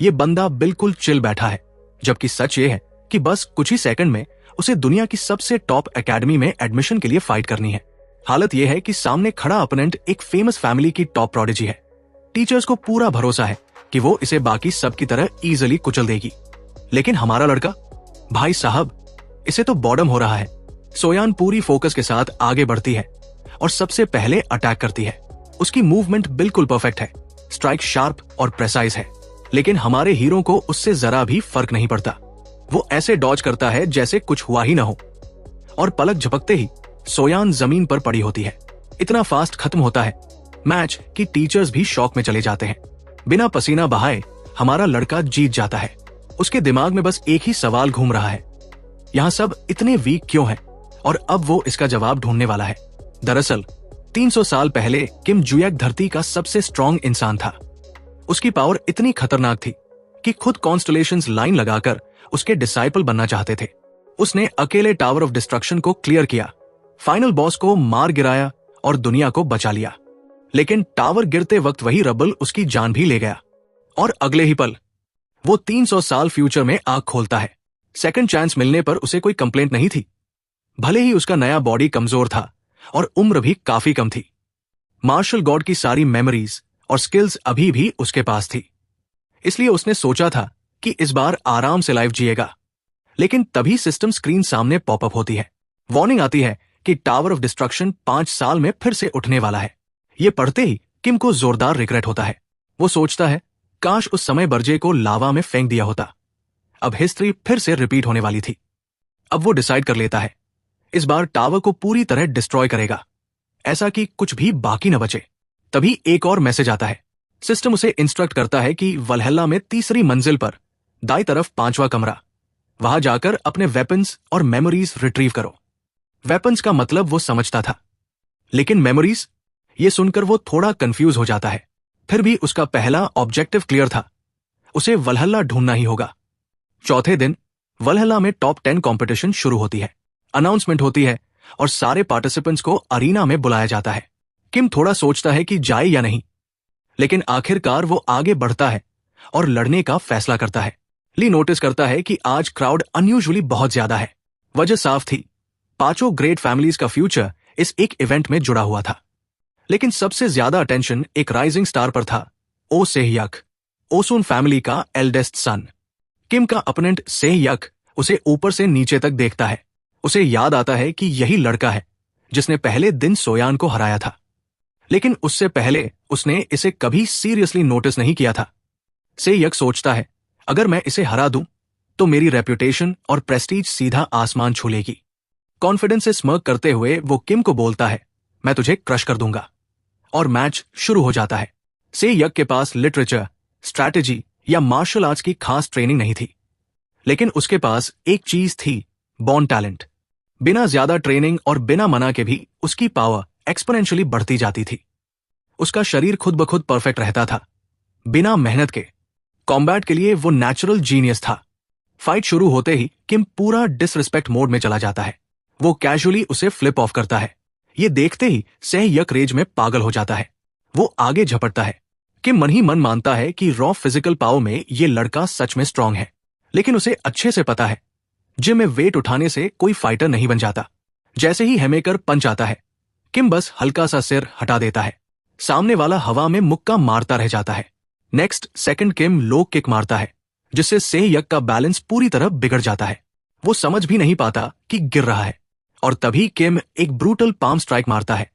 ये बंदा बिल्कुल चिल बैठा है, जबकि सच ये है कि बस कुछ ही सेकंड में उसे दुनिया की सबसे टॉप एकेडमी में एडमिशन के लिए फाइट करनी है। हालत यह है कि सामने खड़ा अपोनेंट एक फेमस फैमिली की टॉप प्रोडिजी है। टीचर्स को पूरा भरोसा है कि वो इसे बाकी सब की तरह इजीली कुचल देगी, लेकिन हमारा लड़का, भाई साहब, इसे तो बॉडम हो रहा है। सोयान पूरी फोकस के साथ आगे बढ़ती है और सबसे पहले अटैक करती है। उसकी मूवमेंट बिल्कुल परफेक्ट है, स्ट्राइक शार्प और प्रेसाइज है, लेकिन हमारे हीरो को उससे जरा भी फर्क नहीं पड़ता। वो ऐसे डॉज करता है जैसे कुछ हुआ ही ना हो, और पलक झपकते ही सोयान जमीन पर पड़ी होती है। इतना फास्ट खत्म होता है मैच कि टीचर्स भी शॉक में चले जाते हैं। बिना पसीना बहाए हमारा लड़का जीत जाता है। उसके दिमाग में बस एक ही सवाल घूम रहा है, यहाँ सब इतने वीक क्यों हैं? और अब वो इसका जवाब ढूंढने वाला है। दरअसल 300 साल पहले किम जुएक धरती का सबसे स्ट्रॉन्ग इंसान था। उसकी पावर इतनी खतरनाक थी कि खुद कॉन्स्टलेशंस लाइन लगाकर उसके डिसाइपल बनना चाहते थे। उसने अकेले टावर ऑफ डिस्ट्रक्शन को क्लियर किया, फाइनल बॉस को मार गिराया और दुनिया को बचा लिया। लेकिन टावर गिरते वक्त वही रबल उसकी जान भी ले गया, और अगले ही पल वो 300 साल फ्यूचर में आंख खोलता है। सेकंड चांस मिलने पर उसे कोई कंप्लेंट नहीं थी, भले ही उसका नया बॉडी कमजोर था और उम्र भी काफी कम थी। मार्शल गॉड की सारी मेमोरीज और स्किल्स अभी भी उसके पास थी, इसलिए उसने सोचा था कि इस बार आराम से लाइफ जिएगा। लेकिन तभी सिस्टम स्क्रीन सामने पॉपअप होती है। वार्निंग आती है कि टावर ऑफ डिस्ट्रक्शन 5 साल में फिर से उठने वाला है। ये पढ़ते ही किम को जोरदार रिग्रेट होता है। वो सोचता है, काश उस समय बर्जे को लावा में फेंक दिया होता। अब हिस्ट्री फिर से रिपीट होने वाली थी। अब वो डिसाइड कर लेता है, इस बार टावर को पूरी तरह डिस्ट्रॉय करेगा, ऐसा कि कुछ भी बाकी न बचे। तभी एक और मैसेज आता है। सिस्टम उसे इंस्ट्रक्ट करता है कि वलहल्ला में 3री मंजिल पर दाई तरफ 5वां कमरा, वहां जाकर अपने वेपन्स और मेमोरीज रिट्रीव करो। वेपन्स का मतलब वो समझता था, लेकिन मेमोरीज, ये सुनकर वो थोड़ा कंफ्यूज हो जाता है। फिर भी उसका पहला ऑब्जेक्टिव क्लियर था, उसे वलहल्ला ढूंढना ही होगा। चौथे दिन वलहल्ला में टॉप 10 कंपटीशन शुरू होती है। अनाउंसमेंट होती है और सारे पार्टिसिपेंट्स को अरीना में बुलाया जाता है। किम थोड़ा सोचता है कि जाए या नहीं, लेकिन आखिरकार वो आगे बढ़ता है और लड़ने का फैसला करता है। ली नोटिस करता है कि आज क्राउड अनयूजुअली बहुत ज्यादा है। वजह साफ थी, 5 ग्रेट फैमिलीज का फ्यूचर इस एक इवेंट में जुड़ा हुआ था। लेकिन सबसे ज्यादा अटेंशन एक राइजिंग स्टार पर था, ओ सेहयक, ओसुन फैमिली का एल्डेस्ट सन। किम का अपोनेंट सेहयक उसे ऊपर से नीचे तक देखता है। उसे याद आता है कि यही लड़का है जिसने पहले दिन सोयान को हराया था, लेकिन उससे पहले उसने इसे कभी सीरियसली नोटिस नहीं किया था। सेहयक सोचता है, अगर मैं इसे हरा दूं तो मेरी रेप्यूटेशन और प्रेस्टीज सीधा आसमान छू लेगी। कॉन्फिडेंस से स्मर्क करते हुए वो किम को बोलता है, मैं तुझे क्रश कर दूंगा। और मैच शुरू हो जाता है। सेहयक के पास लिटरेचर, स्ट्रैटेजी या मार्शल आर्ट्स की खास ट्रेनिंग नहीं थी, लेकिन उसके पास एक चीज थी, बॉर्न टैलेंट। बिना ज्यादा ट्रेनिंग और बिना मना के भी उसकी पावर एक्सपोनेंशियली बढ़ती जाती थी। उसका शरीर खुद ब खुद परफेक्ट रहता था, बिना मेहनत के। कॉम्बैट के लिए वो नेचुरल जीनियस था। फाइट शुरू होते ही किम पूरा डिसरिस्पेक्ट मोड में चला जाता है। वो कैजुअली उसे फ्लिप ऑफ करता है। ये देखते ही सेहयक रेज में पागल हो जाता है। वो आगे झपटता है। किम मन ही मन मानता है कि रॉ फिजिकल पावर में ये लड़का सच में स्ट्रांग है, लेकिन उसे अच्छे से पता है, जिम में वेट उठाने से कोई फाइटर नहीं बन जाता। जैसे ही हैमेकर पंच आता है, किम बस हल्का सा सिर हटा देता है। सामने वाला हवा में मुक्का मारता रह जाता है। नेक्स्ट सेकंड किम लो किक मारता है, जिससे सेहयक का बैलेंस पूरी तरह बिगड़ जाता है। वो समझ भी नहीं पाता कि गिर रहा है, और तभी किम एक ब्रूटल पाम स्ट्राइक मारता है,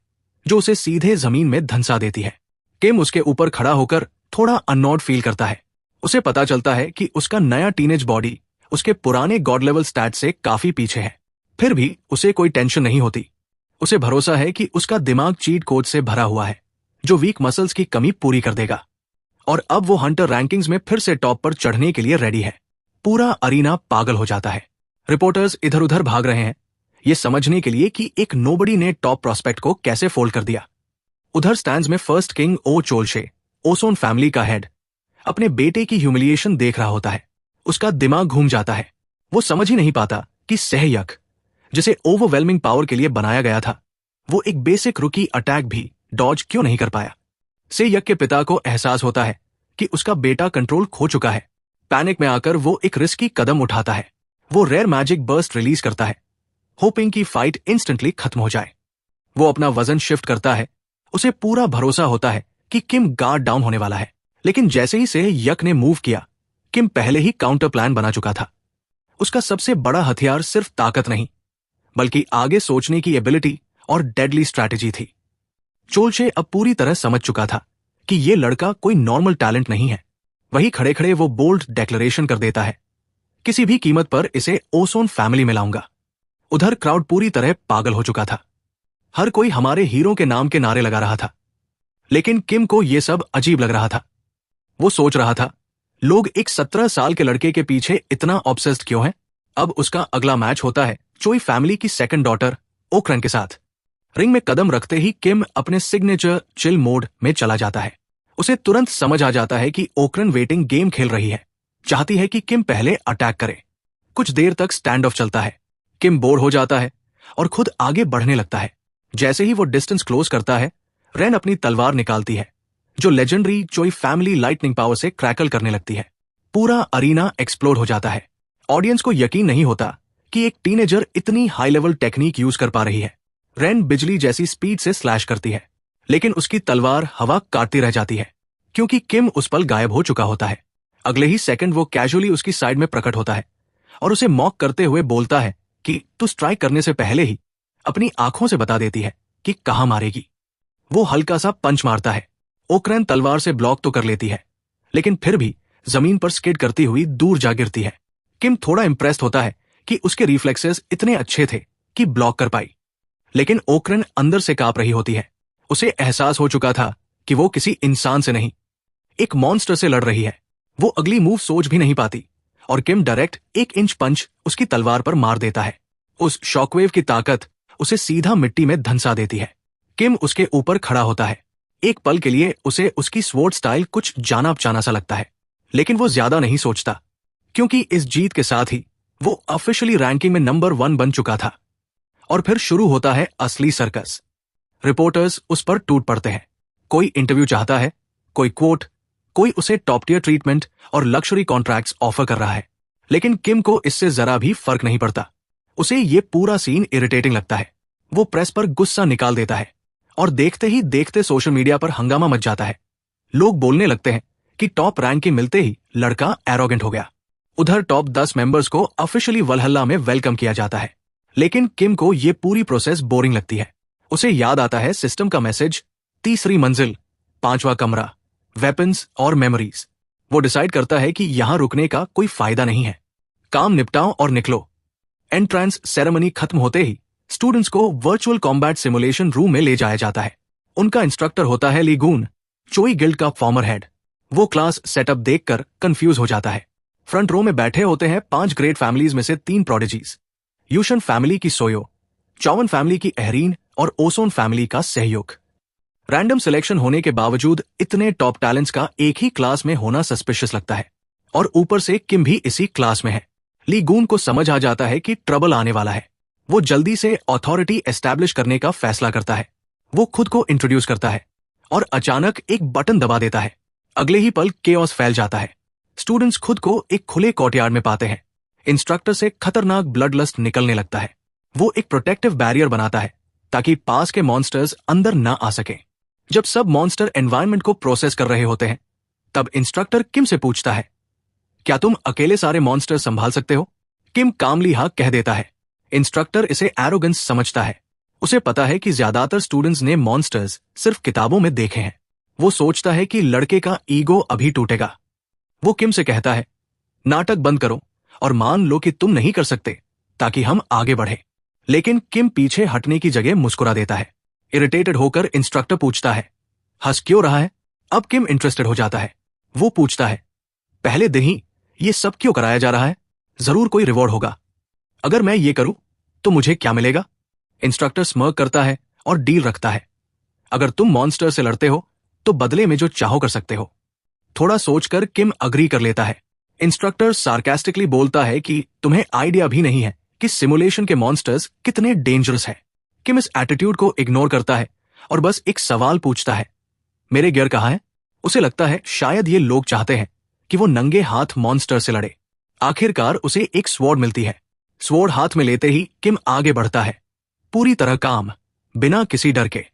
जो उसे सीधे जमीन में धंसा देती है। किम उसके ऊपर खड़ा होकर थोड़ा अननॉड फील करता है। उसे पता चलता है कि उसका नया टीनेज बॉडी उसके पुराने गॉड लेवल स्टैट से काफी पीछे है। फिर भी उसे कोई टेंशन नहीं होती। उसे भरोसा है कि उसका दिमाग चीट कोड से भरा हुआ है, जो वीक मसल्स की कमी पूरी कर देगा। और अब वो हंटर रैंकिंग्स में फिर से टॉप पर चढ़ने के लिए रेडी है। पूरा अरीना पागल हो जाता है। रिपोर्टर्स इधर उधर भाग रहे हैं, ये समझने के लिए कि एक नोबडी ने टॉप प्रोस्पेक्ट को कैसे फोल्ड कर दिया। उधर स्टैंड्स में फर्स्ट किंग ओ चोलशे, ओसोन फैमिली का हेड, अपने बेटे की ह्यूमिलिएशन देख रहा होता है। उसका दिमाग घूम जाता है। वो समझ ही नहीं पाता कि सेहयक, जिसे ओवरवेलमिंग पावर के लिए बनाया गया था, वो एक बेसिक रुकी अटैक भी डॉज क्यों नहीं कर पाया। सेहयक के पिता को एहसास होता है कि उसका बेटा कंट्रोल खो चुका है पैनिक में आकर वो एक रिस्की कदम उठाता है। वो रेयर मैजिक बर्स्ट रिलीज करता है, होपिंग कि फाइट इंस्टेंटली खत्म हो जाए। वो अपना वजन शिफ्ट करता है। उसे पूरा भरोसा होता है कि किम गार्ड डाउन होने वाला है। लेकिन जैसे ही से यक ने मूव किया, किम पहले ही काउंटर प्लान बना चुका था। उसका सबसे बड़ा हथियार सिर्फ ताकत नहीं, बल्कि आगे सोचने की एबिलिटी और डेडली स्ट्रैटेजी थी। चोलशे अब पूरी तरह समझ चुका था कि ये लड़का कोई नॉर्मल टैलेंट नहीं है। वही खड़े खड़े वो बोल्ड डेक्लेरेशन कर देता है, किसी भी कीमत पर इसे ओसोन फैमिली में लाऊंगा। उधर क्राउड पूरी तरह पागल हो चुका था। हर कोई हमारे हीरो के नाम के नारे लगा रहा था। लेकिन किम को यह सब अजीब लग रहा था। वो सोच रहा था, लोग एक 17 साल के लड़के के पीछे इतना ऑब्सेस्ड क्यों हैं? अब उसका अगला मैच होता है चोई फैमिली की सेकंड डॉटर ओक्रन के साथ। रिंग में कदम रखते ही किम अपने सिग्नेचर चिल मोड में चला जाता है। उसे तुरंत समझ आ जाता है कि ओक्रन वेटिंग गेम खेल रही है, चाहती है कि किम पहले अटैक करे। कुछ देर तक स्टैंड ऑफ चलता है। किम बोर हो जाता है और खुद आगे बढ़ने लगता है। जैसे ही वो डिस्टेंस क्लोज करता है, रेन अपनी तलवार निकालती है, जो लेजेंडरी चोई फैमिली लाइटनिंग पावर से क्रैकल करने लगती है। पूरा अरीना एक्सप्लोड हो जाता है। ऑडियंस को यकीन नहीं होता कि एक टीनेजर इतनी हाई लेवल टेक्निक यूज कर पा रही है। रेन बिजली जैसी स्पीड से स्लैश करती है, लेकिन उसकी तलवार हवा काटती रह जाती है, क्योंकि किम उस पल गायब हो चुका होता है। अगले ही सेकंड वो कैजुअली उसकी साइड में प्रकट होता है और उसे मॉक करते हुए बोलता है कि तू स्ट्राइक करने से पहले ही अपनी आंखों से बता देती है कि कहां मारेगी। वो हल्का सा पंच मारता है। ओक्रन तलवार से ब्लॉक तो कर लेती है, लेकिन फिर भी जमीन पर स्किड करती हुई दूर जा गिरती है। किम थोड़ा इंप्रेस्ड होता है कि उसके रिफ्लेक्सेस इतने अच्छे थे कि ब्लॉक कर पाई, लेकिन ओक्रन अंदर से कांप रही होती है। उसे एहसास हो चुका था कि वो किसी इंसान से नहीं, एक मॉन्स्टर से लड़ रही है। वो अगली मूव सोच भी नहीं पाती और किम डायरेक्ट 1 इंच पंच उसकी तलवार पर मार देता है। उस शॉकवेव की ताकत उसे सीधा मिट्टी में धंसा देती है। किम उसके ऊपर खड़ा होता है। एक पल के लिए उसे उसकी स्वॉर्ड स्टाइल कुछ जाना पहचाना सा लगता है, लेकिन वो ज्यादा नहीं सोचता, क्योंकि इस जीत के साथ ही वो ऑफिशियली रैंकिंग में नंबर 1 बन चुका था। और फिर शुरू होता है असली सर्कस। रिपोर्टर्स उस पर टूट पड़ते हैं। कोई इंटरव्यू चाहता है, कोई कोट, कोई उसे टॉप टियर ट्रीटमेंट और लग्जरी कॉन्ट्रैक्ट्स ऑफर कर रहा है। लेकिन किम को इससे जरा भी फर्क नहीं पड़ता। उसे ये पूरा सीन इरिटेटिंग लगता है। वो प्रेस पर गुस्सा निकाल देता है और देखते ही देखते सोशल मीडिया पर हंगामा मच जाता है। लोग बोलने लगते हैं कि टॉप रैंक के मिलते ही लड़का एरोगेंट हो गया। उधर टॉप 10 मेंबर्स को ऑफिशियली वलहल्ला में वेलकम किया जाता है, लेकिन किम को ये पूरी प्रोसेस बोरिंग लगती है। उसे याद आता है सिस्टम का मैसेज, 3री मंजिल, 5वां कमरा, वेपन्स और मेमोरीज। वो डिसाइड करता है कि यहां रुकने का कोई फायदा नहीं है, काम निपटाओ और निकलो। एंट्रेंस सेरेमनी खत्म होते ही स्टूडेंट्स को वर्चुअल कॉम्बैट सिमुलेशन रूम में ले जाया जाता है। उनका इंस्ट्रक्टर होता है ली गून, चोई गिल्ड का फॉर्मर हेड। वो क्लास सेटअप देखकर कंफ्यूज हो जाता है। फ्रंट रो में बैठे होते हैं 5 ग्रेट फैमिलीज में से 3 प्रोडिजीज, यूशन फैमिली की सोयो, चौवन फैमिली की एहरीन और ओसोन फैमिली का सहयोग। रैंडम सिलेक्शन होने के बावजूद इतने टॉप टैलेंट्स का एक ही क्लास में होना सस्पिशियस लगता है, और ऊपर से किम भी इसी क्लास में है। ली गून को समझ आ जाता है कि ट्रबल आने वाला है। वो जल्दी से अथॉरिटी एस्टैब्लिश करने का फैसला करता है। वो खुद को इंट्रोड्यूस करता है और अचानक एक बटन दबा देता है। अगले ही पल केओस फैल जाता है। स्टूडेंट्स खुद को एक खुले कोर्टयार्ड में पाते हैं। इंस्ट्रक्टर से खतरनाक ब्लड लस्ट निकलने लगता है। वो एक प्रोटेक्टिव बैरियर बनाता है ताकि पास के मॉन्स्टर्स अंदर ना आ सके। जब सब मॉन्स्टर एनवायरनमेंट को प्रोसेस कर रहे होते हैं, तब इंस्ट्रक्टर किम से पूछता है, क्या तुम अकेले सारे मॉन्स्टर संभाल सकते हो? किम कामली हाँ कह देता है। इंस्ट्रक्टर इसे एरोगेंस समझता है। उसे पता है कि ज्यादातर स्टूडेंट्स ने मॉन्स्टर्स सिर्फ किताबों में देखे हैं। वो सोचता है कि लड़के का ईगो अभी टूटेगा। वो किम से कहता है, नाटक बंद करो और मान लो कि तुम नहीं कर सकते, ताकि हम आगे बढ़े। लेकिन किम पीछे हटने की जगह मुस्कुरा देता है। इरिटेटेड होकर इंस्ट्रक्टर पूछता है, हंस क्यों रहा है? अब किम इंटरेस्टेड हो जाता है। वो पूछता है, पहले दिन ही ये सब क्यों कराया जा रहा है? जरूर कोई रिवॉर्ड होगा। अगर मैं ये करूं तो मुझे क्या मिलेगा? इंस्ट्रक्टर स्मर्क करता है और डील रखता है, अगर तुम मॉन्स्टर से लड़ते हो तो बदले में जो चाहो कर सकते हो। थोड़ा सोचकर किम अग्री कर लेता है। इंस्ट्रक्टर सार्कास्टिकली बोलता है कि तुम्हें आइडिया भी नहीं है कि सिमुलेशन के मॉन्स्टर्स कितने डेंजरस हैं। किम इस एटीट्यूड को इग्नोर करता है और बस एक सवाल पूछता है, मेरे गियर कहाँ है? उसे लगता है शायद ये लोग चाहते हैं कि वो नंगे हाथ मॉन्स्टर से लड़े। आखिरकार उसे एक स्वॉर्ड मिलती है। स्वॉर्ड हाथ में लेते ही किम आगे बढ़ता है, पूरी तरह काम, बिना किसी डर के।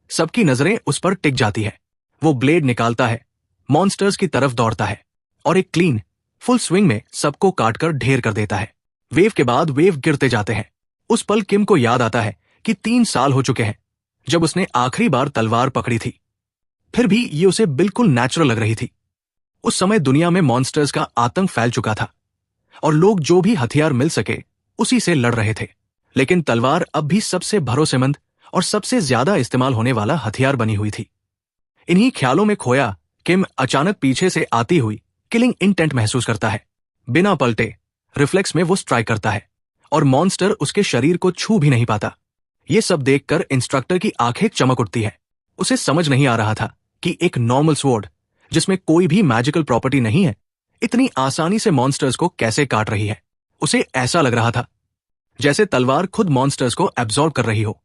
सबकी नजरें उस पर टिक जाती है। वो ब्लेड निकालता है, मॉन्स्टर्स की तरफ दौड़ता है और एक क्लीन फुल स्विंग में सबको काटकर ढेर कर देता है। वेव के बाद वेव गिरते जाते हैं। उस पल किम को याद आता है कि 3 साल हो चुके हैं जब उसने आखिरी बार तलवार पकड़ी थी। फिर भी ये उसे बिल्कुल नेचुरल लग रही थी। उस समय दुनिया में मॉन्स्टर्स का आतंक फैल चुका था और लोग जो भी हथियार मिल सके उसी से लड़ रहे थे। लेकिन तलवार अब भी सबसे भरोसेमंद और सबसे ज्यादा इस्तेमाल होने वाला हथियार बनी हुई थी। इन्हीं ख्यालों में खोया किम अचानक पीछे से आती हुई किलिंग इंटेंट महसूस करता है। बिना पलटे रिफ्लेक्स में वो स्ट्राइक करता है और मॉन्स्टर उसके शरीर को छू भी नहीं पाता। ये सब देखकर इंस्ट्रक्टर की आंखें चमक उठती है। उसे समझ नहीं आ रहा था कि एक नॉर्मल स्वॉर्ड जिसमें कोई भी मैजिकल प्रॉपर्टी नहीं है इतनी आसानी से मॉन्स्टर्स को कैसे काट रही है। उसे ऐसा लग रहा था जैसे तलवार खुद मॉन्स्टर्स को एब्जॉर्ब कर रही हो।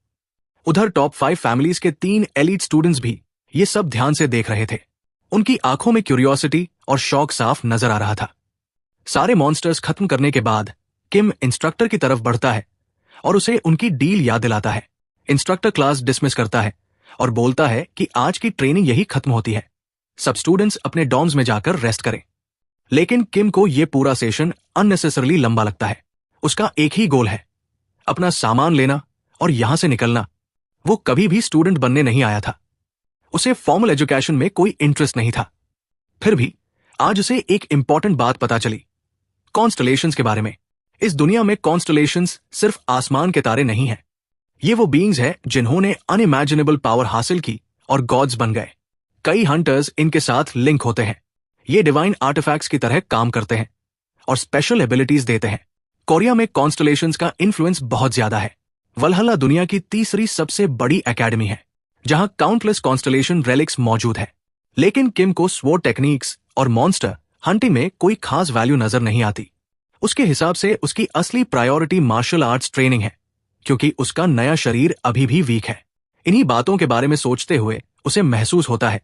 उधर टॉप 5 फैमिलीज के 3 एलीट स्टूडेंट्स भी ये सब ध्यान से देख रहे थे। उनकी आंखों में क्यूरियोसिटी और शौक साफ नजर आ रहा था। सारे मॉन्स्टर्स खत्म करने के बाद किम इंस्ट्रक्टर की तरफ बढ़ता है और उसे उनकी डील याद दिलाता है। इंस्ट्रक्टर क्लास डिसमिस करता है और बोलता है कि आज की ट्रेनिंग यही खत्म होती है, सब स्टूडेंट्स अपने डॉर्म्स में जाकर रेस्ट करें। लेकिन किम को यह पूरा सेशन अननेसेसरली लंबा लगता है। उसका एक ही गोल है, अपना सामान लेना और यहां से निकलना। वो कभी भी स्टूडेंट बनने नहीं आया था। उसे फॉर्मल एजुकेशन में कोई इंटरेस्ट नहीं था। फिर भी आज उसे एक इंपॉर्टेंट बात पता चली, कॉन्स्टलेशंस के बारे में। इस दुनिया में कॉन्स्टलेशंस सिर्फ आसमान के तारे नहीं हैं। ये वो बीइंग्स हैं जिन्होंने अनइमेजिनेबल पावर हासिल की और गॉड्स बन गए। कई हंटर्स इनके साथ लिंक होते हैं। ये डिवाइन आर्टिफैक्ट्स की तरह काम करते हैं और स्पेशल एबिलिटीज देते हैं। कोरिया में कॉन्स्टलेशंस का इन्फ्लुएंस बहुत ज्यादा है। वल्हल्ला दुनिया की तीसरी सबसे बड़ी एकेडमी है जहां काउंटलेस कॉन्स्टलेशन रेलिक्स मौजूद है। लेकिन किम को स्वॉर्ड टेक्निक्स और मॉन्स्टर हंटिंग में कोई खास वैल्यू नजर नहीं आती। उसके हिसाब से उसकी असली प्रायोरिटी मार्शल आर्ट्स ट्रेनिंग है, क्योंकि उसका नया शरीर अभी भी वीक है। इन्हीं बातों के बारे में सोचते हुए उसे महसूस होता है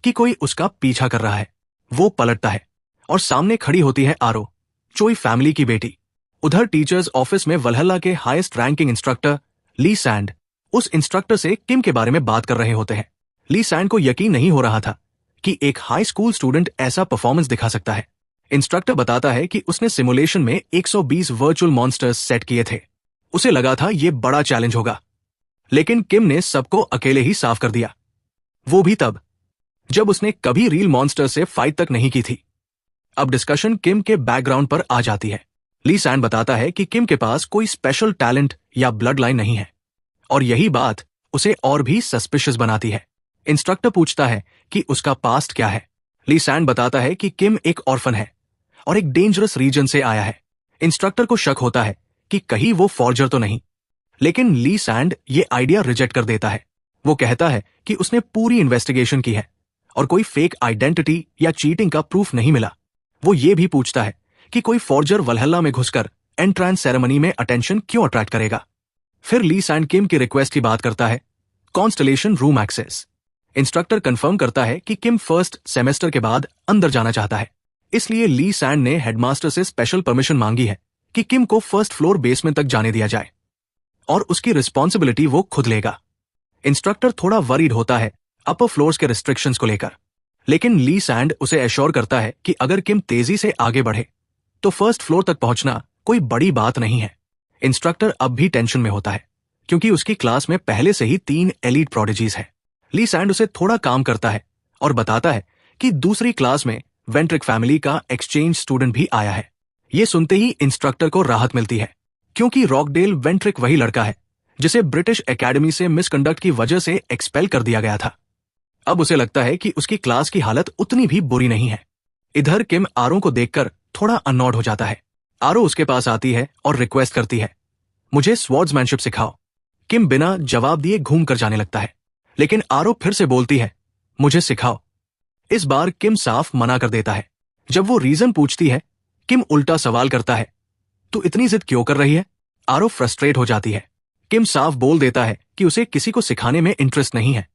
कि कोई उसका पीछा कर रहा है। वो पलटता है और सामने खड़ी होती है आरो, चोई फैमिली की बेटी। उधर टीचर्स ऑफिस में वल्हल्ला के हाईएस्ट रैंकिंग इंस्ट्रक्टर ली सैंड उस इंस्ट्रक्टर से किम के बारे में बात कर रहे होते हैं। ली सैंड को यकीन नहीं हो रहा था कि एक हाई स्कूल स्टूडेंट ऐसा परफॉर्मेंस दिखा सकता है। इंस्ट्रक्टर बताता है कि उसने सिमुलेशन में 120 वर्चुअल मॉन्स्टर्स सेट किए थे। उसे लगा था ये बड़ा चैलेंज होगा, लेकिन किम ने सबको अकेले ही साफ कर दिया। वो भी तब जब उसने कभी रियल मॉन्स्टर से फाइट तक नहीं की थी। अब डिस्कशन किम के बैकग्राउंड पर आ जाती है। ली सैंड बताता है कि किम के पास कोई स्पेशल टैलेंट या ब्लड लाइन नहीं है और यही बात उसे और भी सस्पिशियस बनाती है। इंस्ट्रक्टर पूछता है कि उसका पास्ट क्या है। ली सैंड बताता है कि किम एक ऑर्फन है और एक डेंजरस रीजन से आया है। इंस्ट्रक्टर को शक होता है कि कहीं वो फॉर्जर तो नहीं, लेकिन ली सैंड ये आइडिया रिजेक्ट कर देता है। वो कहता है कि उसने पूरी इन्वेस्टिगेशन की है और कोई फेक आइडेंटिटी या चीटिंग का प्रूफ नहीं मिला। वो ये भी पूछता है कि कोई फॉर्जर वल्हल्ला में घुसकर एंट्रेंस सेरेमनी में अटेंशन क्यों अट्रैक्ट करेगा। फिर ली सैंड किम की रिक्वेस्ट की बात करता है, constellation room access. Instructor confirm करता है कि किम फर्स्ट सेमेस्टर के बाद अंदर जाना चाहता है, इसलिए ली सैंड ने हेडमास्टर से स्पेशल परमिशन मांगी है कि किम को फर्स्ट फ्लोर बेसमेंट तक जाने दिया जाए और उसकी रिस्पॉन्सिबिलिटी वो खुद लेगा। इंस्ट्रक्टर थोड़ा वरीड होता है अपर फ्लोर्स के रिस्ट्रिक्शंस को लेकर, लेकिन ली सैंड उसे एश्योर करता है कि अगर किम तेजी से आगे बढ़े तो फर्स्ट फ्लोर तक पहुंचना कोई बड़ी बात नहीं है। इंस्ट्रक्टर अब भी टेंशन में होता है क्योंकि उसकी क्लास में पहले से ही 3 एलीट प्रोडिजीज है। ली सैंड उसे थोड़ा काम करता है और बताता है कि दूसरी क्लास में वेंट्रिक फैमिली का एक्सचेंज स्टूडेंट भी आया है। ये सुनते ही इंस्ट्रक्टर को राहत मिलती है, क्योंकि रॉकडेल वेंट्रिक वही लड़का है जिसे ब्रिटिश एकेडमी से मिसकंडक्ट की वजह से एक्सपेल कर दिया गया था। अब उसे लगता है कि उसकी क्लास की हालत उतनी भी बुरी नहीं है। इधर किम आरो को देखकर थोड़ा अनॉड हो जाता है। आरो उसके पास आती है और रिक्वेस्ट करती है, मुझे स्वॉर्ड्समैनशिप सिखाओ। किम बिना जवाब दिए घूम कर जाने लगता है, लेकिन आरो फिर से बोलती है, मुझे सिखाओ। इस बार किम साफ मना कर देता है। जब वो रीजन पूछती है, किम उल्टा सवाल करता है, तू इतनी जिद क्यों कर रही है? आरो फ्रस्ट्रेट हो जाती है। किम साफ बोल देता है कि उसे किसी को सिखाने में इंटरेस्ट नहीं है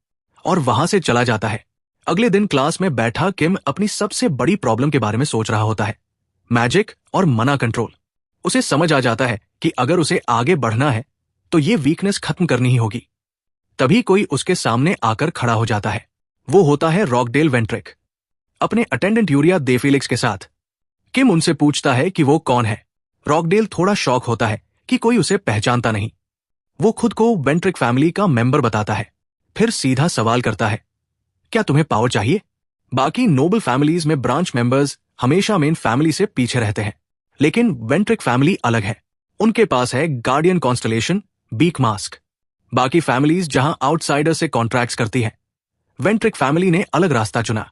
और वहां से चला जाता है। अगले दिन क्लास में बैठा किम अपनी सबसे बड़ी प्रॉब्लम के बारे में सोच रहा होता है, मैजिक और मना कंट्रोल। उसे समझ आ जाता है कि अगर उसे आगे बढ़ना है तो ये वीकनेस खत्म करनी ही होगी। तभी कोई उसके सामने आकर खड़ा हो जाता है। वो होता है रॉकडेल वेंट्रिक, अपने अटेंडेंट यूरिया दे फेलिक्स के साथ। किम उनसे पूछता है कि वो कौन है। रॉकडेल थोड़ा शॉक होता है कि कोई उसे पहचानता नहीं। वो खुद को वेंट्रिक फैमिली का मेंबर बताता है, फिर सीधा सवाल करता है, क्या तुम्हें पावर चाहिए? बाकी नोबल फैमिलीज में ब्रांच मेंबर्स हमेशा मेन फैमिली से पीछे रहते हैं, लेकिन वेंट्रिक फैमिली अलग है। उनके पास है गार्डियन कॉन्स्टलेशन, बीक मास्क। बाकी फैमिलीज जहां आउटसाइडर से कॉन्ट्रैक्ट्स करती हैं, वेंट्रिक फैमिली ने अलग रास्ता चुना।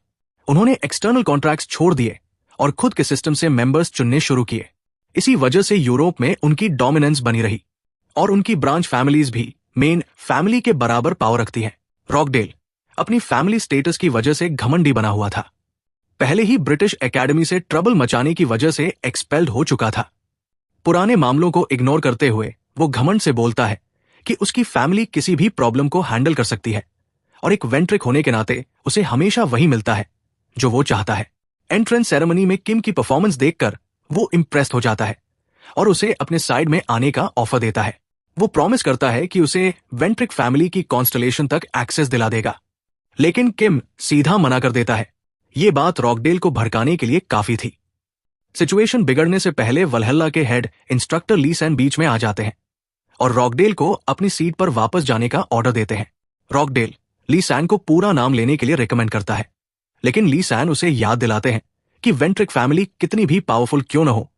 उन्होंने एक्सटर्नल कॉन्ट्रैक्ट्स छोड़ दिए और खुद के सिस्टम से मेंबर्स चुनने शुरू किए। इसी वजह से यूरोप में उनकी डोमिनेंस बनी रही और उनकी ब्रांच फैमिलीज भी मेन फैमिली के बराबर पावर रखती हैं। रॉकडेल अपनी फैमिली स्टेटस की वजह से घमंडी बना हुआ था। पहले ही ब्रिटिश एकेडमी से ट्रबल मचाने की वजह से एक्सपेल्ड हो चुका था। पुराने मामलों को इग्नोर करते हुए वो घमंड से बोलता है कि उसकी फैमिली किसी भी प्रॉब्लम को हैंडल कर सकती है और एक वेंट्रिक होने के नाते उसे हमेशा वही मिलता है जो वो चाहता है। एंट्रेंस सेरेमनी में किम की परफॉर्मेंस देखकर वो इम्प्रेस्ड हो जाता है और उसे अपने साइड में आने का ऑफर देता है। वो प्रॉमिस करता है कि उसे वेंट्रिक फैमिली की कॉन्स्टलेशन तक एक्सेस दिला देगा, लेकिन किम सीधा मना कर देता है। ये बात रॉकडेल को भड़काने के लिए काफी थी। सिचुएशन बिगड़ने से पहले वल्हल्ला के हेड इंस्ट्रक्टर ली सैन बीच में आ जाते हैं और रॉकडेल को अपनी सीट पर वापस जाने का ऑर्डर देते हैं। रॉकडेल ली सैन को पूरा नाम लेने के लिए रिकमेंड करता है, लेकिन ली सैन उसे याद दिलाते हैं कि वेंट्रिक फैमिली कितनी भी पावरफुल क्यों न हो,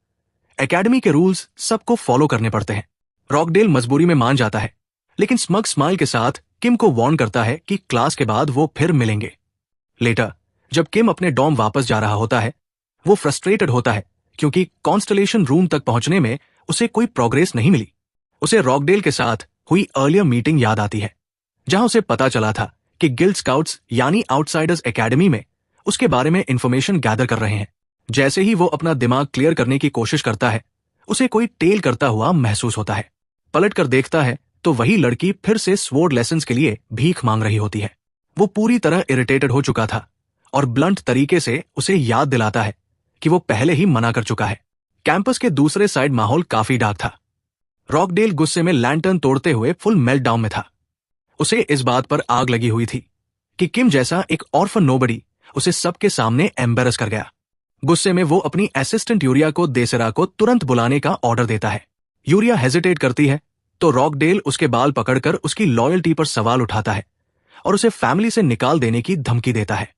एकेडमी के रूल्स सबको फॉलो करने पड़ते हैं। रॉकडेल मजबूरी में मान जाता है, लेकिन स्मग स्माइल के साथ किम को वार्न करता है कि क्लास के बाद वो फिर मिलेंगे। लेटर जब किम अपने डॉर्म वापस जा रहा होता है, वो फ्रस्ट्रेटेड होता है क्योंकि कॉन्स्टलेशन रूम तक पहुंचने में उसे कोई प्रोग्रेस नहीं मिली। उसे रॉकडेल के साथ हुई अर्लियर मीटिंग याद आती है, जहां उसे पता चला था कि गिल्ड स्काउट्स यानी आउटसाइडर्स एकेडमी में उसके बारे में इंफॉर्मेशन गैदर कर रहे हैं। जैसे ही वो अपना दिमाग क्लियर करने की कोशिश करता है, उसे कोई टेल करता हुआ महसूस होता है। पलट कर देखता है तो वही लड़की फिर से स्वॉर्ड लेसन्स के लिए भीख मांग रही होती है। वो पूरी तरह इरिटेटेड हो चुका था और ब्लंट तरीके से उसे याद दिलाता है कि वो पहले ही मना कर चुका है। कैंपस के दूसरे साइड माहौल काफी डार्क था। रॉकडेल गुस्से में लैंटर्न तोड़ते हुए फुल मेल्टडाउन में था। उसे इस बात पर आग लगी हुई थी कि किम जैसा एक ऑर्फन नोबडी उसे सबके सामने एम्बेरस कर गया। गुस्से में वो अपनी असिस्टेंट यूरिया को देसेरा को तुरंत बुलाने का ऑर्डर देता है। यूरिया हेजिटेट करती है तो रॉकडेल उसके बाल पकड़कर उसकी लॉयल्टी पर सवाल उठाता है और उसे फैमिली से निकाल देने की धमकी देता है।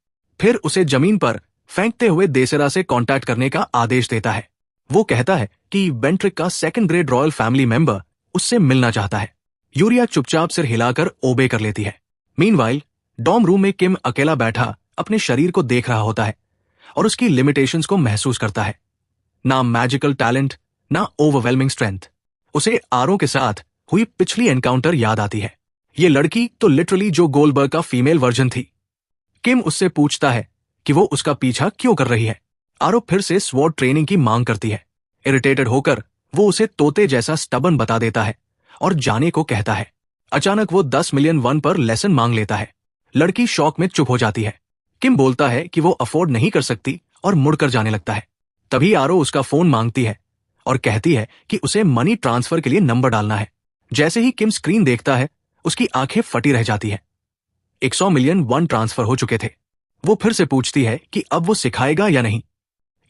फिर उसे जमीन पर फेंकते हुए देसेरा से कांटेक्ट करने का आदेश देता है। वो कहता है कि वेंट्रिक का second grade royal family member उससे मिलना चाहता है। यूरिया चुपचाप सिर हिलाकर ओबे कर लेती है। मीनवाइल डॉर्म रूम में किम अकेला बैठा अपने शरीर को देख रहा होता है और उसकी लिमिटेशंस को महसूस करता है। ना मैजिकल टैलेंट, ना ओवरवेलमिंग स्ट्रेंथ। उसे आरो के साथ हुई पिछली एनकाउंटर याद आती है। ये लड़की तो लिटरली जो गोल्डबर्ग का फीमेल वर्जन थी। किम उससे पूछता है कि वो उसका पीछा क्यों कर रही है। आरो फिर से स्वॉर्ड ट्रेनिंग की मांग करती है। इरिटेटेड होकर वो उसे तोते जैसा स्टबन बता देता है और जाने को कहता है। अचानक वो 10 मिलियन वन पर लेसन मांग लेता है। लड़की शॉक में चुप हो जाती है। किम बोलता है कि वो अफोर्ड नहीं कर सकती और मुड़कर जाने लगता है। तभी आरो उसका फोन मांगती है और कहती है कि उसे मनी ट्रांसफर के लिए नंबर डालना है। जैसे ही किम स्क्रीन देखता है, उसकी आंखें फटी रह जाती हैं। 100 मिलियन वन ट्रांसफर हो चुके थे। वो फिर से पूछती है कि अब वो सिखाएगा या नहीं।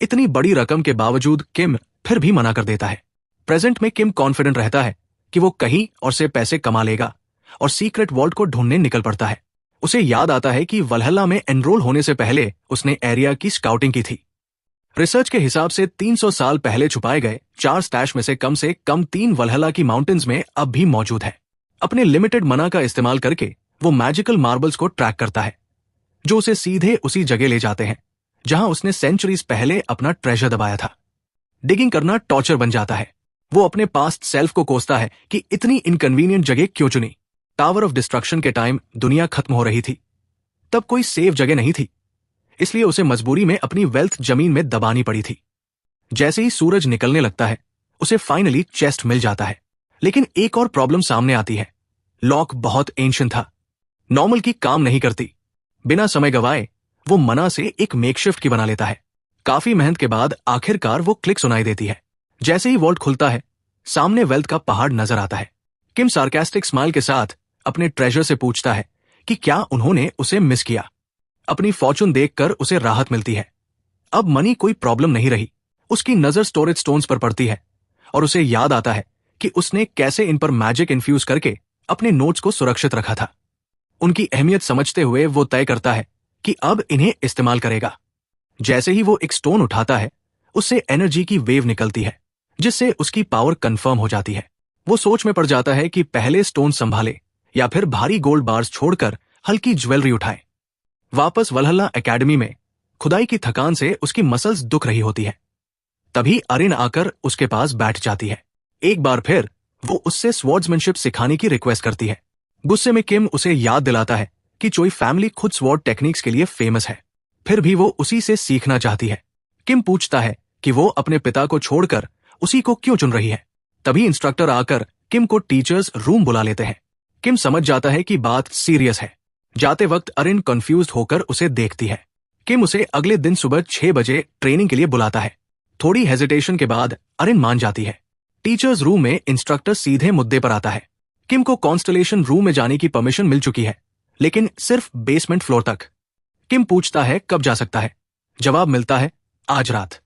इतनी बड़ी रकम के बावजूद किम फिर भी मना कर देता है। प्रेजेंट में किम कॉन्फिडेंट रहता है कि वो कहीं और से पैसे कमा लेगा और सीक्रेट वॉल्ट को ढूंढने निकल पड़ता है। उसे याद आता है कि वल्हल्ला में एनरोल होने से पहले उसने एरिया की स्काउटिंग की थी। रिसर्च के हिसाब से 300 साल पहले छुपाए गए 4 स्टैश में से कम 3 वल्हल्ला की माउंटेन्स में अब भी मौजूद है। अपने लिमिटेड मना का इस्तेमाल करके वो मैजिकल मार्बल्स को ट्रैक करता है, जो उसे सीधे उसी जगह ले जाते हैं जहां उसने सेंचुरीज पहले अपना ट्रेजर दबाया था। डिगिंग करना टॉर्चर बन जाता है। वो अपने पास्ट सेल्फ को कोसता है कि इतनी इनकन्वीनियंट जगह क्यों चुनी। टावर ऑफ डिस्ट्रक्शन के टाइम दुनिया खत्म हो रही थी। तब कोई सेफ जगह नहीं थी, इसलिए उसे मजबूरी में अपनी वेल्थ जमीन में दबानी पड़ी थी। जैसे ही सूरज निकलने लगता है, उसे फाइनली चेस्ट मिल जाता है। लेकिन एक और प्रॉब्लम सामने आती है। लॉक बहुत एंशिएंट था। नॉर्मल की काम नहीं करती। बिना समय गवाए वो मना से एक मेकशिफ्ट की बना लेता है। काफी मेहनत के बाद आखिरकार वो क्लिक सुनाई देती है। जैसे ही वॉल्ट खुलता है, सामने वेल्थ का पहाड़ नजर आता है। किम सार्कास्टिक स्माइल के साथ अपने ट्रेजर से पूछता है कि क्या उन्होंने उसे मिस किया। अपनी फॉर्चून देखकर उसे राहत मिलती है। अब मनी कोई प्रॉब्लम नहीं रही। उसकी नजर स्टोरेज स्टोन्स पर पड़ती है और उसे याद आता है कि उसने कैसे इन पर मैजिक इन्फ्यूज करके अपने नोट्स को सुरक्षित रखा था। उनकी अहमियत समझते हुए वो तय करता है कि अब इन्हें इस्तेमाल करेगा। जैसे ही वो एक स्टोन उठाता है, उससे एनर्जी की वेव निकलती है, जिससे उसकी पावर कंफर्म हो जाती है। वो सोच में पड़ जाता है कि पहले स्टोन संभाले या फिर भारी गोल्ड बार्स छोड़कर हल्की ज्वेलरी उठाए। वापस वलहल्ला एकेडमी में खुदाई की थकान से उसकी मसल्स दुख रही होती है। तभी अरिन आकर उसके पास बैठ जाती है। एक बार फिर वो उससे स्वॉर्ड्समैनशिप सिखाने की रिक्वेस्ट करती है। गुस्से में किम उसे याद दिलाता है कि चोई फैमिली खुद स्वॉर्ड टेक्निक्स के लिए फेमस है, फिर भी वो उसी से सीखना चाहती है। किम पूछता है कि वो अपने पिता को छोड़कर उसी को क्यों चुन रही है। तभी इंस्ट्रक्टर आकर किम को टीचर्स रूम बुला लेते हैं। किम समझ जाता है कि बात सीरियस है। जाते वक्त अरिन कंफ्यूज्ड होकर उसे देखती है। किम उसे अगले दिन सुबह 6 बजे ट्रेनिंग के लिए बुलाता है। थोड़ी हेजिटेशन के बाद अरिन मान जाती है। टीचर्स रूम में इंस्ट्रक्टर सीधे मुद्दे पर आता है। किम को कॉन्स्टलेशन रूम में जाने की परमिशन मिल चुकी है, लेकिन सिर्फ बेसमेंट फ्लोर तक। किम पूछता है कब जा सकता है। जवाब मिलता है आज रात।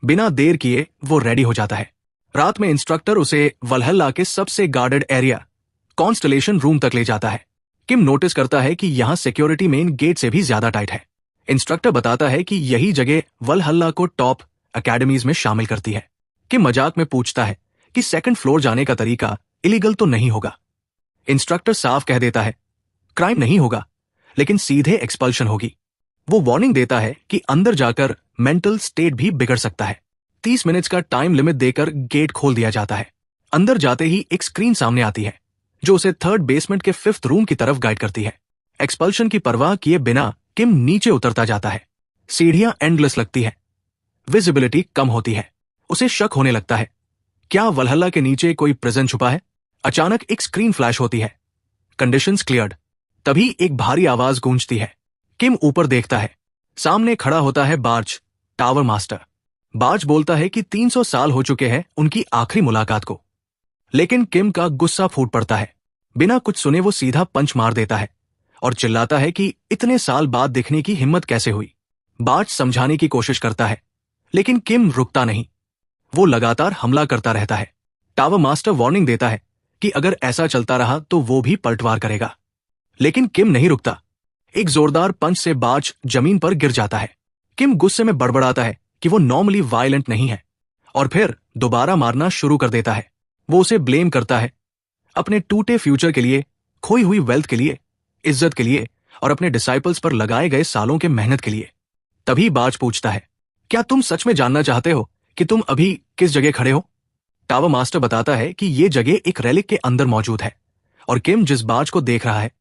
बिना देर किए वो रेडी हो जाता है। रात में इंस्ट्रक्टर उसे वलहल्ला के सबसे गार्डेड एरिया कॉन्स्टलेशन रूम तक ले जाता है। किम नोटिस करता है कि यहां सिक्योरिटी मेन गेट से भी ज्यादा टाइट है। इंस्ट्रक्टर बताता है कि यही जगह वलहल्ला को टॉप एकेडमीज में शामिल करती है। किम मजाक में पूछता है कि सेकंड फ्लोर जाने का तरीका इलीगल तो नहीं होगा। इंस्ट्रक्टर साफ कह देता है क्राइम नहीं होगा, लेकिन सीधे एक्सपल्शन होगी। वो वार्निंग देता है कि अंदर जाकर मेंटल स्टेट भी बिगड़ सकता है। 30 मिनट्स का टाइम लिमिट देकर गेट खोल दिया जाता है। अंदर जाते ही एक स्क्रीन सामने आती है जो उसे थर्ड बेसमेंट के 5th रूम की तरफ गाइड करती है। एक्सपल्शन की परवाह किए बिना किम नीचे उतरता जाता है। सीढ़ियां एंडलेस लगती है। विजिबिलिटी कम होती है। उसे शक होने लगता है, क्या वलहल्ला के नीचे कोई प्रिजन छुपा है। अचानक एक स्क्रीन फ्लैश होती है। Conditions cleared. तभी एक भारी आवाज गूंजती है। किम ऊपर देखता है। सामने खड़ा होता है बार्च, टावर मास्टर। बार्च बोलता है कि 300 साल हो चुके हैं उनकी आखिरी मुलाकात को। लेकिन किम का गुस्सा फूट पड़ता है। बिना कुछ सुने वो सीधा पंच मार देता है और चिल्लाता है कि इतने साल बाद दिखने की हिम्मत कैसे हुई। बार्च समझाने की कोशिश करता है, लेकिन किम रुकता नहीं। वो लगातार हमला करता रहता है। टावर मास्टर वार्निंग देता है कि अगर ऐसा चलता रहा तो वो भी पलटवार करेगा, लेकिन किम नहीं रुकता। एक जोरदार पंच से बार्च जमीन पर गिर जाता है। किम गुस्से में बड़बड़ाता है कि वो नॉर्मली वायलेंट नहीं है और फिर दोबारा मारना शुरू कर देता है। वो उसे ब्लेम करता है अपने टूटे फ्यूचर के लिए, खोई हुई वेल्थ के लिए, इज्जत के लिए और अपने डिसाइपल्स पर लगाए गए सालों के मेहनत के लिए। तभी बार्च पूछता है, क्या तुम सच में जानना चाहते हो कि तुम अभी किस जगह खड़े हो। टावर मास्टर बताता है कि ये जगह एक रेलिक के अंदर मौजूद है और किम जिस बाज को देख रहा है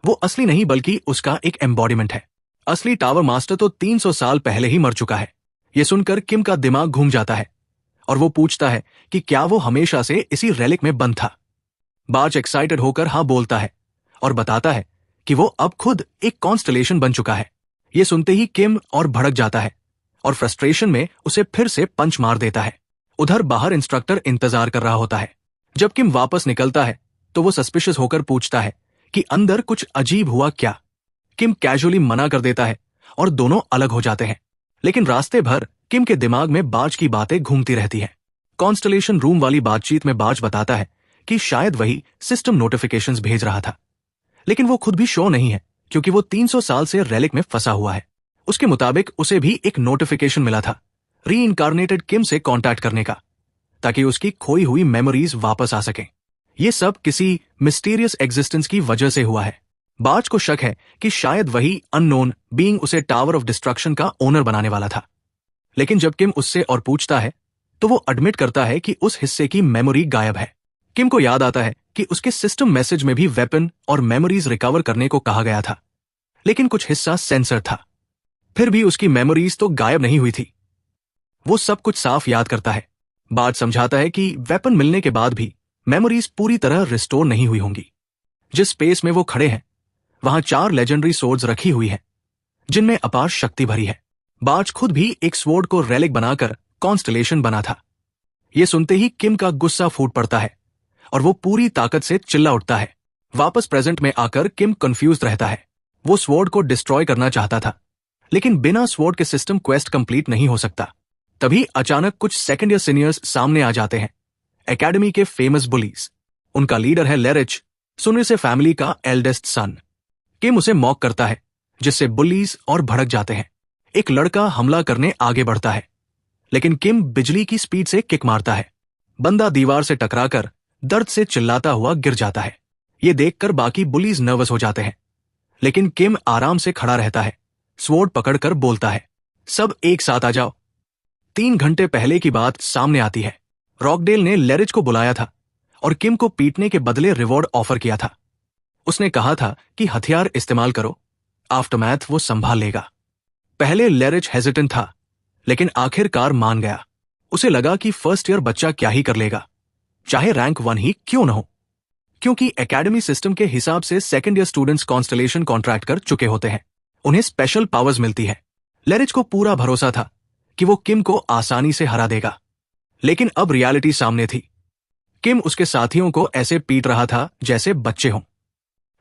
वो असली नहीं बल्कि उसका एक एम्बॉडीमेंट है। असली टावर मास्टर तो 300 साल पहले ही मर चुका है। यह सुनकर किम का दिमाग घूम जाता है और वो पूछता है कि क्या वो हमेशा से इसी रेलिक में बंद था। बाज एक्साइटेड होकर हाँ बोलता है और बताता है कि वो अब खुद एक कॉन्स्टलेशन बन चुका है। ये सुनते ही किम और भड़क जाता है और फ्रस्ट्रेशन में उसे फिर से पंच मार देता है। उधर बाहर इंस्ट्रक्टर इंतजार कर रहा होता है। जब किम वापस निकलता है तो वो सस्पिशियस होकर पूछता है कि अंदर कुछ अजीब हुआ क्या। किम कैजुअली मना कर देता है और दोनों अलग हो जाते हैं। लेकिन रास्ते भर किम के दिमाग में बाज की बातें घूमती रहती हैं। कॉन्स्टलेशन रूम वाली बातचीत में बाज बताता है कि शायद वही सिस्टम नोटिफिकेशंस भेज रहा था, लेकिन वो खुद भी श्योर नहीं है क्योंकि वो 300 साल से रेलिक में फंसा हुआ है। उसके मुताबिक उसे भी एक नोटिफिकेशन मिला था री इनकारनेटेड किम से कांटेक्ट करने का, ताकि उसकी खोई हुई मेमोरीज वापस आ सकें। ये सब किसी मिस्टीरियस एग्जिस्टेंस की वजह से हुआ है। बाज को शक है कि शायद वही अननोन बीइंग उसे टावर ऑफ डिस्ट्रक्शन का ओनर बनाने वाला था। लेकिन जब किम उससे और पूछता है तो वो एडमिट करता है कि उस हिस्से की मेमोरी गायब है। किम को याद आता है कि उसके सिस्टम मैसेज में भी वेपन और मेमोरीज रिकवर करने को कहा गया था, लेकिन कुछ हिस्सा सेंसर था। फिर भी उसकी मेमोरीज तो गायब नहीं हुई थी। वो सब कुछ साफ याद करता है। बाज समझाता है कि वेपन मिलने के बाद भी मेमोरीज पूरी तरह रिस्टोर नहीं हुई होंगी। जिस स्पेस में वो खड़े हैं वहां 4 लेजेंडरी सोर्ड्स रखी हुई हैं, जिनमें अपार शक्ति भरी है। बाज खुद भी एक स्वॉर्ड को रेलिक बनाकर कॉन्स्टलेशन बना था। ये सुनते ही किम का गुस्सा फूट पड़ता है और वो पूरी ताकत से चिल्ला उठता है। वापस प्रेजेंट में आकर किम कंफ्यूज रहता है। वो स्वॉर्ड को डिस्ट्रॉय करना चाहता था, लेकिन बिना स्वॉर्ड के सिस्टम क्वेस्ट कंप्लीट नहीं हो सकता। तभी अचानक कुछ सेकंड ईयर सीनियर्स सामने आ जाते हैं, एकेडमी के फेमस बुलीज। उनका लीडर है लेरिच, सुनिर फैमिली का एल्डेस्ट सन। किम उसे मॉक करता है, जिससे बुलीज और भड़क जाते हैं। एक लड़का हमला करने आगे बढ़ता है, लेकिन किम बिजली की स्पीड से किक मारता है। बंदा दीवार से टकराकर दर्द से चिल्लाता हुआ गिर जाता है। ये देखकर बाकी बुलीज नर्वस हो जाते हैं, लेकिन किम आराम से खड़ा रहता है। स्वॉर्ड पकड़कर बोलता है, सब एक साथ आ जाओ। 3 घंटे पहले की बात सामने आती है। रॉकडेल ने लेरिच को बुलाया था और किम को पीटने के बदले रिवॉर्ड ऑफर किया था। उसने कहा था कि हथियार इस्तेमाल करो, आफ्टरमैथ वो संभाल लेगा। पहले लेरिच हेजिटेंट था, लेकिन आखिरकार मान गया। उसे लगा कि फर्स्ट ईयर बच्चा क्या ही कर लेगा, चाहे रैंक 1 ही क्यों न हो, क्योंकि एकेडमी सिस्टम के हिसाब से second year students constellation contract कर चुके होते हैं। उन्हें स्पेशल पावर्स मिलती है। लेरिच को पूरा भरोसा था कि वो किम को आसानी से हरा देगा, लेकिन अब रियलिटी सामने थी। किम उसके साथियों को ऐसे पीट रहा था जैसे बच्चे हों।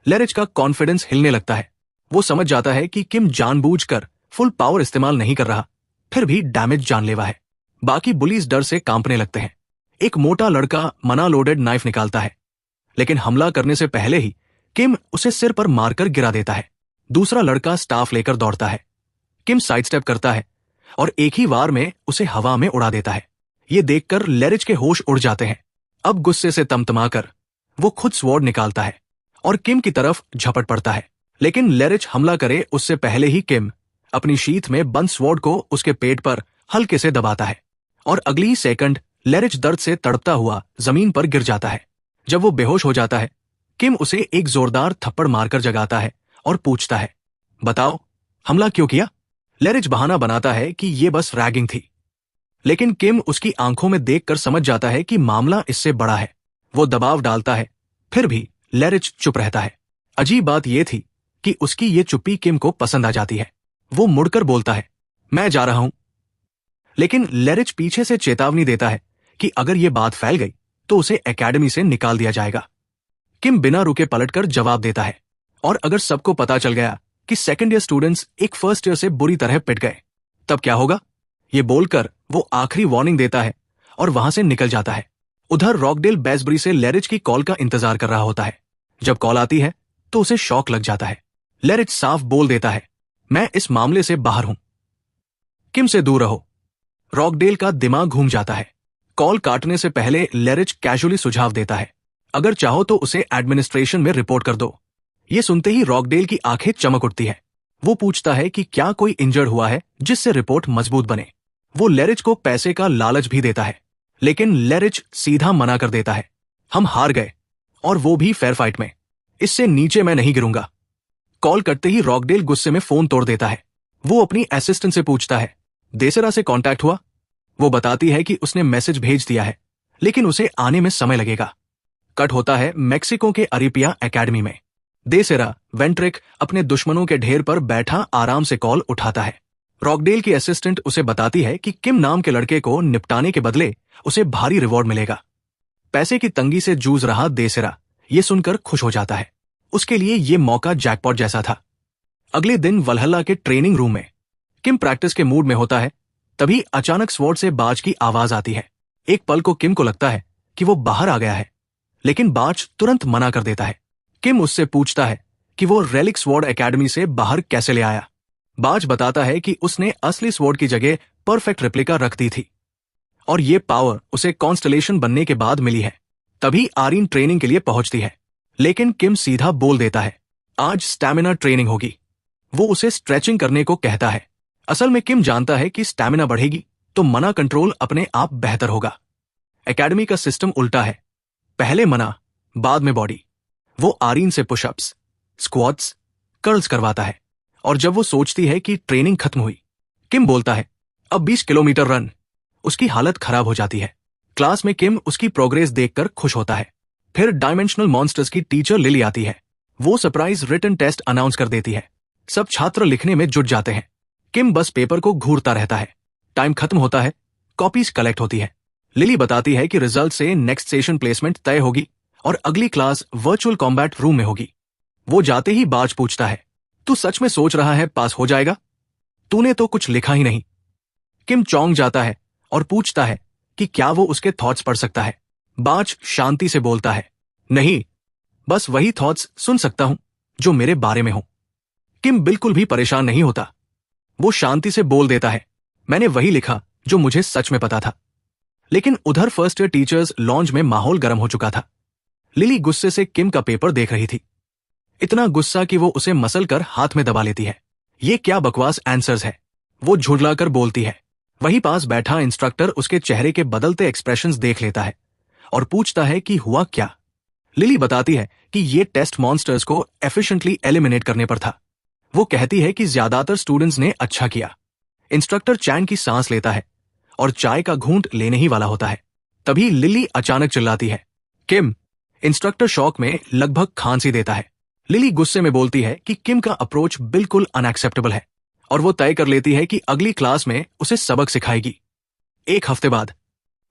लेरिच का कॉन्फिडेंस हिलने लगता है। वो समझ जाता है कि किम जानबूझकर फुल पावर इस्तेमाल नहीं कर रहा, फिर भी डैमेज जानलेवा है। बाकी बुलीज डर से कांपने लगते हैं। एक मोटा लड़का मना लोडेड नाइफ निकालता है, लेकिन हमला करने से पहले ही किम उसे सिर पर मारकर गिरा देता है। दूसरा लड़का स्टाफ लेकर दौड़ता है। किम साइड स्टेप करता है और एक ही वार में उसे हवा में उड़ा देता है। ये देखकर लेरिच के होश उड़ जाते हैं। अब गुस्से से तमतमाकर वो खुद स्वॉर्ड निकालता है और किम की तरफ झपट पड़ता है, लेकिन लेरिच हमला करे उससे पहले ही किम अपनी शीथ में बंद स्वॉर्ड को उसके पेट पर हल्के से दबाता है और अगली ही सेकंड लेरिच दर्द से तड़पता हुआ जमीन पर गिर जाता है। जब वो बेहोश हो जाता है, किम उसे एक जोरदार थप्पड़ मारकर जगाता है और पूछता है, बताओ हमला क्यों किया? लेरिच बहाना बनाता है कि ये बस रैगिंग थी, लेकिन किम उसकी आंखों में देखकर समझ जाता है कि मामला इससे बड़ा है। वो दबाव डालता है, फिर भी लेरिच चुप रहता है। अजीब बात यह थी कि उसकी ये चुप्पी किम को पसंद आ जाती है। वो मुड़कर बोलता है, मैं जा रहा हूं, लेकिन लेरिच पीछे से चेतावनी देता है कि अगर ये बात फैल गई तो उसे एकेडमी से निकाल दिया जाएगा। किम बिना रुके पलटकर जवाब देता है, और अगर सबको पता चल गया कि सेकंड ईयर स्टूडेंट्स एक फर्स्ट ईयर से बुरी तरह पिट गए, तब क्या होगा? ये बोलकर वो आखिरी वार्निंग देता है और वहां से निकल जाता है। उधर रॉकडेल बेसबरी से लेरिच की कॉल का इंतजार कर रहा होता है। जब कॉल आती है तो उसे शॉक लग जाता है। लेरिच साफ बोल देता है, मैं इस मामले से बाहर हूं, किम से दूर रहो। रॉकडेल का दिमाग घूम जाता है। कॉल काटने से पहले लेरिच कैजुअली सुझाव देता है, अगर चाहो तो उसे एडमिनिस्ट्रेशन में रिपोर्ट कर दो। ये सुनते ही रॉकडेल की आंखें चमक उठती है। वो पूछता है कि क्या कोई इंजर्ड हुआ है जिससे रिपोर्ट मजबूत बने। वो लेरिच को पैसे का लालच भी देता है, लेकिन लेरिच सीधा मना कर देता है, हम हार गए, और वो भी फेयर फाइट में। इससे नीचे मैं नहीं गिरूंगा। कॉल करते ही रॉकडेल गुस्से में फोन तोड़ देता है। वो अपनी असिस्टेंट से पूछता है, देसेरा से कांटेक्ट हुआ? वो बताती है कि उसने मैसेज भेज दिया है, लेकिन उसे आने में समय लगेगा। कट होता है मेक्सिको के अरिपिया एकेडमी में। देसेरा वेंट्रिक अपने दुश्मनों के ढेर पर बैठा आराम से कॉल उठाता है। रॉकडेल की असिस्टेंट उसे बताती है कि किम नाम के लड़के को निपटाने के बदले उसे भारी रिवॉर्ड मिलेगा। पैसे की तंगी से जूझ रहा देसेरा ये सुनकर खुश हो जाता है। उसके लिए ये मौका जैकपॉट जैसा था। अगले दिन वलहल्ला के ट्रेनिंग रूम में किम प्रैक्टिस के मूड में होता है। तभी अचानक स्वॉर्ड से बाज की आवाज आती है। एक पल को किम को लगता है कि वो बाहर आ गया है, लेकिन बाज तुरंत मना कर देता है। किम उससे पूछता है कि वो रेलिक स्वॉर्ड एकेडमी से बाहर कैसे ले आया। बाज बताता है कि उसने असली स्वॉर्ड की जगह परफेक्ट रेप्लिका रख दी थी, और ये पावर उसे कॉन्स्टलेशन बनने के बाद मिली है। तभी आरीन ट्रेनिंग के लिए पहुंचती है, लेकिन किम सीधा बोल देता है, आज स्टैमिना ट्रेनिंग होगी। वो उसे स्ट्रेचिंग करने को कहता है। असल में किम जानता है कि स्टैमिना बढ़ेगी तो मना कंट्रोल अपने आप बेहतर होगा। एकेडमी का सिस्टम उल्टा है, पहले मना बाद में बॉडी। वो आरीन से पुशअप्स, स्क्वाट्स, कर्ल्स करवाता है, और जब वो सोचती है कि ट्रेनिंग खत्म हुई, किम बोलता है, अब 20 किलोमीटर रन। उसकी हालत खराब हो जाती है। क्लास में किम उसकी प्रोग्रेस देखकर खुश होता है। फिर डायमेंशनल मॉन्स्टर्स की टीचर लिली आती है। वो सरप्राइज रिटन टेस्ट अनाउंस कर देती है। सब छात्र लिखने में जुट जाते हैं। किम बस पेपर को घूरता रहता है। टाइम खत्म होता है, कॉपीज कलेक्ट होती है। लिली बताती है कि रिजल्ट से नेक्स्ट सेशन प्लेसमेंट तय होगी और अगली क्लास वर्चुअल कॉम्बैट रूम में होगी। वो जाते ही बाज पूछता है, तू सच में सोच रहा है पास हो जाएगा? तूने तो कुछ लिखा ही नहीं। किम चौंक जाता है और पूछता है कि क्या वो उसके थॉट्स पढ़ सकता है। बाज शांति से बोलता है, नहीं, बस वही थॉट्स सुन सकता हूं जो मेरे बारे में हो। किम बिल्कुल भी परेशान नहीं होता। वो शांति से बोल देता है, मैंने वही लिखा जो मुझे सच में पता था। लेकिन उधर फर्स्ट ईयर टीचर्स लॉन्ज में माहौल गर्म हो चुका था। लिली गुस्से से किम का पेपर देख रही थी। इतना गुस्सा कि वो उसे मसलकर हाथ में दबा लेती है। ये क्या बकवास आंसर्स है, वो झुठलाकर बोलती है। वहीं पास बैठा इंस्ट्रक्टर उसके चेहरे के बदलते एक्सप्रेशंस देख लेता है और पूछता है कि हुआ क्या। लिली बताती है कि ये टेस्ट मॉन्स्टर्स को एफिशिएंटली एलिमिनेट करने पर था। वो कहती है कि ज्यादातर स्टूडेंट्स ने अच्छा किया। इंस्ट्रक्टर चैन की सांस लेता है और चाय का घूंट लेने ही वाला होता है। तभी लिली अचानक चिल्लाती है, किम। इंस्ट्रक्टर शॉक में लगभग खांसी देता है। लिली गुस्से में बोलती है कि किम का अप्रोच बिल्कुल अनएक्सेप्टेबल है और वो तय कर लेती है कि अगली क्लास में उसे सबक सिखाएगी। एक हफ्ते बाद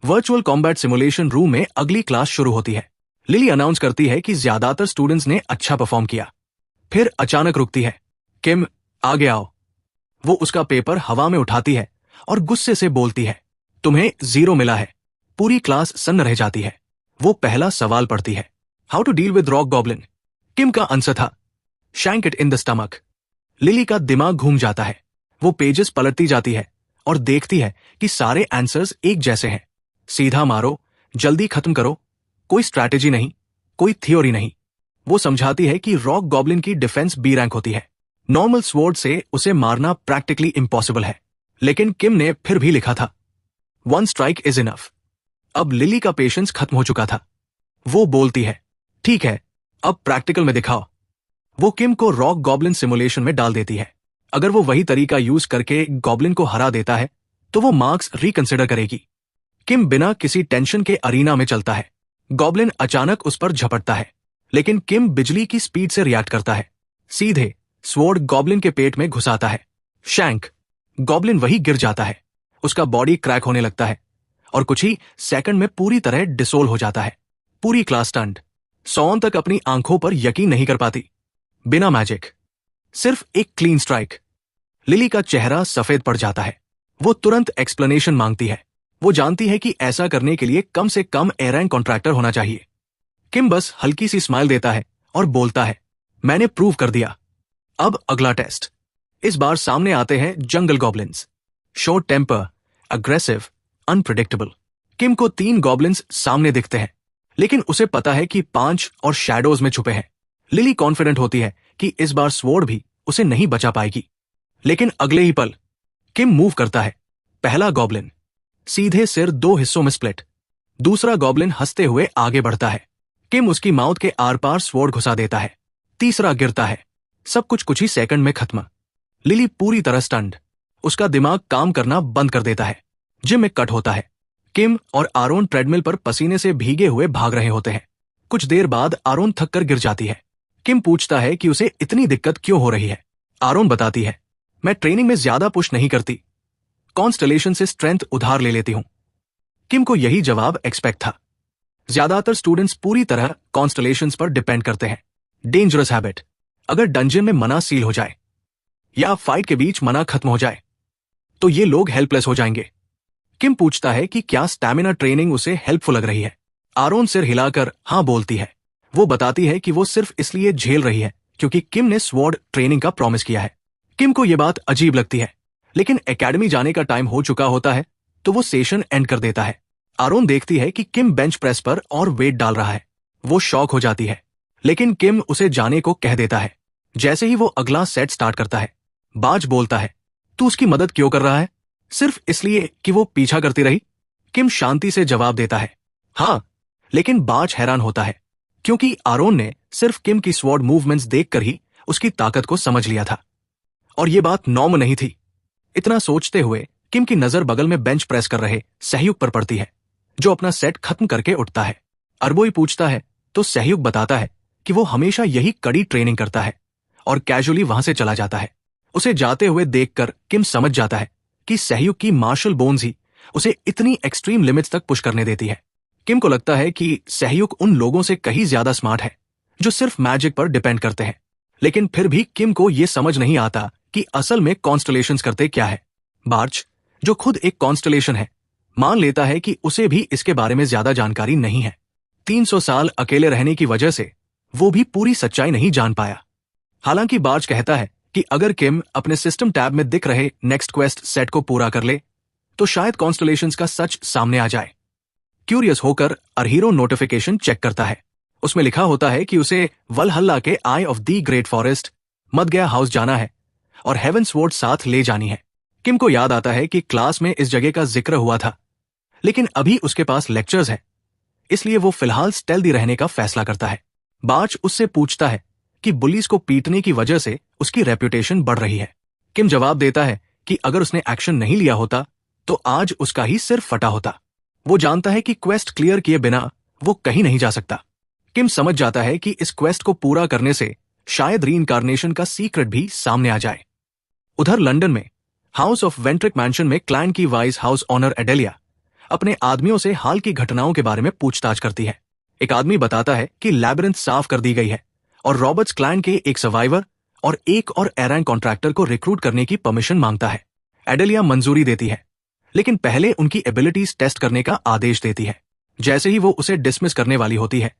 वर्चुअल कॉम्बैट सिमुलेशन रूम में अगली क्लास शुरू होती है। लिली अनाउंस करती है कि ज्यादातर स्टूडेंट्स ने अच्छा परफॉर्म किया। फिर अचानक रुकती है। किम, आगे आओ। वो उसका पेपर हवा में उठाती है और गुस्से से बोलती है, तुम्हें 0 मिला है। पूरी क्लास सन्न रह जाती है। वो पहला सवाल पढ़ती है, how to deal with rock goblin. Kim का आंसर था, shank it in the stomach. Lily का दिमाग घूम जाता है। वो पेजेस पलटती जाती है और देखती है कि सारे आंसर्स एक जैसे हैं। सीधा मारो, जल्दी खत्म करो, कोई स्ट्रैटेजी नहीं, कोई थ्योरी नहीं। वो समझाती है कि रॉक गॉब्लिन की डिफेंस बी रैंक होती है। नॉर्मल स्वॉर्ड से उसे मारना प्रैक्टिकली इम्पॉसिबल है। लेकिन किम ने फिर भी लिखा था, 1 स्ट्राइक इज इनफ। अब लिली का पेशेंस खत्म हो चुका था। वो बोलती है, ठीक है, अब प्रैक्टिकल में दिखाओ। वो किम को रॉक गॉब्लिन सिमुलेशन में डाल देती है। अगर वो वही तरीका यूज करके गॉब्लिन को हरा देता है तो वो मार्क्स रिकंसिडर करेगी। किम बिना किसी टेंशन के अरीना में चलता है। गॉब्लिन अचानक उस पर झपटता है, लेकिन किम बिजली की स्पीड से रिएक्ट करता है। सीधे स्वॉर्ड गॉब्लिन के पेट में घुसाता है। शैंक। गॉब्लिन वही गिर जाता है। उसका बॉडी क्रैक होने लगता है और कुछ ही सेकंड में पूरी तरह डिसोल्व हो जाता है। पूरी क्लास स्टंट। सॉन तक अपनी आंखों पर यकीन नहीं कर पाती। बिना मैजिक, सिर्फ एक क्लीन स्ट्राइक। लिली का चेहरा सफेद पड़ जाता है। वो तुरंत एक्सप्लेनेशन मांगती है। वो जानती है कि ऐसा करने के लिए कम से कम ए रैंक कॉन्ट्रैक्टर होना चाहिए। किम बस हल्की सी स्माइल देता है और बोलता है, मैंने प्रूव कर दिया। अब अगला टेस्ट। इस बार सामने आते हैं जंगल goblins. Short temper, aggressive, unpredictable. Kim को 3 गॉब्लिन्स सामने दिखते हैं, लेकिन उसे पता है कि 5 और शैडोज में छुपे हैं। लिली कॉन्फिडेंट होती है कि इस बार स्वॉर्ड भी उसे नहीं बचा पाएगी। लेकिन अगले ही पल किम मूव करता है। पहला गॉब्लिन सीधे सिर 2 हिस्सों में स्प्लिट। दूसरा गॉब्लिन हंसते हुए आगे बढ़ता है। किम उसकी माउथ के आर पार स्वॉर्ड घुसा देता है। तीसरा गिरता है। सब कुछ ही सेकंड में खत्म। लिली पूरी तरह स्टन्ड। उसका दिमाग काम करना बंद कर देता है। जिम में कट होता है। किम और आरोन ट्रेडमिल पर पसीने से भीगे हुए भाग रहे होते हैं। कुछ देर बाद आरोन थककर गिर जाती है। किम पूछता है कि उसे इतनी दिक्कत क्यों हो रही है। आरोन बताती है, मैं ट्रेनिंग में ज्यादा पुश नहीं करती, कॉन्स्टलेशन से स्ट्रेंथ उधार ले लेती हूं। किम को यही जवाब एक्सपेक्ट था। ज्यादातर स्टूडेंट्स पूरी तरह कॉन्स्टलेशंस पर डिपेंड करते हैं। Dangerous habit. अगर डंजन में मना सील हो जाए या फाइट के बीच मना खत्म हो जाए तो ये लोग हेल्पलेस हो जाएंगे। किम पूछता है कि क्या स्टैमिना ट्रेनिंग उसे हेल्पफुल लग रही है। आरोन सिर हिलाकर हां बोलती है। वो बताती है कि वो सिर्फ इसलिए झेल रही है क्योंकि किम ने स्वॉर्ड ट्रेनिंग का प्रॉमिस किया है। किम को यह बात अजीब लगती है, लेकिन एकेडमी जाने का टाइम हो चुका होता है तो वो सेशन एंड कर देता है। आरोन देखती है कि किम बेंच प्रेस पर और वेट डाल रहा है। वो शॉक हो जाती है, लेकिन किम उसे जाने को कह देता है। जैसे ही वो अगला सेट स्टार्ट करता है, बाज बोलता है, तू उसकी मदद क्यों कर रहा है? सिर्फ इसलिए कि वो पीछा करती रही? किम शांति से जवाब देता है, हाँ। लेकिन बाज हैरान होता है क्योंकि आरोन ने सिर्फ किम की स्वॉर्ड मूवमेंट्स देखकर ही उसकी ताकत को समझ लिया था और ये बात नॉर्मल नहीं थी। इतना सोचते हुए किम की नजर बगल में बेंच प्रेस कर रहे सहयुग पर पड़ती है, जो अपना सेट खत्म करके उठता है। अरबोई पूछता है तो सहयुग बताता है कि वो हमेशा यही कड़ी ट्रेनिंग करता है और कैजुअली वहां से चला जाता है। उसे जाते हुए देखकर किम समझ जाता है कि सहयुग की मार्शल बोन्स ही उसे इतनी एक्सट्रीम लिमिट्स तक पुश करने देती है। किम को लगता है कि सहयुग उन लोगों से कहीं ज्यादा स्मार्ट है जो सिर्फ मैजिक पर डिपेंड करते हैं, लेकिन फिर भी किम को यह समझ नहीं आता कि असल में कॉन्स्टलेशंस करते क्या है। बार्च, जो खुद एक कॉन्स्टलेशन है, मान लेता है कि उसे भी इसके बारे में ज्यादा जानकारी नहीं है। 300 साल अकेले रहने की वजह से वो भी पूरी सच्चाई नहीं जान पाया। हालांकि बार्च कहता है कि अगर किम अपने सिस्टम टैब में दिख रहे नेक्स्ट क्वेस्ट सेट को पूरा कर ले तो शायद कॉन्स्टलेशंस का सच सामने आ जाए। क्यूरियस होकर अरहीरो नोटिफिकेशन चेक करता है। उसमें लिखा होता है कि उसे वलहल्ला के eye of the great forest मदगया हाउस जाना है और हेवंसवोर्ड साथ ले जानी है। किम को याद आता है कि क्लास में इस जगह का जिक्र हुआ था, लेकिन अभी उसके पास लेक्चर्स है, इसलिए वो फिलहाल स्टेल्दी रहने का फैसला करता है। बार्च उससे पूछता है कि बुलीज को पीटने की वजह से उसकी रेपुटेशन बढ़ रही है। किम जवाब देता है कि अगर उसने एक्शन नहीं लिया होता तो आज उसका ही सिर फटा होता। वो जानता है कि क्वेस्ट क्लियर किए बिना वो कहीं नहीं जा सकता। किम समझ जाता है कि इस क्वेस्ट को पूरा करने से शायद रीइंकार्नेशन का सीक्रेट भी सामने आ जाए। उधर लंदन में हाउस ऑफ वेंट्रिक मैंशन में क्लैन की वाइस हाउस ऑनर एडेलिया अपने आदमियों से हाल की घटनाओं के बारे में पूछताछ करती है। एक आदमी बताता है कि लैबिरिंथ साफ कर दी गई है और रॉबर्ट्स क्लैन के एक सर्वाइवर और एक और एरैंग कॉन्ट्रैक्टर को रिक्रूट करने की परमिशन मांगता है। एडेलिया मंजूरी देती है, लेकिन पहले उनकी एबिलिटीज टेस्ट करने का आदेश देती है। जैसे ही वो उसे डिसमिस करने वाली होती है,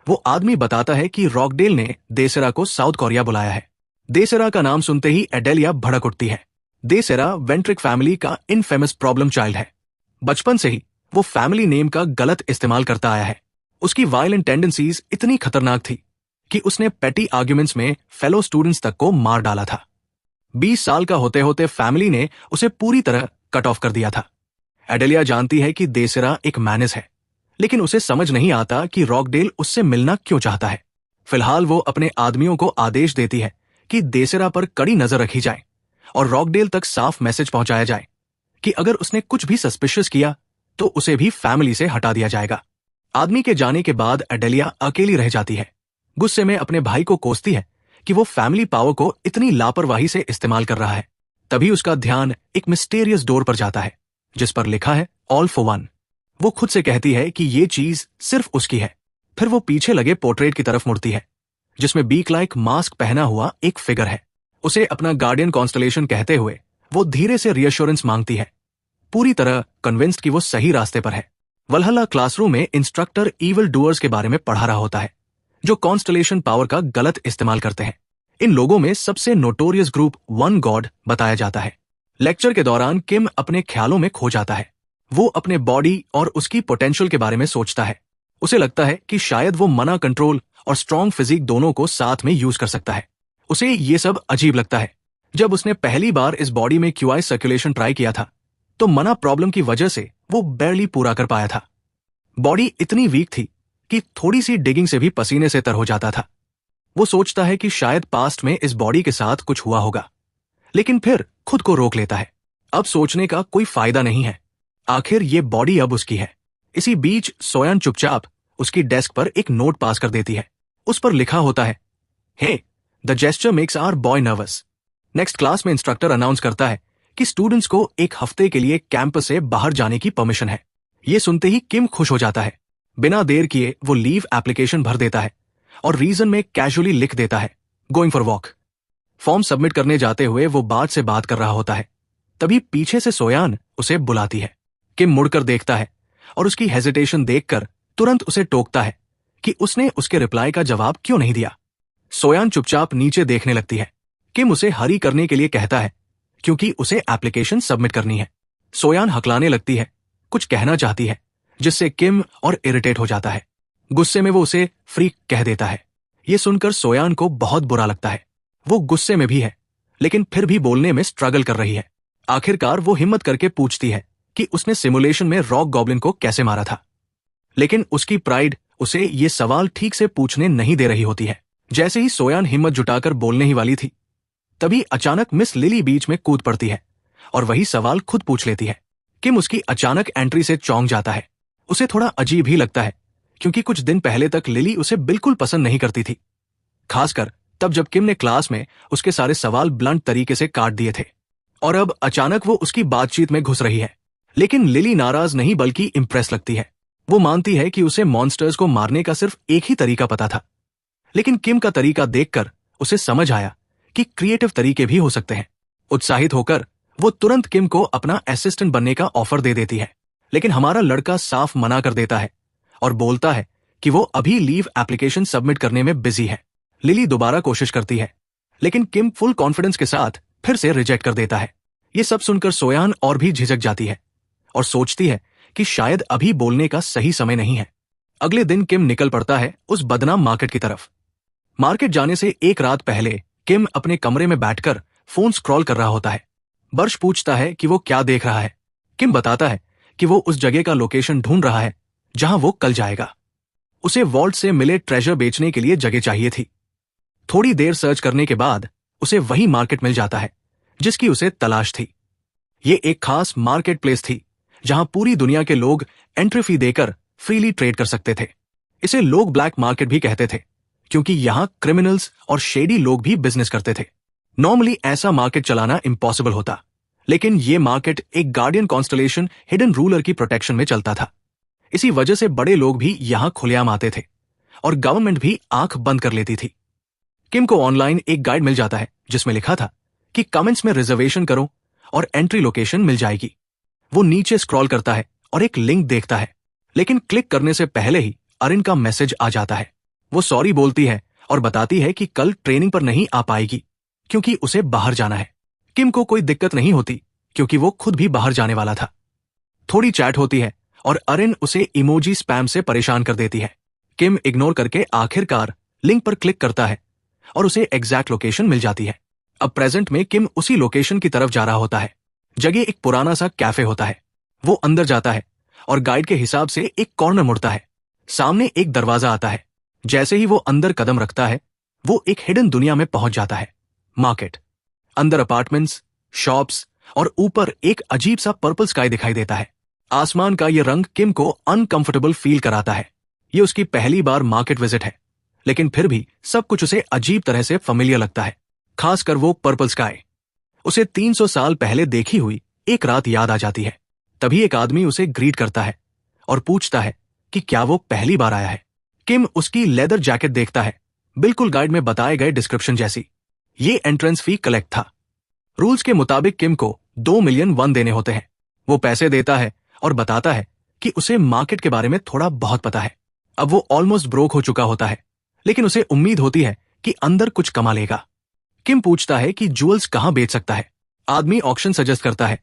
वो आदमी बताता है कि रॉकडेल ने देसेरा को साउथ कोरिया बुलाया है। देसेरा का नाम सुनते ही एडेलिया भड़क उठती है। देसेरा वेंट्रिक फैमिली का इनफेमस प्रॉब्लम चाइल्ड है। बचपन से ही वो फैमिली नेम का गलत इस्तेमाल करता आया है। उसकी वायलेंट टेंडेंसीज इतनी खतरनाक थी कि उसने पेटी आर्ग्यूमेंट्स में फेलो स्टूडेंट्स तक को मार डाला था। 20 साल का होते होते फैमिली ने उसे पूरी तरह कट ऑफ कर दिया था। एडेलिया जानती है कि देसेरा एक मैनेज है, लेकिन उसे समझ नहीं आता कि रॉकडेल उससे मिलना क्यों चाहता है। फिलहाल वो अपने आदमियों को आदेश देती है कि देसेरा पर कड़ी नजर रखी जाए और रॉकडेल तक साफ मैसेज पहुंचाया जाए कि अगर उसने कुछ भी सस्पिशियस किया तो उसे भी फैमिली से हटा दिया जाएगा। आदमी के जाने के बाद एडेलिया अकेली रह जाती है। गुस्से में अपने भाई को कोसती है कि वो फैमिली पावर को इतनी लापरवाही से इस्तेमाल कर रहा है। तभी उसका ध्यान एक मिस्टीरियस डोर पर जाता है जिस पर लिखा है ऑल फॉर वन। वो खुद से कहती है कि ये चीज सिर्फ उसकी है। फिर वो पीछे लगे पोर्ट्रेट की तरफ मुड़ती है जिसमें बीक लाइक मास्क पहना हुआ एक फिगर है। उसे अपना गार्डियन कॉन्स्टलेशन कहते हुए वो धीरे से रियश्योरेंस मांगती है, पूरी तरह कन्विंस्ड कि वो सही रास्ते पर है। वलहल्ला क्लासरूम में इंस्ट्रक्टर इविल डूअर्स के बारे में पढ़ा रहा होता है जो कॉन्स्टलेशन पावर का गलत इस्तेमाल करते हैं। इन लोगों में सबसे नोटोरियस ग्रुप वन गॉड बताया जाता है। लेक्चर के दौरान किम अपने ख्यालों में खो जाता है। वो अपने बॉडी और उसकी पोटेंशियल के बारे में सोचता है। उसे लगता है कि शायद वो मना कंट्रोल और स्ट्रॉन्ग फिजिक दोनों को साथ में यूज कर सकता है। उसे ये सब अजीब लगता है। जब उसने पहली बार इस बॉडी में क्यूआई सर्कुलेशन ट्राई किया था तो मना प्रॉब्लम की वजह से वो बैरली पूरा कर पाया था। बॉडी इतनी वीक थी कि थोड़ी सी डिगिंग से भी पसीने से तर हो जाता था। वो सोचता है कि शायद पास्ट में इस बॉडी के साथ कुछ हुआ होगा, लेकिन फिर खुद को रोक लेता है। अब सोचने का कोई फायदा नहीं है, आखिर ये बॉडी अब उसकी है। इसी बीच सोयान चुपचाप उसकी डेस्क पर एक नोट पास कर देती है। उस पर लिखा होता है, hey, the gesture makes our boy nervous. Next class में इंस्ट्रक्टर अनाउंस करता है कि स्टूडेंट्स को एक हफ्ते के लिए कैंपस से बाहर जाने की परमिशन है। ये सुनते ही किम खुश हो जाता है। बिना देर किए वो लीव एप्लीकेशन भर देता है और रीजन में कैजुअली लिख देता है, going for walk. Form submit करने जाते हुए वो बार्च से बात कर रहा होता है। तभी पीछे से सोयान उसे बुलाती है। किम मुड़कर देखता है और उसकी हेजिटेशन देखकर तुरंत उसे टोकता है कि उसने उसके रिप्लाई का जवाब क्यों नहीं दिया। सोयान चुपचाप नीचे देखने लगती है। किम उसे हरी करने के लिए कहता है क्योंकि उसे एप्लीकेशन सबमिट करनी है। सोयान हकलाने लगती है, कुछ कहना चाहती है, जिससे किम और इरिटेट हो जाता है। गुस्से में वो उसे फ्रीक कह देता है। ये सुनकर सोयान को बहुत बुरा लगता है। वो गुस्से में भी है, लेकिन फिर भी बोलने में स्ट्रगल कर रही है। आखिरकार वो हिम्मत करके पूछती है कि उसने सिमुलेशन में रॉक गॉब्लिन को कैसे मारा था, लेकिन उसकी प्राइड उसे ये सवाल ठीक से पूछने नहीं दे रही होती है। जैसे ही सोयान हिम्मत जुटाकर बोलने ही वाली थी, तभी अचानक मिस लिली बीच में कूद पड़ती है और वही सवाल खुद पूछ लेती है। किम उसकी अचानक एंट्री से चौंक जाता है। उसे थोड़ा अजीब ही लगता है क्योंकि कुछ दिन पहले तक लिली उसे बिल्कुल पसंद नहीं करती थी, खासकर तब जब किम ने क्लास में उसके सारे सवाल ब्लंट तरीके से काट दिए थे और अब अचानक वो उसकी बातचीत में घुस रही है। लेकिन लिली नाराज नहीं बल्कि इंप्रेस लगती है। वो मानती है कि उसे मॉन्स्टर्स को मारने का सिर्फ एक ही तरीका पता था, लेकिन किम का तरीका देखकर उसे समझ आया कि क्रिएटिव तरीके भी हो सकते हैं। उत्साहित होकर वो तुरंत किम को अपना असिस्टेंट बनने का ऑफर दे देती है, लेकिन हमारा लड़का साफ मना कर देता है और बोलता है कि वो अभी लीव एप्लीकेशन सबमिट करने में बिजी है। लिली दोबारा कोशिश करती है, लेकिन किम फुल कॉन्फिडेंस के साथ फिर से रिजेक्ट कर देता है। ये सब सुनकर सोयान और भी झिझक जाती है और सोचती है कि शायद अभी बोलने का सही समय नहीं है। अगले दिन किम निकल पड़ता है उस बदनाम मार्केट की तरफ। मार्केट जाने से एक रात पहले किम अपने कमरे में बैठकर फोन स्क्रॉल कर रहा होता है। बर्श पूछता है कि वो क्या देख रहा है। किम बताता है कि वो उस जगह का लोकेशन ढूंढ रहा है जहां वो कल जाएगा। उसे वॉल्ट से मिले ट्रेजर बेचने के लिए जगह चाहिए थी। थोड़ी देर सर्च करने के बाद उसे वही मार्केट मिल जाता है जिसकी उसे तलाश थी। ये एक खास मार्केट प्लेस थी जहां पूरी दुनिया के लोग एंट्री फी देकर फ्रीली ट्रेड कर सकते थे। इसे लोग ब्लैक मार्केट भी कहते थे क्योंकि यहां क्रिमिनल्स और शेडी लोग भी बिजनेस करते थे। नॉर्मली ऐसा मार्केट चलाना इम्पॉसिबल होता, लेकिन ये मार्केट एक गार्डियन कॉन्स्टलेशन हिडन रूलर की प्रोटेक्शन में चलता था। इसी वजह से बड़े लोग भी यहां खुलेआम आते थे और गवर्नमेंट भी आंख बंद कर लेती थी। किम को ऑनलाइन एक गाइड मिल जाता है जिसमें लिखा था कि कमेंट्स में रिजर्वेशन करो और एंट्री लोकेशन मिल जाएगी। वो नीचे स्क्रॉल करता है और एक लिंक देखता है, लेकिन क्लिक करने से पहले ही अरिन का मैसेज आ जाता है। वो सॉरी बोलती है और बताती है कि कल ट्रेनिंग पर नहीं आ पाएगी क्योंकि उसे बाहर जाना है। किम को कोई दिक्कत नहीं होती क्योंकि वो खुद भी बाहर जाने वाला था। थोड़ी चैट होती है और अरिन उसे इमोजी स्पैम से परेशान कर देती है। किम इग्नोर करके आखिरकार लिंक पर क्लिक करता है और उसे एग्जैक्ट लोकेशन मिल जाती है। अब प्रेजेंट में किम उसी लोकेशन की तरफ जा रहा होता है। जगह एक पुराना सा कैफे होता है। वो अंदर जाता है और गाइड के हिसाब से एक कॉर्नर मुड़ता है। सामने एक दरवाजा आता है। जैसे ही वो अंदर कदम रखता है वो एक हिडन दुनिया में पहुंच जाता है। मार्केट, अंदर अपार्टमेंट्स, शॉप्स और ऊपर एक अजीब सा पर्पल स्काई दिखाई देता है। आसमान का ये रंग किम को अनकंफर्टेबल फील कराता है। ये उसकी पहली बार मार्केट विजिट है, लेकिन फिर भी सब कुछ उसे अजीब तरह से familiar लगता है। खासकर वो पर्पल स्काई। उसे 300 साल पहले देखी हुई एक रात याद आ जाती है। तभी एक आदमी उसे ग्रीट करता है और पूछता है कि क्या वो पहली बार आया है। किम उसकी लेदर जैकेट देखता है, बिल्कुल गाइड में बताए गए डिस्क्रिप्शन जैसी। ये एंट्रेंस फी कलेक्ट था। रूल्स के मुताबिक किम को 2 मिलियन वन देने होते हैं। वो पैसे देता है और बताता है कि उसे मार्केट के बारे में थोड़ा बहुत पता है। अब वो ऑलमोस्ट ब्रोक हो चुका होता है, लेकिन उसे उम्मीद होती है कि अंदर कुछ कमा लेगा। किम पूछता है कि जूल्स कहां बेच सकता है। आदमी ऑक्शन सजेस्ट करता है,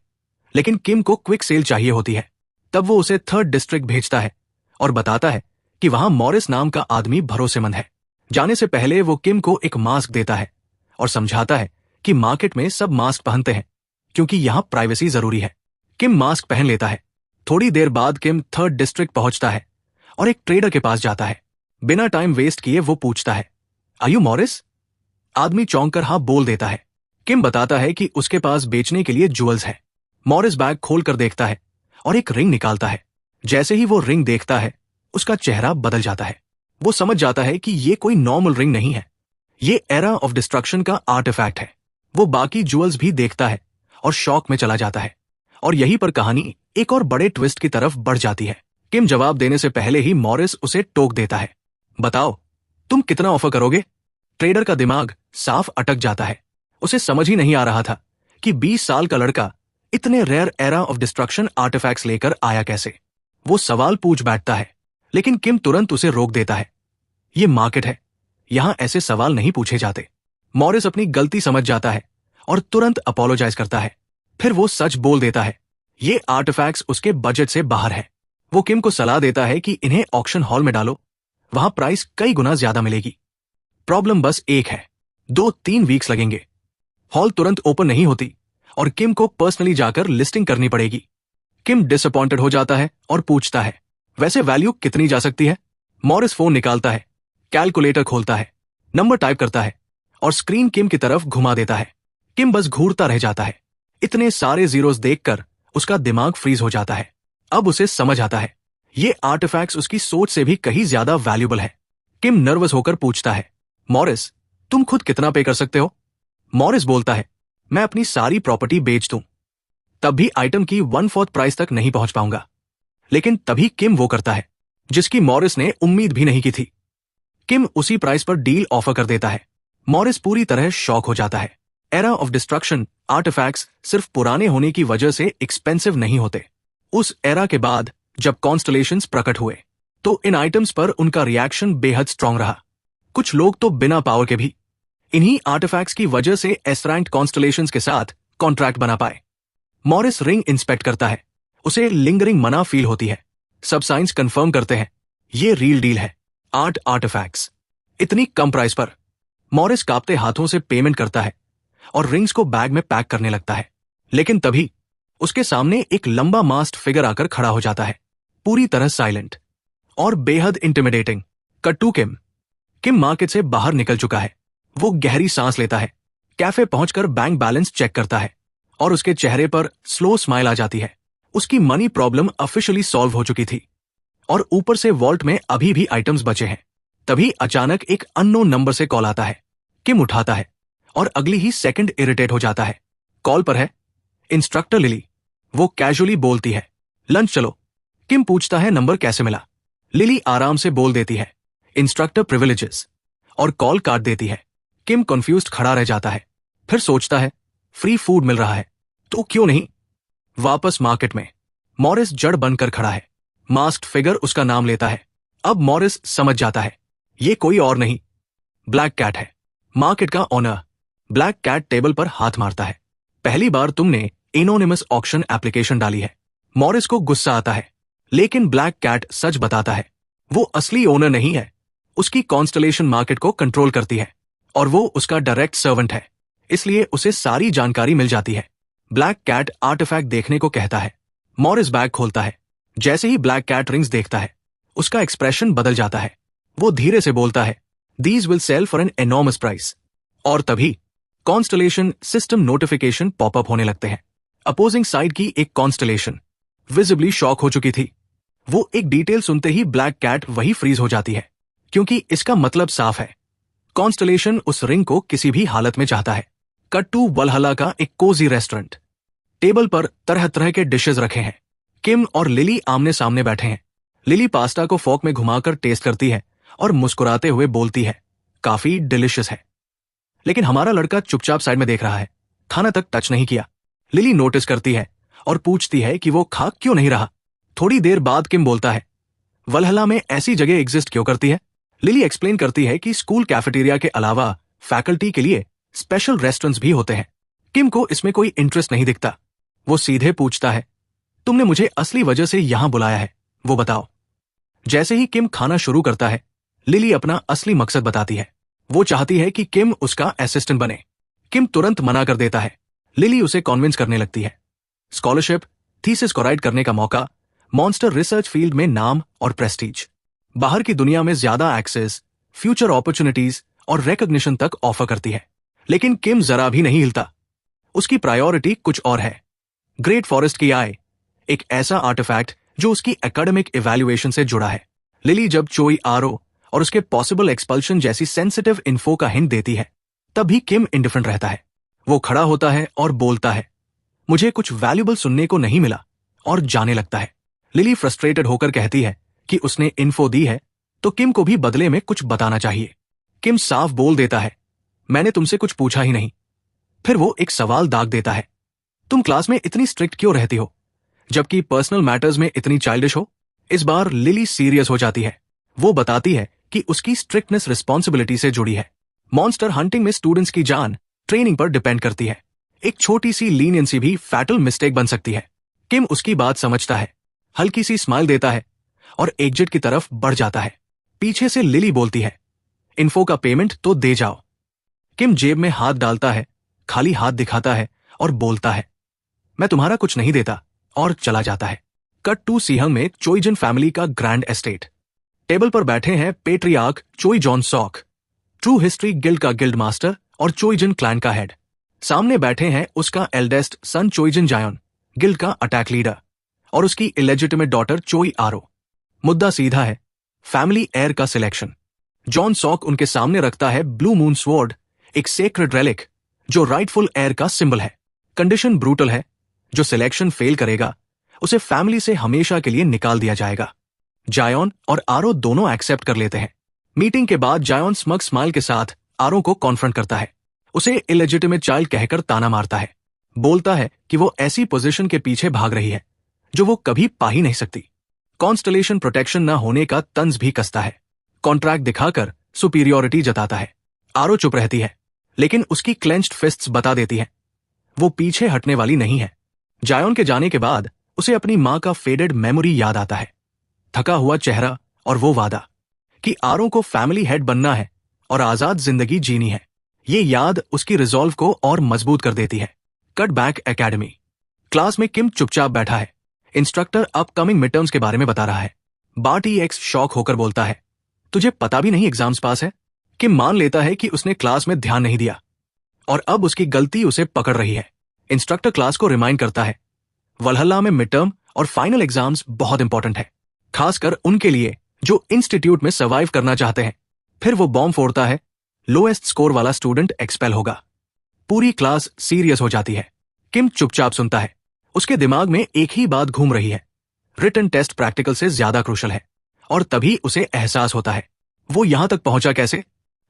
लेकिन किम को क्विक सेल चाहिए होती है। तब वो उसे 3rd डिस्ट्रिक्ट भेजता है और बताता है कि वहां मॉरिस नाम का आदमी भरोसेमंद है। जाने से पहले वो किम को एक मास्क देता है और समझाता है कि मार्केट में सब मास्क पहनते हैं क्योंकि यहां प्राइवेसी जरूरी है। किम मास्क पहन लेता है। थोड़ी देर बाद किम 3rd डिस्ट्रिक्ट पहुंचता है और एक ट्रेडर के पास जाता है। बिना टाइम वेस्ट किए वो पूछता है, आर यू मॉरिस? आदमी चौंक कर हाँ बोल देता है। किम बताता है कि उसके पास बेचने के लिए ज्वेल्स है। मॉरिस बैग खोल कर देखता है और एक रिंग निकालता है। जैसे ही वो रिंग देखता है उसका चेहरा बदल जाता है। वो समझ जाता है कि ये कोई नॉर्मल रिंग नहीं है, ये एरा ऑफ डिस्ट्रक्शन का आर्टिफैक्ट है। वो बाकी ज्वेल्स भी देखता है और शॉक में चला जाता है। और यहीं पर कहानी एक और बड़े ट्विस्ट की तरफ बढ़ जाती है। किम जवाब देने से पहले ही मॉरिस उसे टोक देता है, बताओ तुम कितना ऑफर करोगे? ट्रेडर का दिमाग साफ अटक जाता है। उसे समझ ही नहीं आ रहा था कि 20 साल का लड़का इतने rare era of destruction artifacts लेकर आया कैसे। वो सवाल पूछ बैठता है, लेकिन किम तुरंत उसे रोक देता है। ये मार्केट है, यहां ऐसे सवाल नहीं पूछे जाते। मॉरिस अपनी गलती समझ जाता है और तुरंत अपोलोजाइज करता है। फिर वो सच बोल देता है, ये आर्टिफैक्ट्स उसके बजट से बाहर है। वो किम को सलाह देता है कि इन्हें ऑक्शन हॉल में डालो, वहां प्राइस कई गुना ज्यादा मिलेगी। प्रॉब्लम बस एक है, 2-3 वीक्स लगेंगे। हॉल तुरंत ओपन नहीं होती और किम को पर्सनली जाकर लिस्टिंग करनी पड़ेगी। किम डिसअपॉइंटेड हो जाता है और पूछता है, वैसे वैल्यू कितनी जा सकती है? मॉरिस फोन निकालता है, कैलकुलेटर खोलता है, नंबर टाइप करता है और स्क्रीन किम की तरफ घुमा देता है। किम बस घूरता रह जाता है। इतने सारे जीरोस देखकर उसका दिमाग फ्रीज हो जाता है। अब उसे समझ आता है, ये आर्टिफैक्ट्स उसकी सोच से भी कहीं ज्यादा वैल्यूबल है। किम नर्वस होकर पूछता है, मॉरिस तुम खुद कितना पे कर सकते हो? मॉरिस बोलता है, मैं अपनी सारी प्रॉपर्टी बेच दूं, तब भी आइटम की 1/4 प्राइस तक नहीं पहुंच पाऊंगा। लेकिन तभी किम वो करता है जिसकी मॉरिस ने उम्मीद भी नहीं की थी। किम उसी प्राइस पर डील ऑफर कर देता है। मॉरिस पूरी तरह शॉक हो जाता है। एरा ऑफ डिस्ट्रक्शन आर्टिफैक्ट्स सिर्फ पुराने होने की वजह से एक्सपेंसिव नहीं होते। उस एरा के बाद जब कॉन्स्टलेशंस प्रकट हुए तो इन आइटम्स पर उनका रिएक्शन बेहद स्ट्रांग रहा। कुछ लोग तो बिना पावर के भी इन्हीं आर्टिफैक्ट्स की वजह से एस रैंक कॉन्स्टलेशंस के साथ कॉन्ट्रैक्ट बना पाए। मॉरिस रिंग इंस्पेक्ट करता है। उसे लिंगरिंग मना फील होती है। सब साइंस कंफर्म करते हैं ये रियल डील है। 8 आर्टिफैक्ट्स इतनी कम प्राइस पर। मॉरिस कांपते हाथों से पेमेंट करता है और रिंग्स को बैग में पैक करने लगता है। लेकिन तभी उसके सामने एक लंबा मास्ड फिगर आकर खड़ा हो जाता है, पूरी तरह साइलेंट और बेहद इंटिमिडेटिंग। कट्टू किम। किम मार्केट से बाहर निकल चुका है। वो गहरी सांस लेता है, कैफे पहुंचकर बैंक बैलेंस चेक करता है और उसके चेहरे पर स्लो स्माइल आ जाती है। उसकी मनी प्रॉब्लम ऑफिशियली सॉल्व हो चुकी थी और ऊपर से वॉल्ट में अभी भी आइटम्स बचे हैं। तभी अचानक एक अननोन नंबर से कॉल आता है। किम उठाता है और अगली ही सेकंड इरिटेट हो जाता है। कॉल पर है इंस्ट्रक्टर लिली। वो कैजुअली बोलती है, लंच चलो। किम पूछता है नंबर कैसे मिला। लिली आराम से बोल देती है, इंस्ट्रक्टर प्रिविलेजेस, और कॉल काट देती है। किम कंफ्यूज्ड खड़ा रह जाता है। फिर सोचता है फ्री फूड मिल रहा है तो क्यों नहीं। वापस मार्केट में मॉरिस जड़ बनकर खड़ा है। मास्क्ड फिगर उसका नाम लेता है। अब मॉरिस समझ जाता है ये कोई और नहीं, ब्लैक कैट है, मार्केट का ओनर। ब्लैक कैट टेबल पर हाथ मारता है। पहली बार तुमने एनोनिमस ऑक्शन एप्लीकेशन डाली है। मॉरिस को गुस्सा आता है, लेकिन ब्लैक कैट सच बताता है वो असली ओनर नहीं है। उसकी कॉन्स्टलेशन मार्केट को कंट्रोल करती है और वो उसका डायरेक्ट सर्वेंट है, इसलिए उसे सारी जानकारी मिल जाती है। ब्लैक कैट आर्टिफैक्ट देखने को कहता है। मॉरिस बैग खोलता है। जैसे ही ब्लैक कैट रिंग्स देखता है उसका एक्सप्रेशन बदल जाता है। वो धीरे से बोलता है, these will sell for an enormous price. और तभी कॉन्स्टलेशन सिस्टम नोटिफिकेशन पॉपअप होने लगते हैं। अपोजिंग साइड की एक कॉन्स्टलेशन विजिबली शॉक हो चुकी थी। वो एक डिटेल सुनते ही ब्लैक कैट वही फ्रीज हो जाती है, क्योंकि इसका मतलब साफ है, कॉन्स्टलेशन उस रिंग को किसी भी हालत में चाहता है। कट टू वलहला का एक कोजी रेस्टोरेंट। टेबल पर तरह तरह के डिशेज रखे हैं। किम और लिली आमने सामने बैठे हैं। लिली पास्ता को फोक में घुमाकर टेस्ट करती है और मुस्कुराते हुए बोलती है, काफी डिलिशियस है। लेकिन हमारा लड़का चुपचाप साइड में देख रहा है, खाना तक टच नहीं किया। लिली नोटिस करती है और पूछती है कि वो खा क्यों नहीं रहा। थोड़ी देर बाद किम बोलता है, वलहला में ऐसी जगह एग्जिस्ट क्यों करती है। लिली एक्सप्लेन करती है कि स्कूल कैफेटेरिया के अलावा फैकल्टी के लिए स्पेशल रेस्टोरेंट्स भी होते हैं। किम को इसमें कोई इंटरेस्ट नहीं दिखता। वो सीधे पूछता है, तुमने मुझे असली वजह से यहां बुलाया है, वो बताओ। जैसे ही किम खाना शुरू करता है, लिली अपना असली मकसद बताती है। वो चाहती है कि किम उसका असिस्टेंट बने। किम तुरंत मना कर देता है। लिली उसे कॉन्विंस करने लगती है। स्कॉलरशिप, थीसिस को राइट करने का मौका, मॉन्स्टर रिसर्च फील्ड में नाम और प्रेस्टीज, बाहर की दुनिया में ज्यादा एक्सेस, फ्यूचर अपॉर्चुनिटीज और रिकॉग्निशन तक ऑफर करती है। लेकिन किम जरा भी नहीं हिलता। उसकी प्रायोरिटी कुछ और है। ग्रेट फॉरेस्ट की आय, एक ऐसा आर्टिफैक्ट जो उसकी एकेडमिक इवैल्यूएशन से जुड़ा है। लिली जब चोई आरो और उसके पॉसिबल एक्सपल्शन जैसी सेंसिटिव इन्फो का हिंट देती है, तब भी किम इंडिफरेंट रहता है। वो खड़ा होता है और बोलता है, मुझे कुछ वैल्यूबल सुनने को नहीं मिला, और जाने लगता है। लिली फ्रस्ट्रेटेड होकर कहती है कि उसने इन्फो दी है तो किम को भी बदले में कुछ बताना चाहिए। किम साफ बोल देता है, मैंने तुमसे कुछ पूछा ही नहीं। फिर वो एक सवाल दाग देता है, तुम क्लास में इतनी स्ट्रिक्ट क्यों रहती हो, जबकि पर्सनल मैटर्स में इतनी चाइल्डिश हो। इस बार लिली सीरियस हो जाती है। वो बताती है कि उसकी स्ट्रिक्टनेस रिस्पॉन्सिबिलिटी से जुड़ी है। मॉन्स्टर हंटिंग में स्टूडेंट्स की जान ट्रेनिंग पर डिपेंड करती है। एक छोटी सी लीनियंसी भी फैटल मिस्टेक बन सकती है। किम उसकी बात समझता है, हल्की सी स्माइल देता है और एग्जिट की तरफ बढ़ जाता है। पीछे से लिली बोलती है, इन्फो का पेमेंट तो दे जाओ। किम जेब में हाथ डालता है, खाली हाथ दिखाता है और बोलता है, मैं तुम्हारा कुछ नहीं देता, और चला जाता है। कट टू सीहंग में चोइजन फैमिली का ग्रैंड एस्टेट। टेबल पर बैठे हैं patriarch Choi Jon Sok, true history guild का गिल्ड मास्टर और चोइजन क्लैन का हेड। सामने बैठे हैं उसका एल्डेस्ट सन चोइजन जायन, गिल्ड का अटैक लीडर, और उसकी इलेजिटिमेट डॉटर चोई आरो। मुद्दा सीधा है, फैमिली एयर का सिलेक्शन। जॉन सॉक उनके सामने रखता है ब्लू मून स्वॉर्ड, एक सेक्रेड रेलिक जो राइटफुल एयर का सिंबल है। कंडीशन ब्रूटल है, जो सिलेक्शन फेल करेगा उसे फैमिली से हमेशा के लिए निकाल दिया जाएगा। जायॉन और आरो दोनों एक्सेप्ट कर लेते हैं। मीटिंग के बाद जायॉन स्मग स्माइल के साथ आरो को कॉन्फ्रंट करता है, उसे इलेजिटिमेट चाइल्ड कहकर ताना मारता है, बोलता है कि वो ऐसी पोजीशन के पीछे भाग रही है जो वो कभी पा ही नहीं सकती। कॉन्स्टलेशन प्रोटेक्शन न होने का तंज भी कसता है, कॉन्ट्रैक्ट दिखाकर सुपीरियोरिटी जताता है। आरो चुप रहती है, लेकिन उसकी क्लेंच्ड फिस्ट्स बता देती है वो पीछे हटने वाली नहीं है। जायॉन के जाने के बाद उसे अपनी मां का फेडेड मेमोरी याद आता है, थका हुआ चेहरा और वो वादा कि आरो को फैमिली हेड बनना है और आजाद जिंदगी जीनी है। ये याद उसकी रिजॉल्व को और मजबूत कर देती है। Cut back academy. क्लास में किम चुपचाप बैठा है। इंस्ट्रक्टर अपकमिंग मिड टर्म्स के बारे में बता रहा है। बार्टी एक्स शॉक होकर बोलता है, तुझे पता भी नहीं एग्जाम्स पास है? किम मान लेता है कि उसने क्लास में ध्यान नहीं दिया और अब उसकी गलती उसे पकड़ रही है। इंस्ट्रक्टर क्लास को रिमाइंड करता है, वलहल्ला में मिड टर्म और फाइनल एग्जाम्स बहुत इंपॉर्टेंट है, खासकर उनके लिए जो इंस्टीट्यूट में सर्वाइव करना चाहते हैं। फिर वो बॉम्ब फोड़ता है, लोएस्ट स्कोर वाला स्टूडेंट एक्सपेल होगा। पूरी क्लास सीरियस हो जाती है। किम चुपचाप सुनता है, उसके दिमाग में एक ही बात घूम रही है, रिटन टेस्ट प्रैक्टिकल से ज्यादा क्रूशल है। और तभी उसे एहसास होता है वो यहां तक पहुंचा कैसे,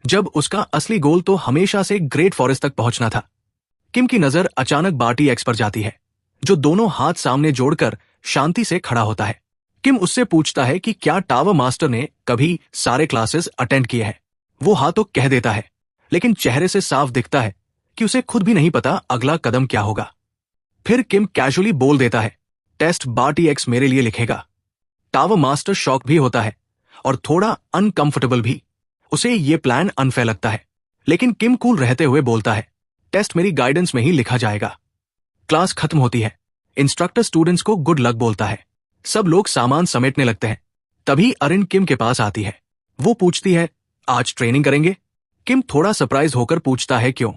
जब उसका असली गोल तो हमेशा से ग्रेट फॉरेस्ट तक पहुंचना था। किम की नजर अचानक बार्टी एक्स पर जाती है, जो दोनों हाथ सामने जोड़कर शांति से खड़ा होता है। किम उससे पूछता है कि क्या टावर मास्टर ने कभी सारे क्लासेस अटेंड किए हैं। वो हाँ तो कह देता है, लेकिन चेहरे से साफ दिखता है कि उसे खुद भी नहीं पता अगला कदम क्या होगा। फिर किम कैजुअली बोल देता है, टेस्ट बार्टी एक्स मेरे लिए लिखेगा। टावर मास्टर शॉक भी होता है और थोड़ा अनकंफर्टेबल भी। उसे ये प्लान अनफेयर लगता है, लेकिन किम कूल रहते हुए बोलता है, टेस्ट मेरी गाइडेंस में ही लिखा जाएगा। क्लास खत्म होती है। इंस्ट्रक्टर स्टूडेंट्स को गुड लक बोलता है। सब लोग सामान समेटने लगते हैं। तभी अरिन किम के पास आती है। वो पूछती है, आज ट्रेनिंग करेंगे? किम थोड़ा सरप्राइज होकर पूछता है, क्यों?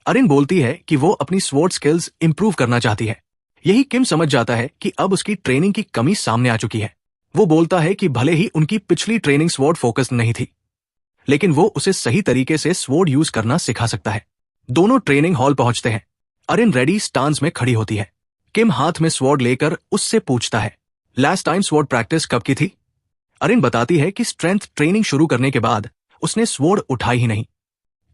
अरिन बोलती है कि वो अपनी स्वॉर्ड स्किल्स इंप्रूव करना चाहती है। यही किम समझ जाता है कि अब उसकी ट्रेनिंग की कमी सामने आ चुकी है। वो बोलता है कि भले ही उनकी पिछली ट्रेनिंग स्वॉर्ड फोकस नहीं थी, लेकिन वो उसे सही तरीके से स्वॉर्ड यूज करना सिखा सकता है। दोनों ट्रेनिंग हॉल पहुंचते हैं। अरिन रेडी स्टांस में खड़ी होती है। किम हाथ में स्वॉर्ड लेकर उससे पूछता है, लास्ट टाइम स्वॉर्ड प्रैक्टिस कब की थी? अरिन बताती है कि स्ट्रेंथ ट्रेनिंग शुरू करने के बाद उसने स्वॉर्ड उठाई ही नहीं।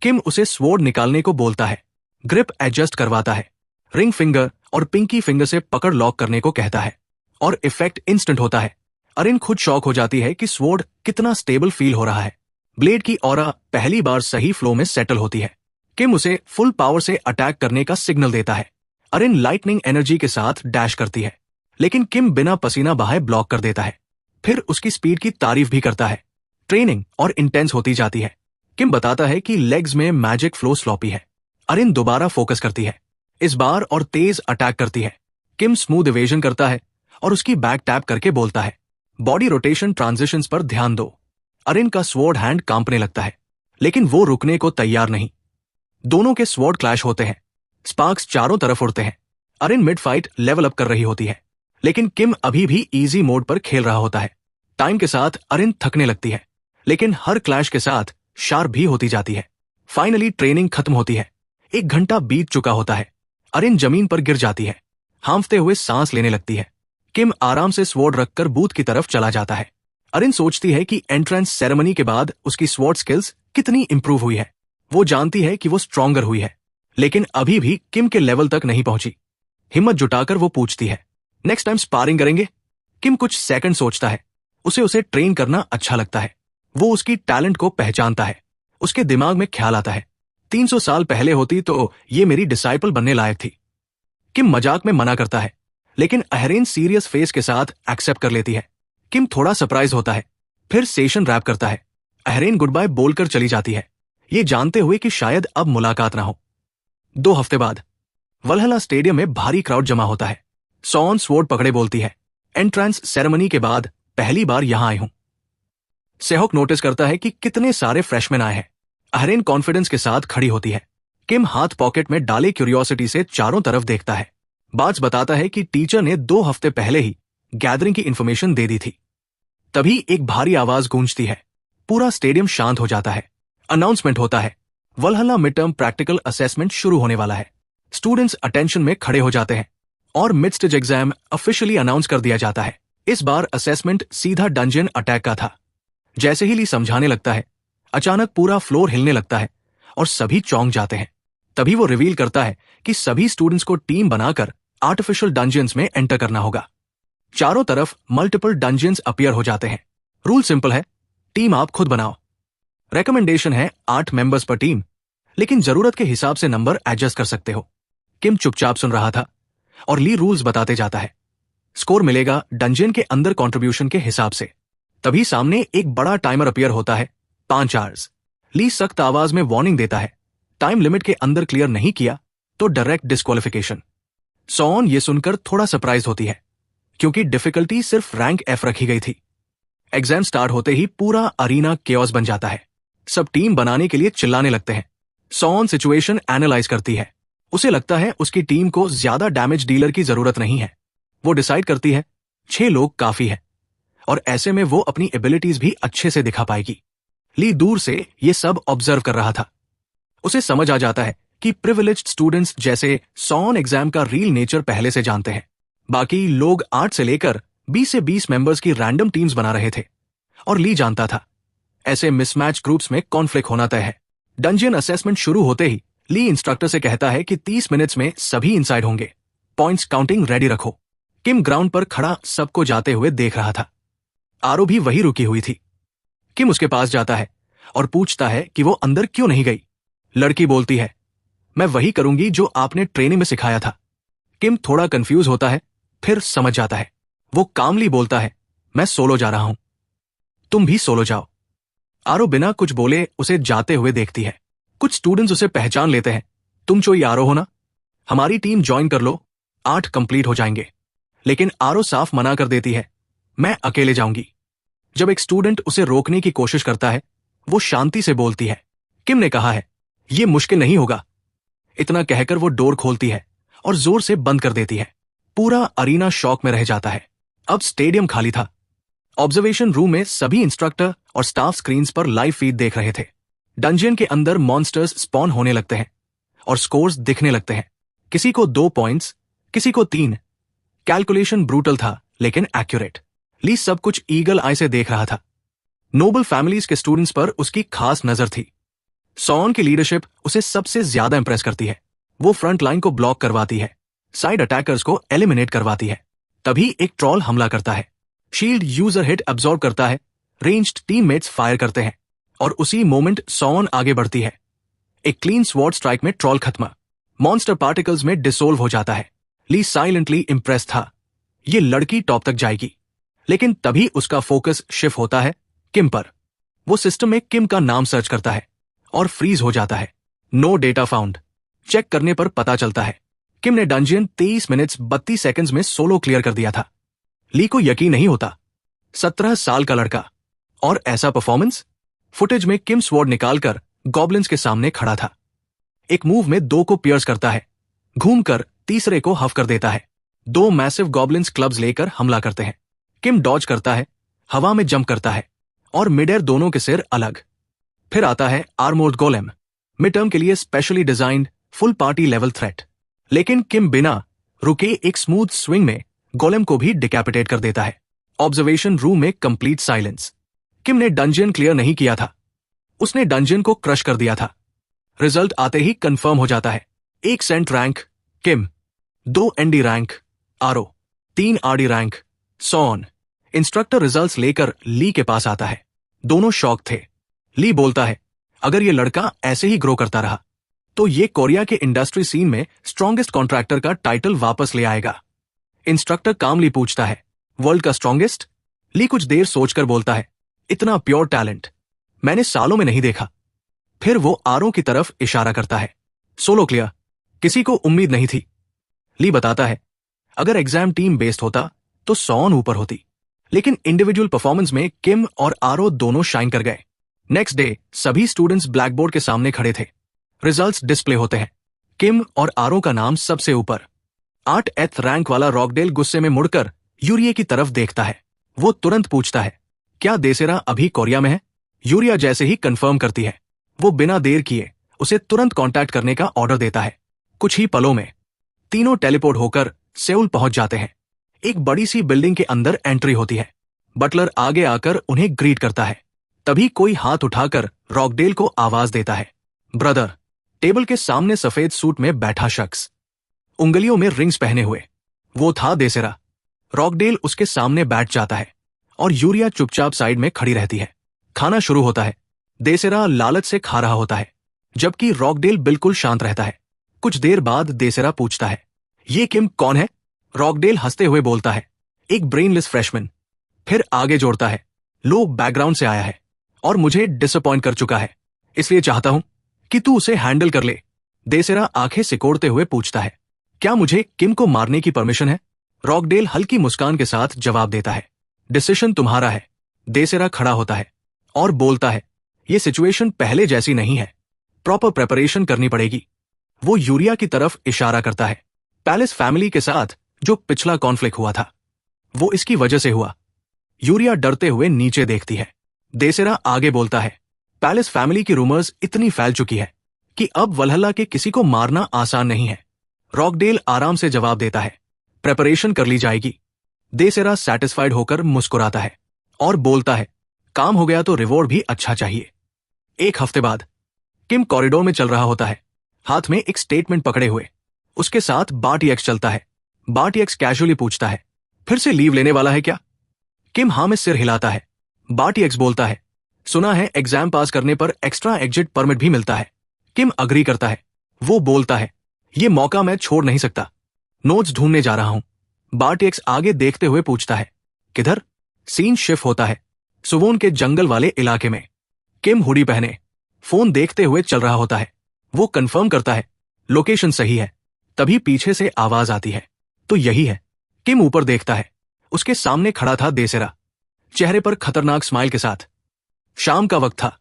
किम उसे स्वॉर्ड निकालने को बोलता है, ग्रिप एडजस्ट करवाता है, रिंग फिंगर और पिंकी फिंगर से पकड़ लॉक करने को कहता है और इफेक्ट इंस्टेंट होता है। अरिन खुद शॉक हो जाती है कि स्वॉर्ड कितना स्टेबल फील हो रहा है। ब्लेड की ऑरा पहली बार सही फ्लो में सेटल होती है। किम उसे फुल पावर से अटैक करने का सिग्नल देता है। अरिन लाइटनिंग एनर्जी के साथ डैश करती है, लेकिन किम बिना पसीना बहाए ब्लॉक कर देता है। फिर उसकी स्पीड की तारीफ भी करता है। ट्रेनिंग और इंटेंस होती जाती है। किम बताता है कि लेग्स में मैजिक फ्लो स्लॉपी है। अरिन दोबारा फोकस करती है, इस बार और तेज अटैक करती है। किम स्मूथ इवेजन करता है और उसकी बैक टैप करके बोलता है, बॉडी रोटेशन ट्रांजिशंस पर ध्यान दो। अरिन का स्वॉर्ड हैंड कांपने लगता है, लेकिन वो रुकने को तैयार नहीं। दोनों के स्वॉर्ड क्लैश होते हैं। स्पार्क्स चारों तरफ उड़ते हैं। अरिन मिड फाइट लेवल अप कर रही होती है, लेकिन किम अभी भी इजी मोड पर खेल रहा होता है। टाइम के साथ अरिन थकने लगती है, लेकिन हर क्लैश के साथ शार्प भी होती जाती है। फाइनली ट्रेनिंग खत्म होती है। 1 घंटा बीत चुका होता है। अरिन जमीन पर गिर जाती है, हांफते हुए सांस लेने लगती है। किम आराम से स्वॉर्ड रखकर बूथ की तरफ चला जाता है। अरिन सोचती है कि एंट्रेंस सेरेमनी के बाद उसकी स्वॉर्ड स्किल्स कितनी इंप्रूव हुई है। वो जानती है कि वो स्ट्रॉन्गर हुई है, लेकिन अभी भी किम के लेवल तक नहीं पहुंची। हिम्मत जुटाकर वो पूछती है, नेक्स्ट टाइम स्पारिंग करेंगे? किम कुछ सेकंड सोचता है। उसे ट्रेन करना अच्छा लगता है। वो उसकी टैलेंट को पहचानता है। उसके दिमाग में ख्याल आता है, 300 साल पहले होती तो ये मेरी डिसाइपल बनने लायक थी। किम मजाक में मना करता है, लेकिन अहरेन सीरियस फेस के साथ एक्सेप्ट कर लेती है। किम थोड़ा सरप्राइज होता है, फिर सेशन रैप करता है। अहरेन गुड बाय बोलकर चली जाती है, ये जानते हुए कि शायद अब मुलाकात ना हो। 2 हफ्ते बाद वलहल्ला स्टेडियम में भारी क्राउड जमा होता है। सॉन स्वॉर्ड पकड़े बोलती है, एंट्रेंस सेरेमनी के बाद पहली बार यहां आई हूं। सेहोक नोटिस करता है कि कितने सारे फ्रेशमैन आए हैं। अहरेन कॉन्फिडेंस के साथ खड़ी होती है। किम हाथ पॉकेट में डाले क्यूरियोसिटी से चारों तरफ देखता है। बाज बताता है कि टीचर ने 2 हफ्ते पहले ही गैदरिंग की इंफॉर्मेशन दे दी थी। तभी एक भारी आवाज गूंजती है, पूरा स्टेडियम शांत हो जाता है। अनाउंसमेंट होता है, वलहल्ला मिड टर्म प्रैक्टिकल असेसमेंट शुरू होने वाला है। स्टूडेंट्स अटेंशन में खड़े हो जाते हैं और mid stage exam officially announce कर दिया जाता है। इस बार असेसमेंट सीधा डंजियन अटैक का था। जैसे ही ली समझाने लगता है, अचानक पूरा फ्लोर हिलने लगता है और सभी चौंक जाते हैं। तभी वो रिवील करता है कि सभी स्टूडेंट्स को टीम बनाकर आर्टिफिशियल डंजियंस में एंटर करना होगा। चारों तरफ मल्टीपल डंजियंस अपीयर हो जाते हैं। रूल सिंपल है, टीम आप खुद बनाओ। रेकमेंडेशन है 8 मेंबर्स पर टीम, लेकिन जरूरत के हिसाब से नंबर एडजस्ट कर सकते हो। किम चुपचाप सुन रहा था और ली रूल्स बताते जाता है। स्कोर मिलेगा डंजियन के अंदर कंट्रीब्यूशन के हिसाब से। तभी सामने एक बड़ा टाइमर अपीयर होता है, 5 आवर्स। ली सख्त आवाज में वार्निंग देता है, टाइम लिमिट के अंदर क्लियर नहीं किया तो डायरेक्ट डिस्क्वालिफिकेशन। सॉन ये सुनकर थोड़ा सरप्राइज होती है, क्योंकि डिफिकल्टी सिर्फ रैंक एफ रखी गई थी। एग्जाम स्टार्ट होते ही पूरा अरीना केओस बन जाता है। सब टीम बनाने के लिए चिल्लाने लगते हैं। सॉन सिचुएशन एनालाइज करती है। उसे लगता है उसकी टीम को ज्यादा डैमेज डीलर की जरूरत नहीं है। वो डिसाइड करती है 6 लोग काफी है और ऐसे में वो अपनी एबिलिटीज भी अच्छे से दिखा पाएगी। ली दूर से ये सब ऑब्जर्व कर रहा था। उसे समझ आ जाता है कि प्रिविलेज्ड स्टूडेंट्स जैसे सॉन एग्जाम का रियल नेचर पहले से जानते हैं। बाकी लोग 8 से लेकर 20 से 20 मेंबर्स की रैंडम टीम्स बना रहे थे और ली जानता था ऐसे मिसमैच ग्रुप्स में कॉन्फ्लिक्ट होना तय है। डंजियन असेसमेंट शुरू होते ही ली इंस्ट्रक्टर से कहता है कि 30 मिनट्स में सभी इनसाइड होंगे, पॉइंट्स काउंटिंग रेडी रखो। किम ग्राउंड पर खड़ा सबको जाते हुए देख रहा था। आरो भी वही रुकी हुई थी। किम उसके पास जाता है और पूछता है कि वो अंदर क्यों नहीं गई। लड़की बोलती है, मैं वही करूंगी जो आपने ट्रेनिंग में सिखाया था। किम थोड़ा कंफ्यूज होता है, फिर समझ जाता है। वो कामली बोलता है, मैं सोलो जा रहा हूं, तुम भी सोलो जाओ। आरो बिना कुछ बोले उसे जाते हुए देखती है। कुछ स्टूडेंट्स उसे पहचान लेते हैं। तुम चोई आरो हो ना, हमारी टीम ज्वाइन कर लो, 8 कंप्लीट हो जाएंगे। लेकिन आरो साफ मना कर देती है, मैं अकेले जाऊंगी। जब एक स्टूडेंट उसे रोकने की कोशिश करता है, वो शांति से बोलती है, किम ने कहा है ये मुश्किल नहीं होगा। इतना कहकर वो डोर खोलती है और जोर से बंद कर देती है। पूरा अरीना शॉक में रह जाता है। अब स्टेडियम खाली था। ऑब्जर्वेशन रूम में सभी इंस्ट्रक्टर और स्टाफ स्क्रीन्स पर लाइव फीड देख रहे थे। डंजियन के अंदर मॉन्स्टर्स स्पॉन होने लगते हैं और स्कोर्स दिखने लगते हैं। किसी को 2 पॉइंट्स, किसी को 3। कैलकुलेशन ब्रूटल था लेकिन एक्यूरेट। ली सब कुछ ईगल आई से देख रहा था। नोबल फैमिलीज के स्टूडेंट्स पर उसकी खास नजर थी। सॉन की लीडरशिप उसे सबसे ज्यादा इंप्रेस करती है। वो फ्रंट लाइन को ब्लॉक करवाती है, साइड अटैकर्स को एलिमिनेट करवाती है। तभी एक ट्रॉल हमला करता है। शील्ड यूजर हिट अब्सॉर्ब करता है, रेंज्ड टीममेट्स फायर करते हैं और उसी मोमेंट सॉन आगे बढ़ती है। एक क्लीन स्वॉर्ड स्ट्राइक में ट्रॉल खत्म, मॉन्स्टर पार्टिकल्स में डिसोल्व हो जाता है। ली साइलेंटली इंप्रेस था, ये लड़की टॉप तक जाएगी। लेकिन तभी उसका फोकस शिफ्ट होता है किम पर। वो सिस्टम में किम का नाम सर्च करता है और फ्रीज हो जाता है। No data found. चेक करने पर पता चलता है किम ने डंजियन 23 मिनट्स 32 सेकंड्स में सोलो क्लियर कर दिया था। ली को यकीन नहीं होता, 17 साल का लड़का और ऐसा परफॉर्मेंस। फुटेज में किम स्वॉर्ड निकालकर गॉब्लिन्स के सामने खड़ा था। एक मूव में 2 को पियर्स करता है, घूमकर तीसरे को हफ कर देता है। 2 मैसिव गॉब्लिन्स क्लब्स लेकर हमला करते हैं। किम डॉज करता है, हवा में जंप करता है और मिड एयर दोनों के सिर अलग। फिर आता है आर्मोर्ड गोलेम, मिड टर्म के लिए specially designed full party level threat. लेकिन किम बिना रुके एक स्मूथ स्विंग में गोलेम को भी डिकैपिटेट कर देता है। ऑब्जर्वेशन रूम में कंप्लीट साइलेंस। किम ने डंजियन क्लियर नहीं किया था, उसने डंजियन को क्रश कर दिया था। रिजल्ट आते ही कंफर्म हो जाता है। 1 st rank Kim, 2 nd rank Aro, 3 rd rank Son. Instructor results लेकर ली के पास आता है। दोनों शॉक थे। ली बोलता है, अगर ये लड़का ऐसे ही ग्रो करता रहा तो ये कोरिया के इंडस्ट्री सीन में स्ट्रॉन्गेस्ट कॉन्ट्रैक्टर का टाइटल वापस ले आएगा। इंस्ट्रक्टर कामली पूछता है, वर्ल्ड का स्ट्रॉन्गेस्ट? ली कुछ देर सोचकर बोलता है, इतना प्योर टैलेंट मैंने सालों में नहीं देखा। फिर वो आरो की तरफ इशारा करता है। सोलो क्लियर, किसी को उम्मीद नहीं थी। ली बताता है, अगर एग्जाम टीम बेस्ड होता तो सॉन ऊपर होती, लेकिन इंडिविजुअल परफॉर्मेंस में किम और आरो दोनों शाइन कर गए। नेक्स्ट डे सभी स्टूडेंट्स ब्लैकबोर्ड के सामने खड़े थे। रिजल्ट्स डिस्प्ले होते हैं। किम और आरो का नाम सबसे ऊपर। 8th रैंक वाला रॉकडेल गुस्से में मुड़कर यूरिए की तरफ देखता है। वो तुरंत पूछता है, क्या देसेरा अभी कोरिया में है? यूरिया जैसे ही कंफर्म करती है, वो बिना देर किए उसे तुरंत कांटेक्ट करने का ऑर्डर देता है। कुछ ही पलों में तीनों टेलीपोर्ट होकर सेउल पहुंच जाते हैं। एक बड़ी सी बिल्डिंग के अंदर एंट्री होती है। बटलर आगे आकर उन्हें ग्रीट करता है। तभी कोई हाथ उठाकर रॉकडेल को आवाज देता है, ब्रदर। टेबल के सामने सफेद सूट में बैठा शख्स, उंगलियों में रिंग्स पहने हुए, वो था देसेरा। रॉकडेल उसके सामने बैठ जाता है और यूरिया चुपचाप साइड में खड़ी रहती है। खाना शुरू होता है। देसेरा लालच से खा रहा होता है, जबकि रॉकडेल बिल्कुल शांत रहता है। कुछ देर बाद देसेरा पूछता है, ये किम कौन है? रॉकडेल हंसते हुए बोलता है, एक ब्रेनलेस फ्रेशमैन। फिर आगे जोड़ता है, लो बैकग्राउंड से आया है और मुझे डिसअपॉइंट कर चुका है, इसलिए चाहता हूं कि तू उसे हैंडल कर ले। देसेरा आंखें सिकोड़ते हुए पूछता है, क्या मुझे किम को मारने की परमिशन है? रॉकडेल हल्की मुस्कान के साथ जवाब देता है, डिसीजन तुम्हारा है। देसेरा खड़ा होता है और बोलता है, ये सिचुएशन पहले जैसी नहीं है, प्रॉपर प्रेपरेशन करनी पड़ेगी। वो यूरिया की तरफ इशारा करता है, पैलेस फैमिली के साथ जो पिछला कॉन्फ्लिक्ट हुआ था, वो इसकी वजह से हुआ। यूरिया डरते हुए नीचे देखती है। देसेरा आगे बोलता है, पैलेस फैमिली की रूमर्स इतनी फैल चुकी है कि अब वल्हल्ला के किसी को मारना आसान नहीं है। रॉकडेल आराम से जवाब देता है, प्रेपरेशन कर ली जाएगी। देसेरा सैटिस्फाइड होकर मुस्कुराता है और बोलता है, काम हो गया तो रिवॉर्ड भी अच्छा चाहिए। एक हफ्ते बाद किम कॉरिडोर में चल रहा होता है, हाथ में एक स्टेटमेंट पकड़े हुए। उसके साथ बार्टिएक्स चलता है। बार्टिएक्स कैजुअली पूछता है, फिर से लीव लेने वाला है क्या? किम हाँ में सिर हिलाता है। बार्टिएक्स बोलता है, सुना है एग्जाम पास करने पर एक्स्ट्रा एग्जिट परमिट भी मिलता है। किम अग्री करता है। वो बोलता है, ये मौका मैं छोड़ नहीं सकता, नोट्स ढूंढने जा रहा हूं। बार्टिएक्स आगे देखते हुए पूछता है, किधर? सीन शिफ्ट होता है सुवोन के जंगल वाले इलाके में। किम हुडी पहने फोन देखते हुए चल रहा होता है। वो कंफर्म करता है, लोकेशन सही है। तभी पीछे से आवाज आती है, तो यही है। किम ऊपर देखता है। उसके सामने खड़ा था देसेरा, चेहरे पर खतरनाक स्माइल के साथ। शाम का वक्त था।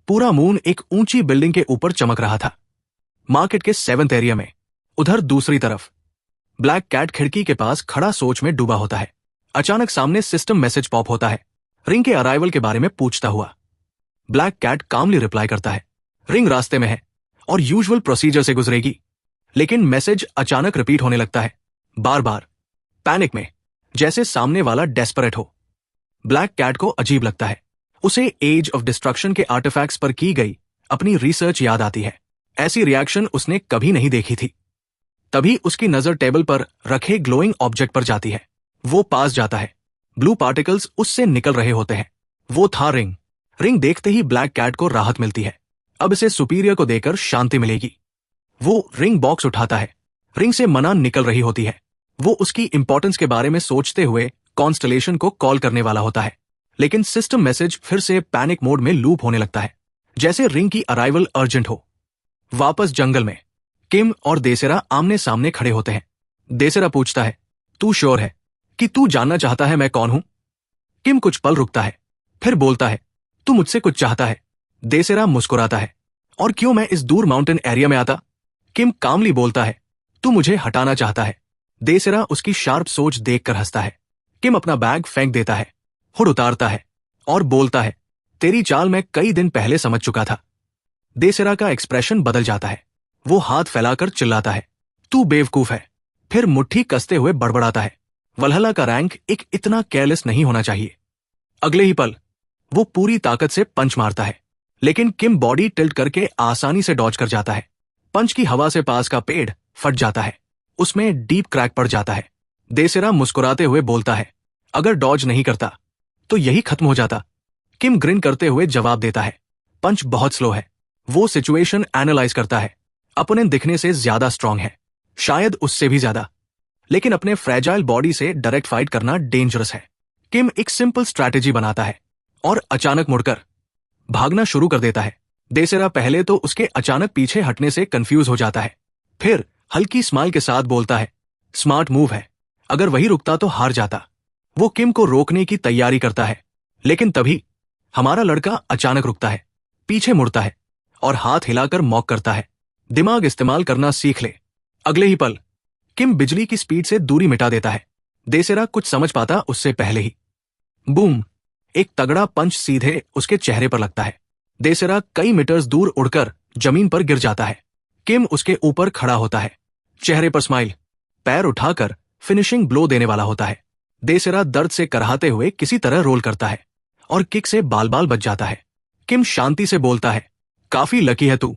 पूरा मून एक ऊंची बिल्डिंग के ऊपर चमक रहा था, मार्केट के 7th एरिया में। उधर दूसरी तरफ ब्लैक कैट खिड़की के पास खड़ा सोच में डूबा होता है। अचानक सामने सिस्टम मैसेज पॉप होता है, रिंग के अराइवल के बारे में पूछता हुआ। ब्लैक कैट कामली रिप्लाई करता है, रिंग रास्ते में है और यूजुअल प्रोसीजर से गुजरेगी। लेकिन मैसेज अचानक रिपीट होने लगता है, बार बार, पैनिक में, जैसे सामने वाला डेस्परेट हो। ब्लैक कैट को अजीब लगता है। उसे एज ऑफ डिस्ट्रक्शन के आर्टिफैक्ट्स पर की गई अपनी रिसर्च याद आती है। ऐसी रिएक्शन उसने कभी नहीं देखी थी। तभी उसकी नजर टेबल पर रखे ग्लोइंग ऑब्जेक्ट पर जाती है। वो पास जाता है। ब्लू पार्टिकल्स उससे निकल रहे होते हैं। वो था रिंग। रिंग देखते ही ब्लैक कैट को राहत मिलती है। अब इसे सुपीरियर को देकर शांति मिलेगी। वो रिंग बॉक्स उठाता है। रिंग से मना निकल रही होती है। वो उसकी इंपॉर्टेंस के बारे में सोचते हुए कॉन्स्टलेशन को कॉल करने वाला होता है, लेकिन सिस्टम मैसेज फिर से पैनिक मोड में लूप होने लगता है, जैसे रिंग की अराइवल अर्जेंट हो। वापस जंगल में किम और देसेरा आमने सामने खड़े होते हैं। देसेरा पूछता है, तू श्योर है कि तू जानना चाहता है मैं कौन हूं? किम कुछ पल रुकता है, फिर बोलता है, तू मुझसे कुछ चाहता है। देसेरा मुस्कुराता है, और क्यों मैं इस दूर माउंटेन एरिया में आता? किम कामली बोलता है, तू मुझे हटाना चाहता है। देसेरा उसकी शार्प सोच देखकर हंसता है। किम अपना बैग फेंक देता है, हुड उतारता है और बोलता है, तेरी चाल मैं कई दिन पहले समझ चुका था। देसेरा का एक्सप्रेशन बदल जाता है। वो हाथ फैलाकर चिल्लाता है, तू बेवकूफ है। फिर मुट्ठी कसते हुए बड़बड़ाता है, वल्हल्ला का रैंक एक इतना केयरलेस नहीं होना चाहिए। अगले ही पल वो पूरी ताकत से पंच मारता है, लेकिन किम बॉडी टिल्ट करके आसानी से डॉज कर जाता है। पंच की हवा से पास का पेड़ फट जाता है, उसमें डीप क्रैक पड़ जाता है। देसेरा मुस्कुराते हुए बोलता है, अगर डॉज नहीं करता तो यही खत्म हो जाता। किम ग्रिन करते हुए जवाब देता है, पंच बहुत स्लो है। वो सिचुएशन एनालाइज करता है। अपोनेंट दिखने से ज्यादा स्ट्रांग है, शायद उससे भी ज्यादा, लेकिन अपने फ्रेजाइल बॉडी से डायरेक्ट फाइट करना डेंजरस है। किम एक सिंपल स्ट्रैटेजी बनाता है और अचानक मुड़कर भागना शुरू कर देता है। देसेरा पहले तो उसके अचानक पीछे हटने से कंफ्यूज हो जाता है, फिर हल्की स्माइल के साथ बोलता है, स्मार्ट मूव है, अगर वही रुकता तो हार जाता। वो किम को रोकने की तैयारी करता है, लेकिन तभी हमारा लड़का अचानक रुकता है, पीछे मुड़ता है और हाथ हिलाकर मॉक करता है, दिमाग इस्तेमाल करना सीख ले। अगले ही पल किम बिजली की स्पीड से दूरी मिटा देता है। देसेरा कुछ समझ पाता उससे पहले ही। बूम! एक तगड़ा पंच सीधे उसके चेहरे पर लगता है। देसेरा कई मीटर्स दूर उड़कर जमीन पर गिर जाता है। किम उसके ऊपर खड़ा होता है, चेहरे पर स्माइल, पैर उठाकर फिनिशिंग ब्लो देने वाला होता है। देसेरा दर्द से कराहते हुए किसी तरह रोल करता है और किक से बाल बाल बच जाता है। किम शांति से बोलता है, काफी लकी है तू,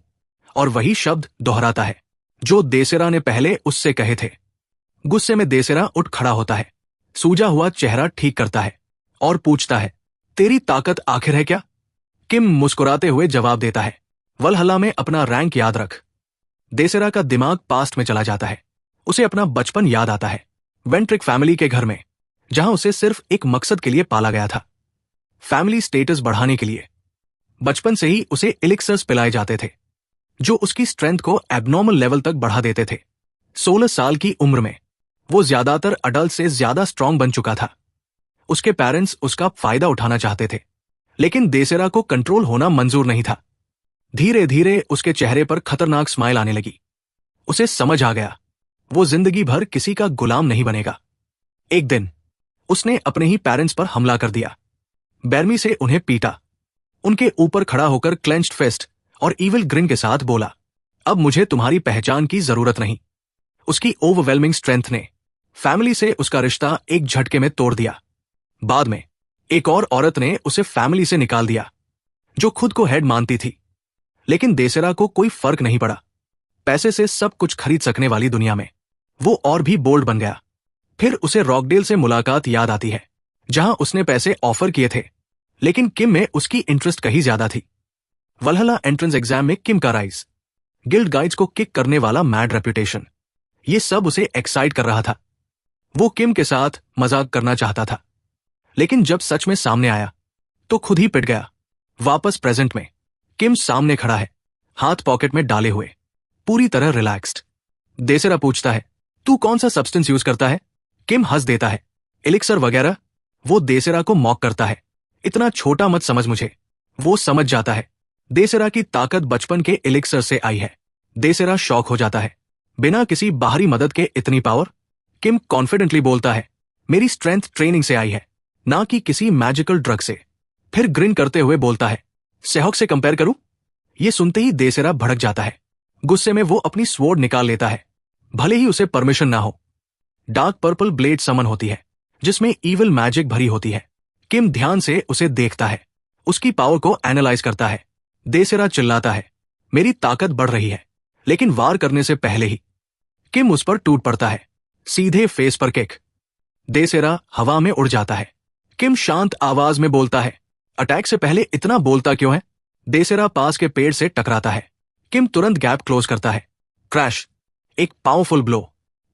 और वही शब्द दोहराता है जो देसेरा ने पहले उससे कहे थे। गुस्से में देसेरा उठ खड़ा होता है, सूजा हुआ चेहरा ठीक करता है और पूछता है, तेरी ताकत आखिर है क्या? किम मुस्कुराते हुए जवाब देता है, वलहल्ला में अपना रैंक याद रख। देसेरा का दिमाग पास्ट में चला जाता है। उसे अपना बचपन याद आता है, वेंट्रिक फैमिली के घर में, जहां उसे सिर्फ एक मकसद के लिए पाला गया था, फैमिली स्टेटस बढ़ाने के लिए। बचपन से ही उसे एलिक्सर्स पिलाए जाते थे जो उसकी स्ट्रेंथ को एबनॉर्मल लेवल तक बढ़ा देते थे। 16 साल की उम्र में वो ज्यादातर अडल्ट से ज्यादा स्ट्रांग बन चुका था। उसके पेरेंट्स उसका फायदा उठाना चाहते थे, लेकिन देसेरा को कंट्रोल होना मंजूर नहीं था। धीरे धीरे उसके चेहरे पर खतरनाक स्माइल आने लगी। उसे समझ आ गया वो जिंदगी भर किसी का गुलाम नहीं बनेगा। एक दिन उसने अपने ही पेरेंट्स पर हमला कर दिया, बेरमी से उन्हें पीटा, उनके ऊपर खड़ा होकर क्लेंच्ड फिस्ट और इविल ग्रिन के साथ बोला, अब मुझे तुम्हारी पहचान की जरूरत नहीं। उसकी ओवरवेलमिंग स्ट्रेंथ ने फैमिली से उसका रिश्ता एक झटके में तोड़ दिया। बाद में एक और औरत ने उसे फैमिली से निकाल दिया जो खुद को हेड मानती थी। लेकिन देसेरा को कोई फर्क नहीं पड़ा। पैसे से सब कुछ खरीद सकने वाली दुनिया में वो और भी बोल्ड बन गया। फिर उसे रॉकडेल से मुलाकात याद आती है, जहां उसने पैसे ऑफर किए थे, लेकिन किम में उसकी इंटरेस्ट कहीं ज्यादा थी। वलहल्ला एंट्रेंस एग्जाम में किम का राइज, गिल्ड गाइड्स को किक करने वाला मैड रेपुटेशन, ये सब उसे एक्साइट कर रहा था। वो किम के साथ मजाक करना चाहता था, लेकिन जब सच में सामने आया तो खुद ही पिट गया। वापस प्रेजेंट में किम सामने खड़ा है, हाथ पॉकेट में डाले हुए, पूरी तरह रिलैक्स्ड। देसेरा पूछता है, तू कौन सा सब्सटेंस यूज करता है? किम हंस देता है, एलिक्सर वगैरह। वो देसेरा को मॉक करता है, इतना छोटा मत समझ मुझे। वो समझ जाता है देसेरा की ताकत बचपन के एलिक्सर से आई है। देसेरा शॉक हो जाता है, बिना किसी बाहरी मदद के इतनी पावर? किम कॉन्फिडेंटली बोलता है, मेरी स्ट्रेंथ ट्रेनिंग से आई है, ना कि किसी मैजिकल ड्रग से। फिर ग्रिन करते हुए बोलता है, सेहॉक से कंपेयर करूं? ये सुनते ही देसेरा भड़क जाता है। गुस्से में वो अपनी स्वॉर्ड निकाल लेता है, भले ही उसे परमिशन ना हो। डार्क पर्पल ब्लेड समन होती है, जिसमें इविल मैजिक भरी होती है। किम ध्यान से उसे देखता है, उसकी पावर को एनालाइज करता है। देसेरा चिल्लाता है, मेरी ताकत बढ़ रही है, लेकिन वार करने से पहले ही किम उस पर टूट पड़ता है, सीधे फेस पर किक। देसेरा हवा में उड़ जाता है। किम शांत आवाज में बोलता है, अटैक से पहले इतना बोलता क्यों है? देसेरा पास के पेड़ से टकराता है। किम तुरंत गैप क्लोज करता है। क्रैश, एक पावरफुल ब्लो,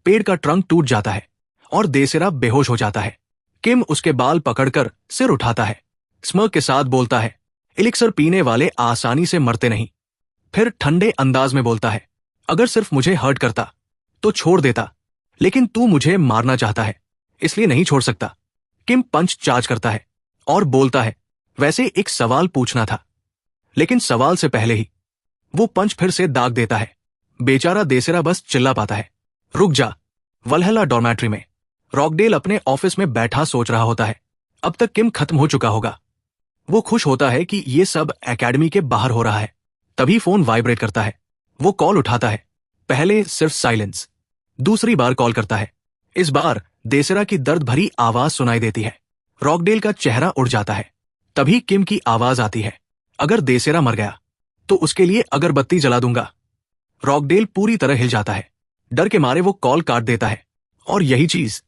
पेड़ का ट्रंक टूट जाता है और देसेरा बेहोश हो जाता है। किम उसके बाल पकड़कर सिर उठाता है, स्मर्क के साथ बोलता है, एलिक्सर पीने वाले आसानी से मरते नहीं। फिर ठंडे अंदाज में बोलता है, अगर सिर्फ मुझे हर्ट करता तो छोड़ देता, लेकिन तू मुझे मारना चाहता है, इसलिए नहीं छोड़ सकता। किम पंच चार्ज करता है और बोलता है, वैसे एक सवाल पूछना था। लेकिन सवाल से पहले ही वो पंच फिर से दाग देता है। बेचारा देसेरा बस चिल्ला पाता है, रुक जा। वलहल्ला डॉर्मेट्री में रॉकडेल अपने ऑफिस में बैठा सोच रहा होता है, अब तक किम खत्म हो चुका होगा। वो खुश होता है कि ये सब एकेडमी के बाहर हो रहा है। तभी फोन वाइब्रेट करता है। वो कॉल उठाता है, पहले सिर्फ साइलेंस, दूसरी बार कॉल करता है। इस बार देसेरा की दर्द भरी आवाज सुनाई देती है। रॉकडेल का चेहरा उड़ जाता है। तभी किम की आवाज आती है, अगर देसेरा मर गया तो उसके लिए अगरबत्ती जला दूंगा। रॉकडेल पूरी तरह हिल जाता है। डर के मारे वो कॉल काट देता है। और यही चीज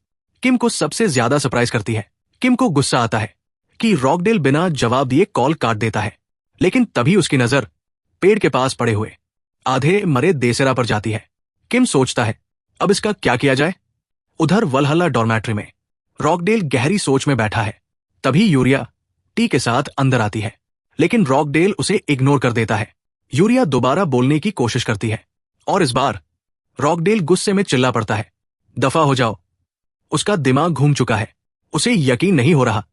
किम को सबसे ज्यादा सरप्राइज करती है। किम को गुस्सा आता है कि रॉकडेल बिना जवाब दिए कॉल काट देता है, लेकिन तभी उसकी नजर पेड़ के पास पड़े हुए आधे मरे देसेरा पर जाती है। किम सोचता है, अब इसका क्या किया जाए? उधर वलहल्ला डॉर्मेट्री में रॉकडेल गहरी सोच में बैठा है। तभी यूरिया टी के साथ अंदर आती है, लेकिन रॉकडेल उसे इग्नोर कर देता है। यूरिया दोबारा बोलने की कोशिश करती है और इस बार रॉकडेल गुस्से में चिल्ला पड़ता है, दफा हो जाओ। उसका दिमाग घूम चुका है। उसे यकीन नहीं हो रहा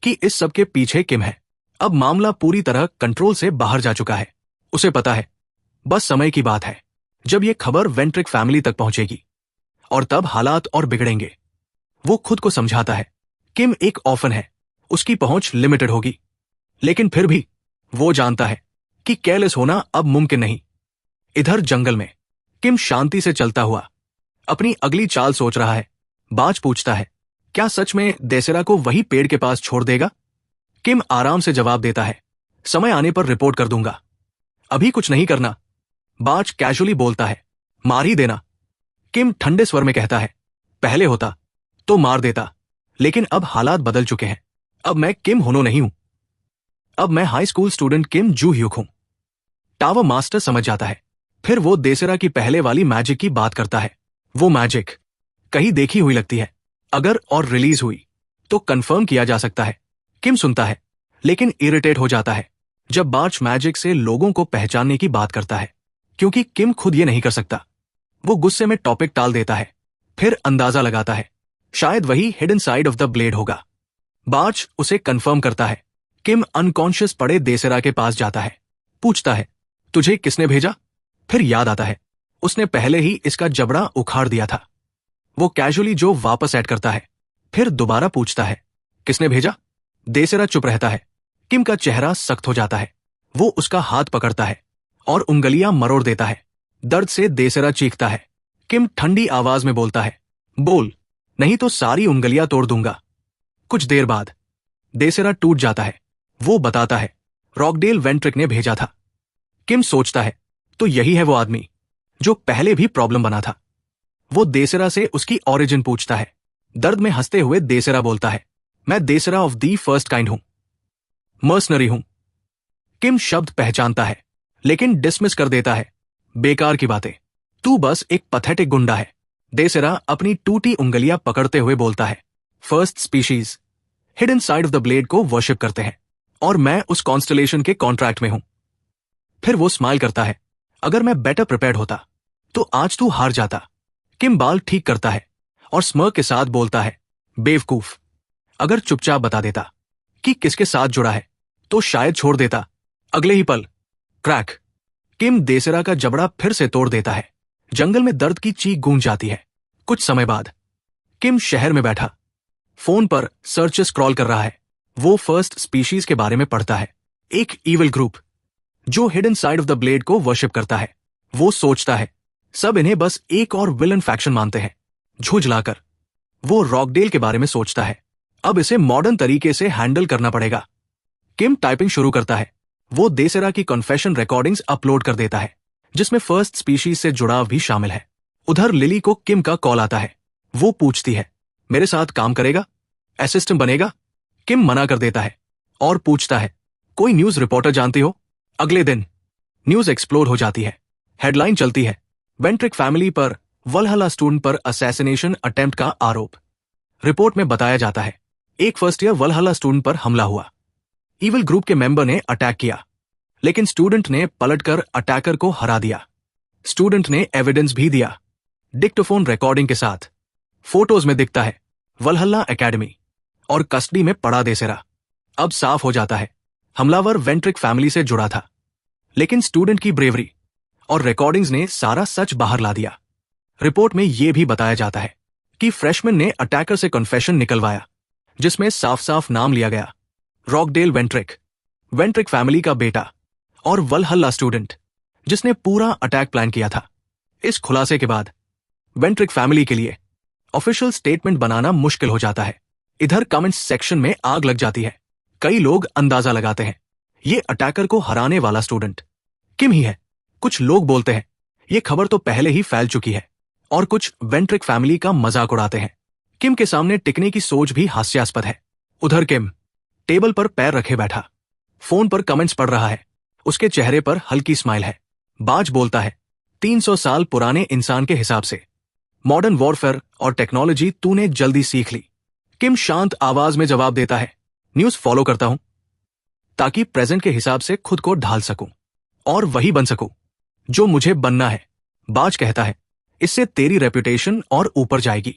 कि इस सब के पीछे किम है। अब मामला पूरी तरह कंट्रोल से बाहर जा चुका है। उसे पता है बस समय की बात है जब ये खबर वेंट्रिक फैमिली तक पहुंचेगी और तब हालात और बिगड़ेंगे। वो खुद को समझाता है, किम एक ऑर्फन है, उसकी पहुंच लिमिटेड होगी, लेकिन फिर भी वो जानता है कि केयरलेस होना अब मुमकिन नहीं। इधर जंगल में किम शांति से चलता हुआ अपनी अगली चाल सोच रहा है। बाज पूछता है, क्या सच में देसेरा को वही पेड़ के पास छोड़ देगा? किम आराम से जवाब देता है, समय आने पर रिपोर्ट कर दूंगा, अभी कुछ नहीं करना। बाज कैजुअली बोलता है, मार ही देना। किम ठंडे स्वर में कहता है, पहले होता तो मार देता, लेकिन अब हालात बदल चुके हैं। अब मैं किम होनो नहीं हूं, अब मैं हाई स्कूल स्टूडेंट किम जू ह्यूक हूं। टावर मास्टर समझ जाता है। फिर वो देसेरा की पहले वाली मैजिक की बात करता है। वो मैजिक कहीं देखी हुई लगती है, अगर और रिलीज हुई तो कंफर्म किया जा सकता है। किम सुनता है, लेकिन इरिटेट हो जाता है जब बार्च मैजिक से लोगों को पहचानने की बात करता है, क्योंकि किम खुद ये नहीं कर सकता। वो गुस्से में टॉपिक टाल देता है, फिर अंदाजा लगाता है शायद वही hidden side of the blade होगा। बार्च उसे कंफर्म करता है। किम अनकॉन्शियस पड़े देसेरा के पास जाता है, पूछता है, तुझे किसने भेजा? फिर याद आता है उसने पहले ही इसका जबड़ा उखाड़ दिया था। वो कैजुअली जो वापस ऐड करता है, फिर दोबारा पूछता है, किसने भेजा? देसेरा चुप रहता है। किम का चेहरा सख्त हो जाता है। वो उसका हाथ पकड़ता है और उंगलियां मरोड़ देता है। दर्द से देसेरा चीखता है। किम ठंडी आवाज में बोलता है, बोल, नहीं तो सारी उंगलियां तोड़ दूंगा। कुछ देर बाद देसेरा टूट जाता है। वो बताता है, रॉकडेल वेंट्रिक ने भेजा था। किम सोचता है, तो यही है वो आदमी जो पहले भी प्रॉब्लम बना था। वो देसेरा से उसकी ओरिजिन पूछता है। दर्द में हंसते हुए देसेरा बोलता है, मैं देसेरा ऑफ दी फर्स्ट काइंड हूं, मर्सनरी हूं। किम शब्द पहचानता है, लेकिन डिसमिस कर देता है, बेकार की बातें, तू बस एक पथेटिक गुंडा है। देसेरा अपनी टूटी उंगलियां पकड़ते हुए बोलता है, first species hidden side of the blade को वर्शिप करते हैं, और मैं उस कॉन्स्टलेशन के कॉन्ट्रैक्ट में हूं। फिर वो स्माइल करता है, अगर मैं बेटर प्रिपेयर्ड होता तो आज तू हार जाता। किम बाल ठीक करता है और स्मर्क के साथ बोलता है, बेवकूफ, अगर चुपचाप बता देता कि किसके साथ जुड़ा है तो शायद छोड़ देता। अगले ही पल क्रैक, किम देसेरा का जबड़ा फिर से तोड़ देता है। जंगल में दर्द की चीख गूंज जाती है। कुछ समय बाद किम शहर में बैठा फोन पर सर्च स्क्रॉल कर रहा है। वो फर्स्ट स्पीशीज के बारे में पढ़ता है, एक ईविल ग्रुप जो hidden side of the blade को वर्शिप करता है। वो सोचता है, सब इन्हें बस एक और विलन फैक्शन मानते हैं। झुंझलाकर वो रॉकडेल के बारे में सोचता है, अब इसे मॉडर्न तरीके से हैंडल करना पड़ेगा। किम टाइपिंग शुरू करता है। वो देसेरा की कॉन्फेशन रिकॉर्डिंग्स अपलोड कर देता है, जिसमें फर्स्ट स्पीशीज से जुड़ाव भी शामिल है। उधर लिली को किम का कॉल आता है। वो पूछती है, मेरे साथ काम करेगा, असिस्टेंट बनेगा? किम मना कर देता है और पूछता है, कोई न्यूज रिपोर्टर जानती हो? अगले दिन न्यूज एक्सप्लोर हो जाती है। हेडलाइन चलती है, वेंट्रिक फैमिली पर वलहल्ला स्टूडेंट पर असैसिनेशन अटेम्प्ट का आरोप। रिपोर्ट में बताया जाता है, एक फर्स्ट ईयर वलहल्ला स्टूडेंट पर हमला हुआ। ईविल ग्रुप के मेंबर ने अटैक किया, लेकिन स्टूडेंट ने पलटकर अटैकर को हरा दिया। स्टूडेंट ने एविडेंस भी दिया, डिक्टोफोन रिकॉर्डिंग के साथ। फोटोज में दिखता है वलहल्ला एकेडमी और कस्टडी में पड़ा देसेरा। अब साफ हो जाता है, हमलावर वेंट्रिक फैमिली से जुड़ा था, लेकिन स्टूडेंट की ब्रेवरी और रिकॉर्डिंग्स ने सारा सच बाहर ला दिया। रिपोर्ट में यह भी बताया जाता है कि फ्रेशमैन ने अटैकर से कन्फेशन निकलवाया, जिसमें साफ साफ नाम लिया गया, रॉकडेल वेंट्रिक, वेंट्रिक फैमिली का बेटा और वलहल्ला स्टूडेंट, जिसने पूरा अटैक प्लान किया था। इस खुलासे के बाद वेंट्रिक फैमिली के लिए ऑफिशियल स्टेटमेंट बनाना मुश्किल हो जाता है। इधर कमेंट्स सेक्शन में आग लग जाती है। कई लोग अंदाजा लगाते हैं ये अटैकर को हराने वाला स्टूडेंट किम ही है। कुछ लोग बोलते हैं ये खबर तो पहले ही फैल चुकी है, और कुछ वेंट्रिक फैमिली का मजाक उड़ाते हैं। किम के सामने टिकने की सोच भी हास्यास्पद है। उधर किम टेबल पर पैर रखे बैठा फोन पर कमेंट्स पढ़ रहा है। उसके चेहरे पर हल्की स्माइल है। बाज बोलता है, 300 साल पुराने इंसान के हिसाब से मॉडर्न वॉरफेयर और टेक्नोलॉजी तूने जल्दी सीख ली। किम शांत आवाज में जवाब देता है, न्यूज फॉलो करता हूं ताकि प्रेजेंट के हिसाब से खुद को ढाल सकूं और वही बन सकूं जो मुझे बनना है। बाज कहता है, इससे तेरी रेपुटेशन और ऊपर जाएगी।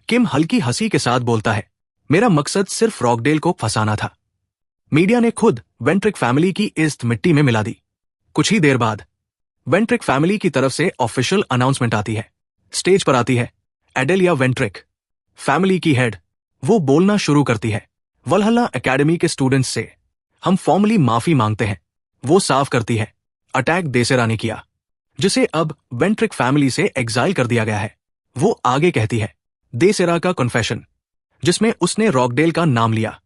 किम हल्की हंसी के साथ बोलता है, मेरा मकसद सिर्फ रॉकडेल को फंसाना था। मीडिया ने खुद वेंट्रिक फैमिली की इज्जत मिट्टी में मिला दी। कुछ ही देर बाद वेंट्रिक फैमिली की तरफ से ऑफिशियल अनाउंसमेंट आती है। स्टेज पर आती है एडेलिया वेंट्रिक, फैमिली की हेड। वो बोलना शुरू करती है, वलहल्ला एकेडमी के स्टूडेंट्स से हम फॉर्मली माफी मांगते हैं। वो साफ करती है, अटैक देसेरा ने किया, जिसे अब वेंट्रिक फैमिली से एग्जाइल कर दिया गया है। वो आगे कहती है, देसेरा का कन्फेशन जिसमें उसने रॉकडेल का नाम लिया,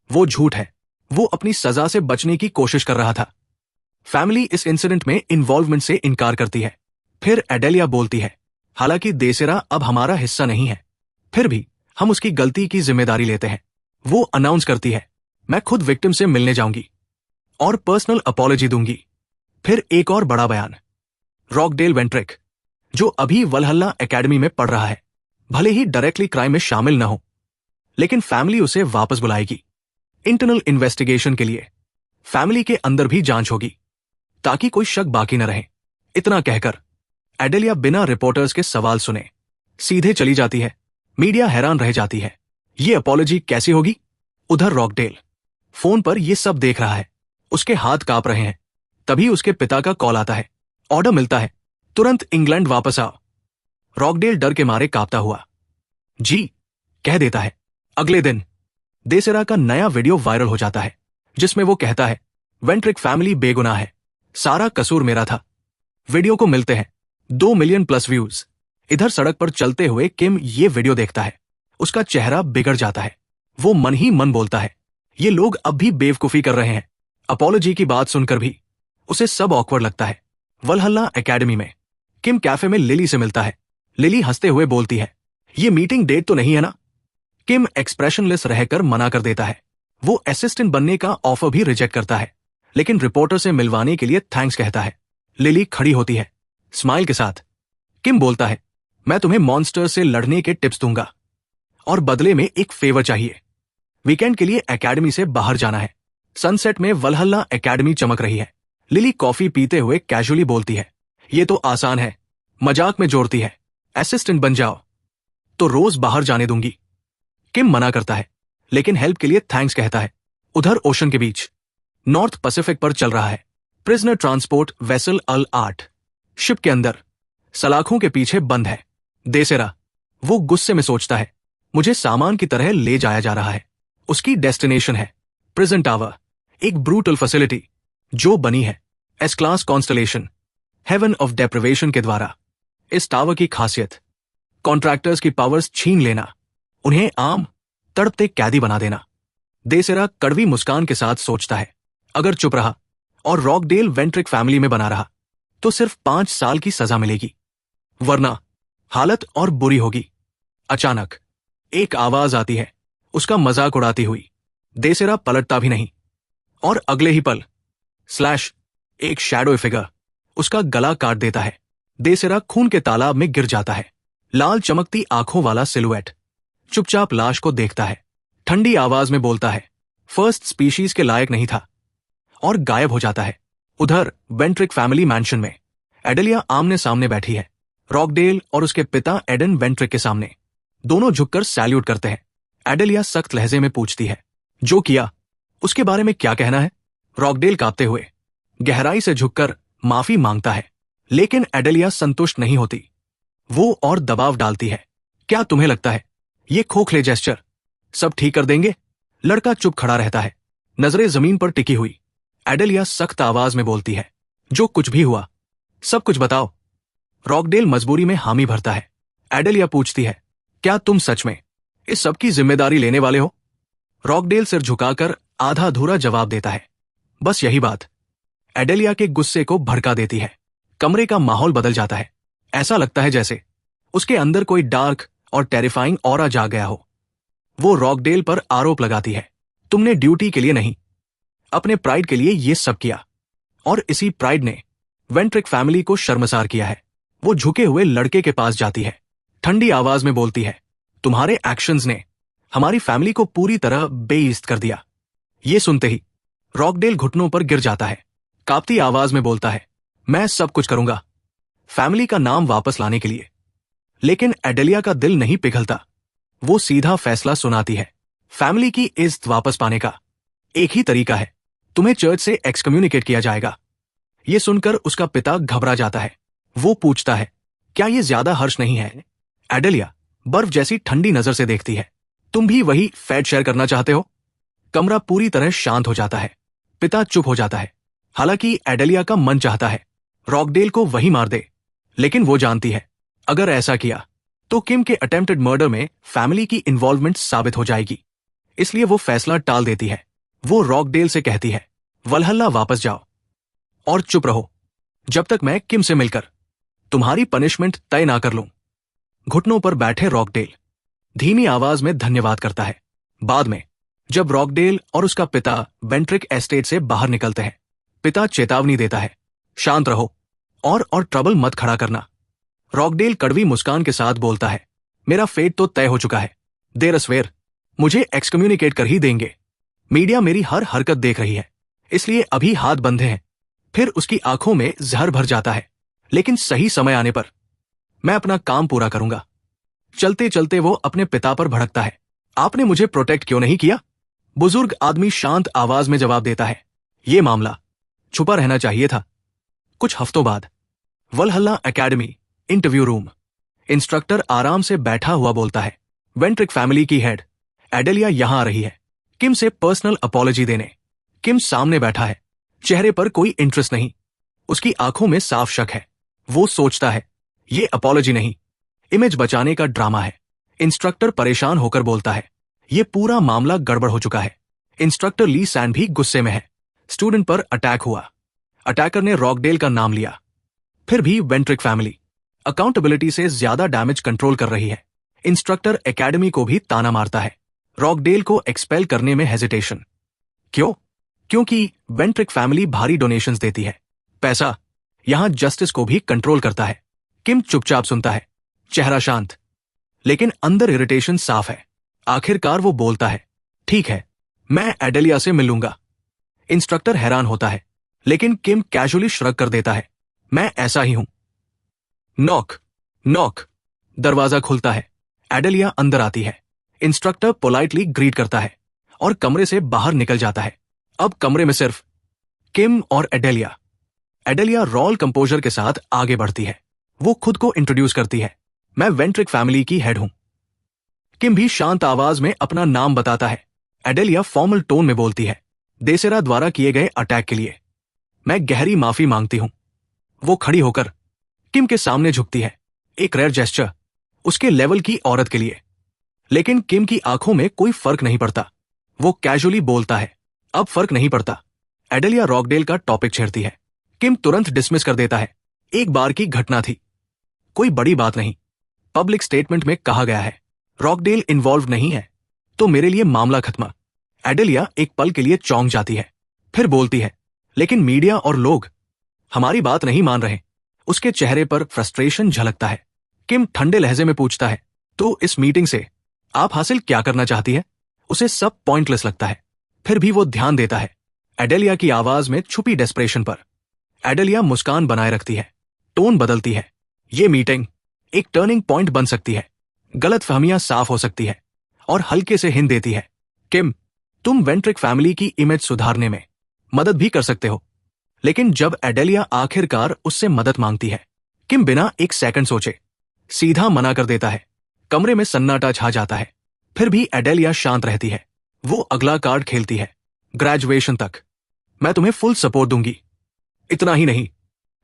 वो झूठ है। वो अपनी सजा से बचने की कोशिश कर रहा था। फैमिली इस इंसिडेंट में इन्वॉल्वमेंट से इनकार करती है। फिर एडेलिया बोलती है, हालांकि देसेरा अब हमारा हिस्सा नहीं है, फिर भी हम उसकी गलती की जिम्मेदारी लेते हैं। वो अनाउंस करती है, मैं खुद विक्टिम से मिलने जाऊंगी और पर्सनल अपॉलॉजी दूंगी। फिर एक और बड़ा बयान, रॉकडेल वेंट्रिक जो अभी वलहल्ला एकेडमी में पढ़ रहा है, भले ही डायरेक्टली क्राइम में शामिल न हो, लेकिन फैमिली उसे वापस बुलाएगी इंटरनल इन्वेस्टिगेशन के लिए। फैमिली के अंदर भी जांच होगी ताकि कोई शक बाकी न रहे। इतना कहकर एडेलिया बिना रिपोर्टर्स के सवाल सुने सीधे चली जाती है। मीडिया हैरान रह जाती है, ये अपॉलॉजी कैसी होगी? उधर रॉकडेल फोन पर ये सब देख रहा है, उसके हाथ कांप रहे हैं। तभी उसके पिता का कॉल आता है, ऑर्डर मिलता है, तुरंत इंग्लैंड वापस आओ। रॉकडेल डर के मारे कांपता हुआ जी कह देता है। अगले दिन देसेरा का नया वीडियो वायरल हो जाता है, जिसमें वो कहता है, वेंट्रिक फैमिली बेगुनाह है, सारा कसूर मेरा था। वीडियो को मिलते हैं 2 मिलियन प्लस व्यूज। इधर सड़क पर चलते हुए किम ये वीडियो देखता है, उसका चेहरा बिगड़ जाता है। वो मन ही मन बोलता है, ये लोग अब भी बेवकूफी कर रहे हैं। अपॉलॉजी की बात सुनकर भी उसे सब ऑकवर्ड लगता है। वलहल्ला एकेडमी में किम कैफे में लिली से मिलता है। लिली हंसते हुए बोलती है, ये मीटिंग डेट तो नहीं है ना? किम एक्सप्रेशनलेस रहकर मना कर देता है। वो असिस्टेंट बनने का ऑफर भी रिजेक्ट करता है, लेकिन रिपोर्टर से मिलवाने के लिए थैंक्स कहता है। लिली खड़ी होती है स्माइल के साथ। किम बोलता है, मैं तुम्हें मॉन्स्टर से लड़ने के टिप्स दूंगा और बदले में एक फेवर चाहिए। वीकेंड के लिए एकेडमी से बाहर जाना है। सनसेट में वलहल्ला एकेडमी चमक रही है। लिली कॉफी पीते हुए कैजुअली बोलती है, ये तो आसान है। मजाक में जोड़ती है, असिस्टेंट बन जाओ तो रोज बाहर जाने दूंगी। किम मना करता है, लेकिन हेल्प के लिए थैंक्स कहता है। उधर ओशन के बीच नॉर्थ पैसिफिक पर चल रहा है प्रिजनर ट्रांसपोर्ट वेसल अल 8। शिप के अंदर सलाखों के पीछे बंद है देसेरा। वो गुस्से में सोचता है, मुझे सामान की तरह ले जाया जा रहा है। उसकी डेस्टिनेशन है प्रिजन टावर, एक ब्रूटल फैसिलिटी जो बनी है S class constellation heaven of deprivation के द्वारा। इस टावर की खासियत कॉन्ट्रैक्टर्स की पावर्स छीन लेना, उन्हें आम तड़पते कैदी बना देना। देसेरा कड़वी मुस्कान के साथ सोचता है, अगर चुप रहा और रॉकडेल वेंट्रिक फैमिली में बना रहा तो सिर्फ 5 साल की सजा मिलेगी, वरना हालत और बुरी होगी। अचानक एक आवाज आती है, उसका मजाक उड़ाती हुई। देसेरा पलटता भी नहीं और अगले ही पल स्लैश एक शैडो फिगर उसका गला काट देता है। देसेरा खून के तालाब में गिर जाता है। लाल चमकती आंखों वाला सिलुएट चुपचाप लाश को देखता है। ठंडी आवाज में बोलता है, फर्स्ट स्पीशीज के लायक नहीं था, और गायब हो जाता है। उधर वेंट्रिक फैमिली मैंशन में एडेलिया आमने सामने बैठी है, रॉकडेल और उसके पिता एडन वेंट्रिक के सामने। दोनों झुककर सैल्यूट करते हैं। एडेलिया सख्त लहजे में पूछती है, जो किया उसके बारे में क्या कहना है? रॉकडेल कांपते हुए गहराई से झुककर माफी मांगता है, लेकिन एडेलिया संतुष्ट नहीं होती। वो और दबाव डालती है, क्या तुम्हें लगता है ये खोखले जेस्चर सब ठीक कर देंगे? लड़का चुप खड़ा रहता है, नजरें जमीन पर टिकी हुई। एडेलिया सख्त आवाज में बोलती है, जो कुछ भी हुआ सब कुछ बताओ। रॉकडेल मजबूरी में हामी भरता है। एडेलिया पूछती है, क्या तुम सच में इस सब की जिम्मेदारी लेने वाले हो? रॉकडेल सिर झुकाकर आधा अधूरा जवाब देता है, बस यही बात एडेलिया के गुस्से को भड़का देती है। कमरे का माहौल बदल जाता है। ऐसा लगता है जैसे उसके अंदर कोई डार्क और टेरिफाइंग ऑरा जाग गया हो। वो रॉकडेल पर आरोप लगाती है, तुमने ड्यूटी के लिए नहीं, अपने प्राइड के लिए ये सब किया, और इसी प्राइड ने वेंट्रिक फैमिली को शर्मसार किया है। वो झुके हुए लड़के के पास जाती है, ठंडी आवाज में बोलती है, तुम्हारे एक्शंस ने हमारी फैमिली को पूरी तरह बेइज्जत कर दिया। ये सुनते ही रॉकडेल घुटनों पर गिर जाता है। कांपती आवाज में बोलता है, मैं सब कुछ करूंगा फैमिली का नाम वापस लाने के लिए। लेकिन एडेलिया का दिल नहीं पिघलता। वो सीधा फैसला सुनाती है, फैमिली की इज्जत वापस पाने का एक ही तरीका है, तुम्हें चर्च से एक्सकम्युनिकेट किया जाएगा। ये सुनकर उसका पिता घबरा जाता है। वो पूछता है, क्या ये ज्यादा हर्ष नहीं है? एडेलिया बर्फ जैसी ठंडी नजर से देखती है, तुम भी वही फैट शेयर करना चाहते हो? कमरा पूरी तरह शांत हो जाता है। पिता चुप हो जाता है। हालांकि एडेलिया का मन चाहता है रॉकडेल को वही मार दे, लेकिन वो जानती है अगर ऐसा किया तो किम के अटेम्प्टेड मर्डर में फैमिली की इन्वॉल्वमेंट साबित हो जाएगी। इसलिए वो फैसला टाल देती है। वो रॉकडेल से कहती है, वलहल्ला वापस जाओ और चुप रहो जब तक मैं किम से मिलकर तुम्हारी पनिशमेंट तय ना कर लूं। घुटनों पर बैठे रॉकडेल धीमी आवाज में धन्यवाद करता है। बाद में जब रॉकडेल और उसका पिता वेंट्रिक एस्टेट से बाहर निकलते हैं, पिता चेतावनी देता है, शांत रहो और ट्रबल मत खड़ा करना। रॉकडेल कड़वी मुस्कान के साथ बोलता है, मेरा फेट तो तय हो चुका है। देर अस्वेर मुझे एक्सकम्युनिकेट कर ही देंगे। मीडिया मेरी हर हरकत देख रही है, इसलिए अभी हाथ बंधे हैं। फिर उसकी आंखों में जहर भर जाता है, लेकिन सही समय आने पर मैं अपना काम पूरा करूंगा। चलते चलते वो अपने पिता पर भड़कता है, आपने मुझे प्रोटेक्ट क्यों नहीं किया? बुजुर्ग आदमी शांत आवाज में जवाब देता है, ये मामला छुपा रहना चाहिए था। कुछ हफ्तों बाद वलहल्ला एकेडमी इंटरव्यू रूम। इंस्ट्रक्टर आराम से बैठा हुआ बोलता है, वेंट्रिक फैमिली की हेड एडेलिया यहां आ रही है किम से पर्सनल अपॉलॉजी देने। किम सामने बैठा है, चेहरे पर कोई इंटरेस्ट नहीं, उसकी आंखों में साफ शक है। वो सोचता है ये अपॉलॉजी नहीं, इमेज बचाने का ड्रामा है। इंस्ट्रक्टर परेशान होकर बोलता है, ये पूरा मामला गड़बड़ हो चुका है। इंस्ट्रक्टर ली सैन भी गुस्से में है। स्टूडेंट पर अटैक हुआ, अटैकर ने रॉकडेल का नाम लिया। फिर भी वेंट्रिक फैमिली अकाउंटेबिलिटी से ज्यादा डैमेज कंट्रोल कर रही है। इंस्ट्रक्टर एकेडमी को भी ताना मारता है, रॉकडेल को एक्सपेल करने में हेजिटेशन। क्यों? क्योंकि वेंट्रिक फैमिली भारी डोनेशंस देती है। पैसा यहां जस्टिस को भी कंट्रोल करता है। किम चुपचाप सुनता है, चेहरा शांत, लेकिन अंदर इरिटेशन साफ है। आखिरकार वो बोलता है, ठीक है, मैं एडेलिया से मिलूंगा। इंस्ट्रक्टर हैरान होता है, लेकिन किम कैजुअली श्रग कर देता है, मैं ऐसा ही हूं। Knock knock. दरवाजा खुलता है। एडेलिया अंदर आती है। इंस्ट्रक्टर पोलाइटली ग्रीट करता है और कमरे से बाहर निकल जाता है। अब कमरे में सिर्फ किम और एडेलिया। एडेलिया रॉयल कंपोजर के साथ आगे बढ़ती है। वो खुद को इंट्रोड्यूस करती है, मैं वेंट्रिक फैमिली की हेड हूं। किम भी शांत आवाज में अपना नाम बताता है। एडेलिया फॉर्मल टोन में बोलती है, देसेरा द्वारा किए गए अटैक के लिए मैं गहरी माफी मांगती हूं। वो खड़ी होकर किम के सामने झुकती है, एक रेयर जेस्चर उसके लेवल की औरत के लिए। लेकिन किम की आंखों में कोई फर्क नहीं पड़ता। वो कैजुअली बोलता है, अब फर्क नहीं पड़ता। एडेलिया रॉकडेल का टॉपिक छेड़ती है। किम तुरंत डिसमिस कर देता है, एक बार की घटना थी, कोई बड़ी बात नहीं। पब्लिक स्टेटमेंट में कहा गया है रॉकडेल इन्वॉल्व नहीं है, तो मेरे लिए मामला खत्म। एडेलिया एक पल के लिए चौंक जाती है, फिर बोलती है, लेकिन मीडिया और लोग हमारी बात नहीं मान रहे। उसके चेहरे पर फ्रस्ट्रेशन झलकता है। किम ठंडे लहजे में पूछता है, तो इस मीटिंग से आप हासिल क्या करना चाहती है? उसे सब पॉइंटलेस लगता है, फिर भी वो ध्यान देता है एडेलिया की आवाज में छुपी डेस्परेशन पर। एडेलिया मुस्कान बनाए रखती है, टोन बदलती है, ये मीटिंग एक टर्निंग पॉइंट बन सकती है, गलतफहमियां साफ हो सकती है, और हल्के से हिंट देती है, किम, तुम वेंट्रिक फैमिली की इमेज सुधारने में मदद भी कर सकते हो। लेकिन जब एडेलिया आखिरकार उससे मदद मांगती है, किम बिना एक सेकंड सोचे सीधा मना कर देता है। कमरे में सन्नाटा छा जाता है, फिर भी एडेलिया शांत रहती है। वो अगला कार्ड खेलती है, ग्रेजुएशन तक मैं तुम्हें फुल सपोर्ट दूंगी। इतना ही नहीं,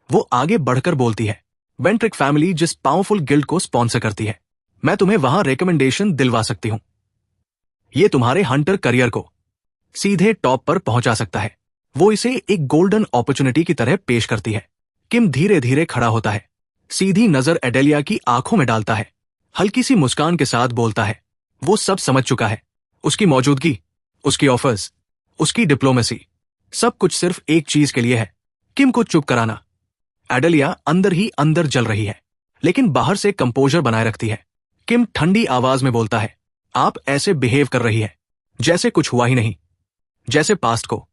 वो आगे बढ़कर बोलती है, वेंट्रिक फैमिली जिस पावरफुल गिल्ड को स्पॉन्सर करती है, मैं तुम्हें वहां रिकमेंडेशन दिलवा सकती हूं। ये तुम्हारे हंटर करियर को सीधे टॉप पर पहुंचा सकता है। वो इसे एक गोल्डन अपॉर्चुनिटी की तरह पेश करती है। किम धीरे धीरे खड़ा होता है, सीधी नजर एडेलिया की आंखों में डालता है, हल्की सी मुस्कान के साथ बोलता है, वो सब समझ चुका है। उसकी मौजूदगी, उसकी ऑफर्स, उसकी डिप्लोमेसी, सब कुछ सिर्फ एक चीज के लिए है, किम को चुप कराना। एडेलिया अंदर ही अंदर जल रही है, लेकिन बाहर से कंपोजर बनाए रखती है। किम ठंडी आवाज में बोलता है, आप ऐसे बिहेव कर रही है जैसे कुछ हुआ ही नहीं, जैसे पास्ट को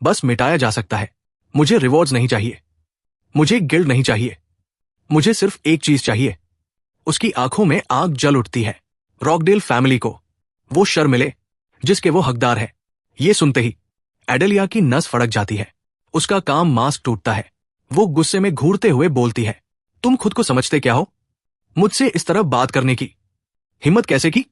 बस मिटाया जा सकता है। मुझे रिवॉर्ड्स नहीं चाहिए, मुझे गिल्ड नहीं चाहिए, मुझे सिर्फ एक चीज चाहिए। उसकी आंखों में आग जल उठती है, रॉकडेल फैमिली को वो शर्म मिले जिसके वो हकदार है। ये सुनते ही एडेलिया की नस फड़क जाती है, उसका काम मास्क टूटता है। वो गुस्से में घूरते हुए बोलती है, तुम खुद को समझते क्या हो? मुझसे इस तरह बात करने की हिम्मत कैसे की?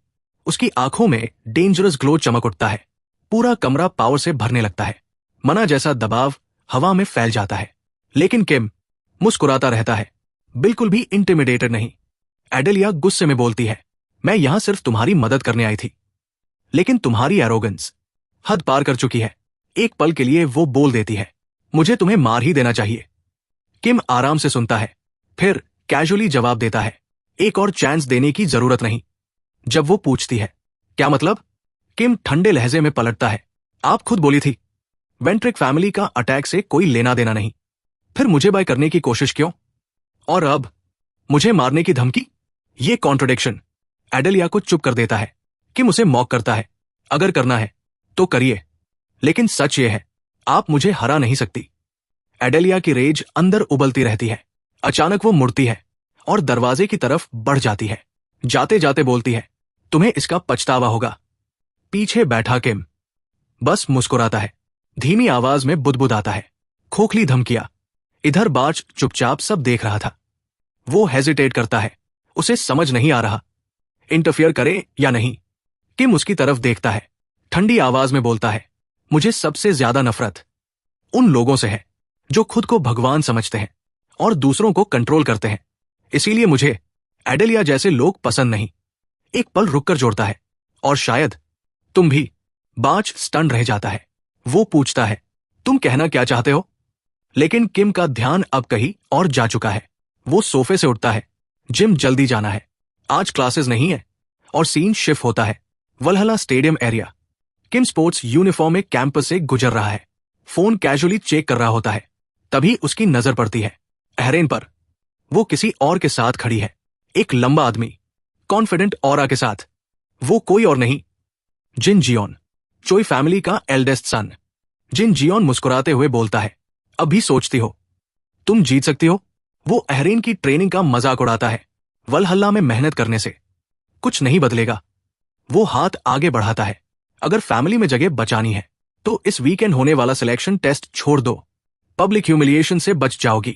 उसकी आंखों में डेंजरस ग्लो चमक उठता है। पूरा कमरा पावर से भरने लगता है। मना जैसा दबाव हवा में फैल जाता है। लेकिन किम मुस्कुराता रहता है, बिल्कुल भी इंटिमिडेटेड नहीं। एडेलिया गुस्से में बोलती है, मैं यहां सिर्फ तुम्हारी मदद करने आई थी, लेकिन तुम्हारी एरोगेंस हद पार कर चुकी है। एक पल के लिए वो बोल देती है, मुझे तुम्हें मार ही देना चाहिए। किम आराम से सुनता है, फिर कैजुअली जवाब देता है, एक और चांस देने की जरूरत नहीं। जब वो पूछती है, क्या मतलब? किम ठंडे लहजे में पलटता है, आप खुद बोली थी वेंट्रिक फैमिली का अटैक से कोई लेना देना नहीं, फिर मुझे बाय करने की कोशिश क्यों? और अब मुझे मारने की धमकी? ये कॉन्ट्रडिक्शन एडेलिया को चुप कर देता है। किम उसे मॉक करता है, अगर करना है तो करिए, लेकिन सच ये है, आप मुझे हरा नहीं सकती। एडेलिया की रेज अंदर उबलती रहती है। अचानक वो मुड़ती है और दरवाजे की तरफ बढ़ जाती है। जाते जाते बोलती है, तुम्हें इसका पछतावा होगा। पीछे बैठा किम बस मुस्कुराता है, धीमी आवाज में बुदबुदाता है, खोखली धमकियां। इधर बाज चुपचाप सब देख रहा था। वो हेजिटेट करता है, उसे समझ नहीं आ रहा इंटरफियर करे या नहीं। किम उसकी तरफ देखता है, ठंडी आवाज में बोलता है, मुझे सबसे ज्यादा नफरत उन लोगों से है जो खुद को भगवान समझते हैं और दूसरों को कंट्रोल करते हैं। इसीलिए मुझे एडेलिया जैसे लोग पसंद नहीं। एक पल रुककर जोड़ता है, और शायद तुम भी। बाज स्टन रह जाता है। वो पूछता है, तुम कहना क्या चाहते हो? लेकिन किम का ध्यान अब कहीं और जा चुका है। वो सोफे से उठता है, जिम जल्दी जाना है, आज क्लासेस नहीं है। और सीन शिफ्ट होता है वलहला स्टेडियम एरिया। किम स्पोर्ट्स यूनिफॉर्म में कैंपस से गुजर रहा है, फोन कैजुअली चेक कर रहा होता है। तभी उसकी नजर पड़ती है अहरेन पर। वो किसी और के साथ खड़ी है, एक लंबा आदमी, कॉन्फिडेंट ऑरा के साथ। वो कोई और नहीं, जिन जियोन, चोई फैमिली का एल्डेस्ट सन। जिन जियोन मुस्कुराते हुए बोलता है, अभी सोचती हो तुम जीत सकती हो? वो अहरेन की ट्रेनिंग का मजाक उड़ाता है, वलहल्ला में मेहनत करने से कुछ नहीं बदलेगा। वो हाथ आगे बढ़ाता है, अगर फैमिली में जगह बचानी है तो इस वीकेंड होने वाला सिलेक्शन टेस्ट छोड़ दो, पब्लिक ह्यूमिलिएशन से बच जाओगी।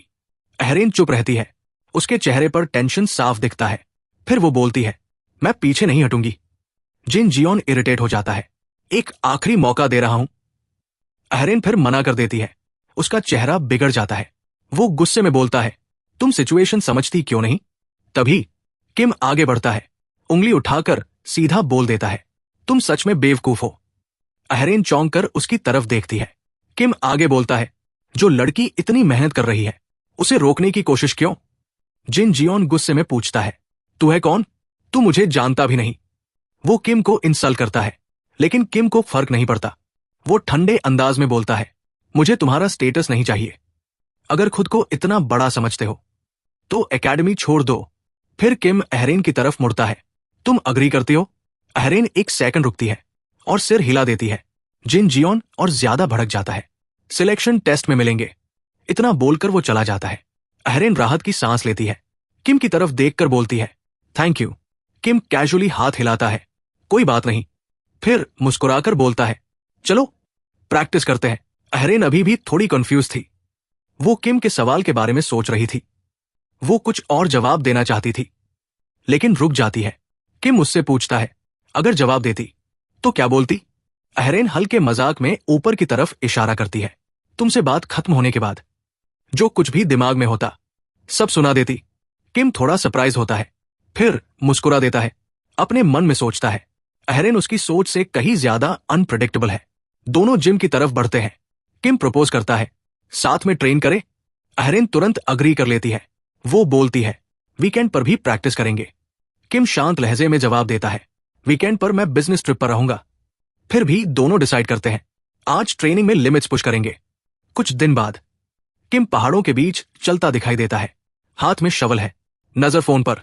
अहरेन चुप रहती है, उसके चेहरे पर टेंशन साफ दिखता है। फिर वो बोलती है, मैं पीछे नहीं हटूंगी। जिन जियोन इरिटेट हो जाता है, एक आखिरी मौका दे रहा हूं। अहरेन फिर मना कर देती है, उसका चेहरा बिगड़ जाता है। वो गुस्से में बोलता है, तुम सिचुएशन समझती क्यों नहीं? तभी किम आगे बढ़ता है, उंगली उठाकर सीधा बोल देता है, तुम सच में बेवकूफ हो। अहरेन चौंक कर उसकी तरफ देखती है। किम आगे बोलता है, जो लड़की इतनी मेहनत कर रही है उसे रोकने की कोशिश क्यों? जिन जियोन गुस्से में पूछता है, तू है कौन? तू मुझे जानता भी नहीं। वो किम को इंसल्ट करता है, लेकिन किम को फर्क नहीं पड़ता। वो ठंडे अंदाज में बोलता है, मुझे तुम्हारा स्टेटस नहीं चाहिए। अगर खुद को इतना बड़ा समझते हो तो एकेडमी छोड़ दो। फिर किम अहरेन की तरफ मुड़ता है, तुम अग्री करती हो? अहरेन एक सेकंड रुकती है और सिर हिला देती है। जिन जियोन और ज्यादा भड़क जाता है, सिलेक्शन टेस्ट में मिलेंगे, इतना बोलकर वो चला जाता है। अहरेन राहत की सांस लेती है, किम की तरफ देखकर बोलती है, थैंक यू। किम कैजुअली हाथ हिलाता है, कोई बात नहीं। फिर मुस्कुराकर बोलता है, चलो प्रैक्टिस करते हैं। अहरेन अभी भी थोड़ी कंफ्यूज थी। वो किम के सवाल के बारे में सोच रही थी। वो कुछ और जवाब देना चाहती थी, लेकिन रुक जाती है। किम उससे पूछता है, अगर जवाब देती तो क्या बोलती? अहरेन हल्के मजाक में ऊपर की तरफ इशारा करती है, तुमसे बात खत्म होने के बाद जो कुछ भी दिमाग में होता सब सुना देती। किम थोड़ा सरप्राइज होता है, फिर मुस्कुरा देता है। अपने मन में सोचता है, अहरेन उसकी सोच से कहीं ज्यादा अनप्रेडिक्टेबल है। दोनों जिम की तरफ बढ़ते हैं। किम प्रपोज करता है, साथ में ट्रेन करे? अहरेन तुरंत अग्री कर लेती है। वो बोलती है, वीकेंड पर भी प्रैक्टिस करेंगे। किम शांत लहजे में जवाब देता है, वीकेंड पर मैं बिजनेस ट्रिप पर रहूंगा। फिर भी दोनों डिसाइड करते हैं, आज ट्रेनिंग में लिमिट्स पुश करेंगे। कुछ दिन बाद किम पहाड़ों के बीच चलता दिखाई देता है, हाथ में शवल है, नजर फोन पर।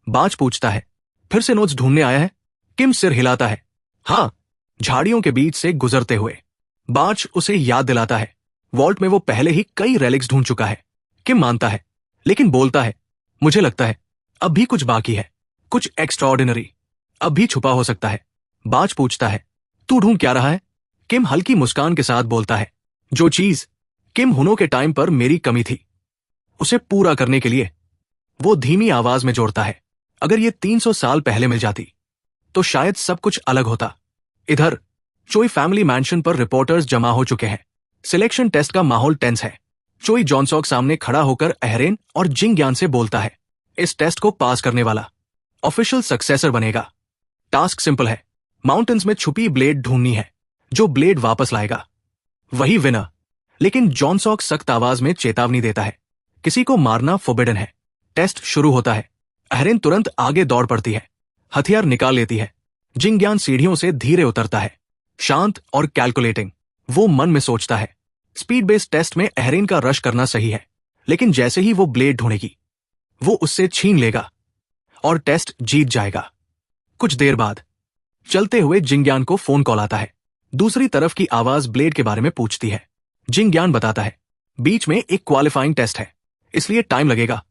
बाज पूछता है, फिर से नोट्स ढूंढने आया है? किम सिर हिलाता है, हाँ। झाड़ियों के बीच से गुजरते हुए बाज उसे याद दिलाता है, वॉल्ट में वो पहले ही कई रेलिक्स ढूंढ चुका है। किम मानता है, लेकिन बोलता है, मुझे लगता है अब भी कुछ बाकी है, कुछ एक्स्ट्राऑर्डिनरी, अब भी छुपा हो सकता है। बाज पूछता है, तू ढूंढ क्या रहा है? किम हल्की मुस्कान के साथ बोलता है, जो चीज किम हुनो के टाइम पर मेरी कमी थी उसे पूरा करने के लिए। वो धीमी आवाज में जोड़ता है, अगर ये 300 साल पहले मिल जाती तो शायद सब कुछ अलग होता। इधर चोई फैमिली मैंशन पर रिपोर्टर्स जमा हो चुके हैं। सिलेक्शन टेस्ट का माहौल टेंस है। चोई जॉनसॉक सामने खड़ा होकर अहरेन और जिंगयान से बोलता है, इस टेस्ट को पास करने वाला ऑफिशियल सक्सेसर बनेगा। टास्क सिंपल है, माउंटेन्स में छुपी ब्लेड ढूंढनी है। जो ब्लेड वापस लाएगा वही विनर। लेकिन जॉनसॉक सख्त आवाज में चेतावनी देता है, किसी को मारना फॉरबिडन है। टेस्ट शुरू होता है। अहरेन तुरंत आगे दौड़ पड़ती है, हथियार निकाल लेती है। जिंगयान सीढ़ियों से धीरे उतरता है, शांत और कैलकुलेटिंग। वो मन में सोचता है, स्पीड बेस्ड टेस्ट में अहरेन का रश करना सही है, लेकिन जैसे ही वो ब्लेड ढूंढेगी वो उससे छीन लेगा और टेस्ट जीत जाएगा। कुछ देर बाद चलते हुए जिंगयान को फोन कॉल आता है। दूसरी तरफ की आवाज ब्लेड के बारे में पूछती है। जिंगयान बताता है, बीच में एक क्वालिफाइंग टेस्ट है, इसलिए टाइम लगेगा।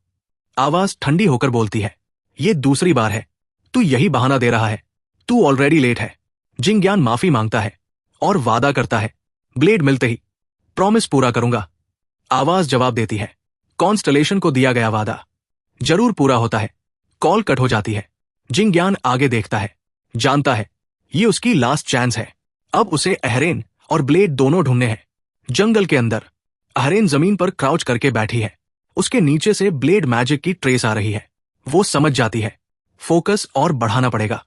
आवाज ठंडी होकर बोलती है, ये दूसरी बार है, तू यही बहाना दे रहा है, तू ऑलरेडी लेट है। जिंगयान माफी मांगता है और वादा करता है, ब्लेड मिलते ही प्रॉमिस पूरा करूंगा। आवाज जवाब देती है, कॉन्स्टलेशन को दिया गया वादा जरूर पूरा होता है। कॉल कट हो जाती है। जिंगयान आगे देखता है, जानता है ये उसकी लास्ट चांस है। अब उसे अहरेन और ब्लेड दोनों ढूंढने हैं। जंगल के अंदर अहरेन जमीन पर क्राउच करके बैठी है। उसके नीचे से ब्लेड मैजिक की ट्रेस आ रही है। वो समझ जाती है, फोकस और बढ़ाना पड़ेगा।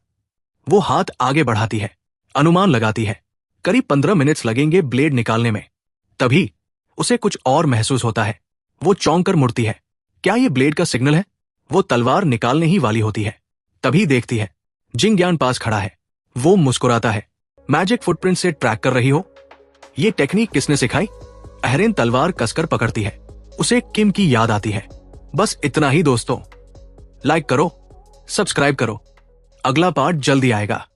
वो हाथ आगे बढ़ाती है, अनुमान लगाती है, करीब 15 मिनट्स लगेंगे ब्लेड निकालने में। तभी उसे कुछ और महसूस होता है। वो चौंक कर मुड़ती है। क्या ये ब्लेड का सिग्नल है? वो तलवार निकालने ही वाली होती है, तभी देखती है जिंगयान पास खड़ा है। वो मुस्कुराता है, मैजिक फुटप्रिंट से ट्रैक कर रही हो? ये टेक्निक किसने सिखाई? अहरेन तलवार कसकर पकड़ती है। उसे किम की याद आती है। बस इतना ही दोस्तों, लाइक करो, सब्सक्राइब करो, अगला पार्ट जल्दी आएगा।